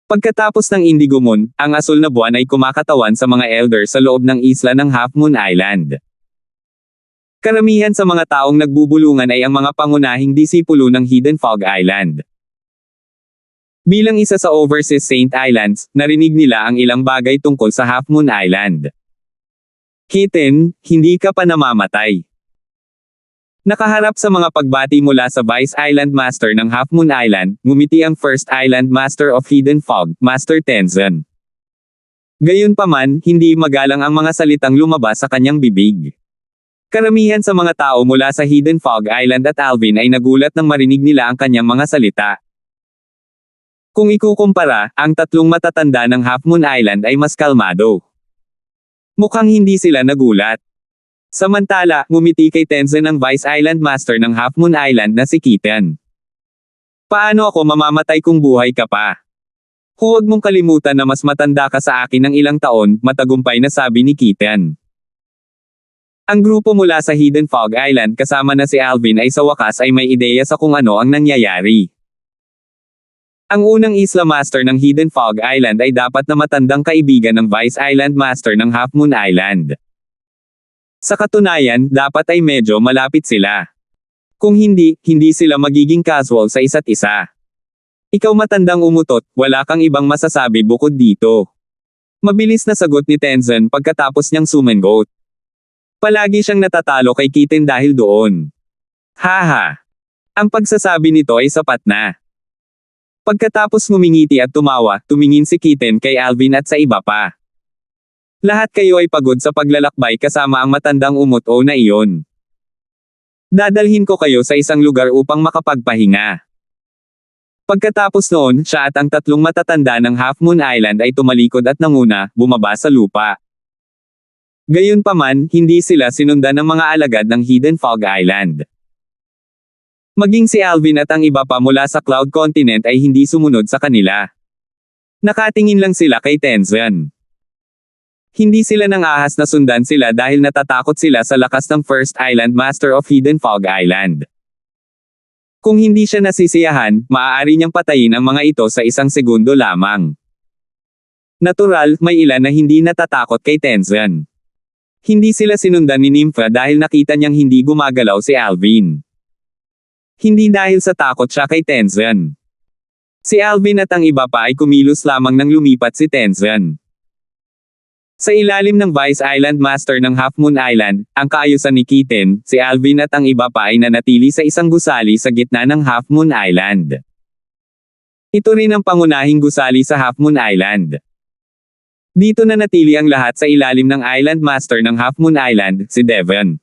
Pagkatapos ng Indigo Moon, ang asul na buwan ay kumakatawan sa mga Elder sa loob ng isla ng Half Moon Island. Karamihan sa mga taong nagbubulungan ay ang mga pangunahing disipulo ng Hidden Fog Island. Bilang isa sa Overseas Saint Islands, narinig nila ang ilang bagay tungkol sa Half Moon Island. Kitten, hindi ka pa namamatay. Nakaharap sa mga pagbati mula sa Vice Island Master ng Half Moon Island, ngumiti ang First Island Master of Hidden Fog, Master Tenzin. Gayunpaman, hindi magalang ang mga salitang lumabas sa kanyang bibig. Karamihan sa mga tao mula sa Hidden Fog Island at Alvin ay nagulat nang marinig nila ang kanyang mga salita. Kung ikukumpara, ang 3 matatanda ng Half Moon Island ay mas kalmado. Mukhang hindi sila nagulat. Samantala, ngumiti kay Tenzin ang Vice Island Master ng Half Moon Island na si Kitten. Paano ako mamamatay kung buhay ka pa? Huwag mong kalimutan na mas matanda ka sa akin ng ilang taon, matagumpay na sabi ni Kitten. Ang grupo mula sa Hidden Fog Island kasama na si Alvin ay sa wakas ay may ideya sa kung ano ang nangyayari. Ang unang Isla Master ng Hidden Fog Island ay dapat na matandang kaibigan ng Vice Island Master ng Half Moon Island. Sa katunayan, dapat ay medyo malapit sila. Kung hindi, hindi sila magiging casual sa isa't isa. Ikaw matandang umutot, wala kang ibang masasabi bukod dito. Mabilis na sagot ni Tenzin pagkatapos niyang sumangot. Palagi siyang natatalo kay Kitten dahil doon. Haha. Ang pagsasabi nito ay sapat na. Pagkatapos ngumingiti at tumawa, tumingin si Kitten kay Alvin at sa iba pa. Lahat kayo ay pagod sa paglalakbay kasama ang matandang umut-o na iyon. Dadalhin ko kayo sa isang lugar upang makapagpahinga. Pagkatapos noon, siya at ang tatlong matatanda ng Half Moon Island ay tumalikod at nanguna, bumaba sa lupa. Gayunpaman, hindi sila sinundan ng mga alagad ng Hidden Fog Island. Maging si Alvin at ang iba pa mula sa Cloud Continent ay hindi sumunod sa kanila. Nakatingin lang sila kay Tenzin. Hindi sila nang ahas na sundan sila dahil natatakot sila sa lakas ng First Island Master of Hidden Fog Island. Kung hindi siya nasisiyahan, maaari niyang patayin ang mga ito sa isang segundo lamang. Natural, may ilan na hindi natatakot kay Tenzin. Hindi sila sinundan ni Nympha dahil nakita niyang hindi gumagalaw si Alvin. Hindi dahil sa takot siya kay Tenzin. Si Alvin at ang iba pa ay kumilos lamang nang lumipat si Tenzin. Sa ilalim ng Vice Island Master ng Half Moon Island, ang kaayusan ni Kitten, si Alvin at ang iba pa ay nanatili sa isang gusali sa gitna ng Half Moon Island. Ito rin ang pangunahing gusali sa Half Moon Island. Dito nanatili ang lahat sa ilalim ng Island Master ng Half Moon Island, si Devon.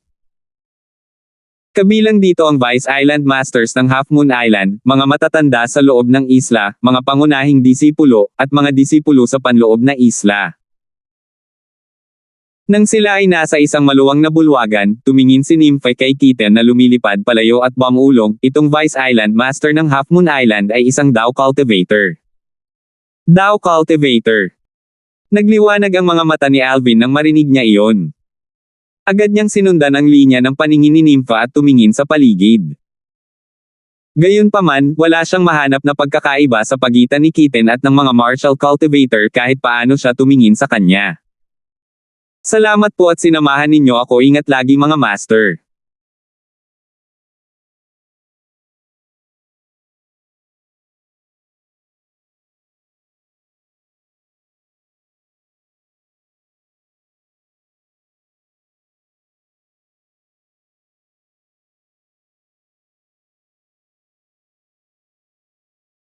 Kabilang dito ang Vice Island Masters ng Half Moon Island, mga matatanda sa loob ng isla, mga pangunahing disipulo, at mga disipulo sa panloob na isla. Nang sila ay nasa isang maluwang na bulwagan, tumingin si Nympha kay Kitten na lumilipad palayo at bumulong, itong Vice Island Master ng Half Moon Island ay isang Dao Cultivator. Dao Cultivator. Nagliwanag ang mga mata ni Alvin nang marinig niya iyon. Agad niyang sinundan ang linya ng paningin ni Nympha at tumingin sa paligid. Gayunpaman, wala siyang mahanap na pagkakaiba sa pagitan ni Kitten at ng mga Martial Cultivator kahit paano siya tumingin sa kanya. Salamat po at sinamahan ninyo ako, ingat lagi mga master.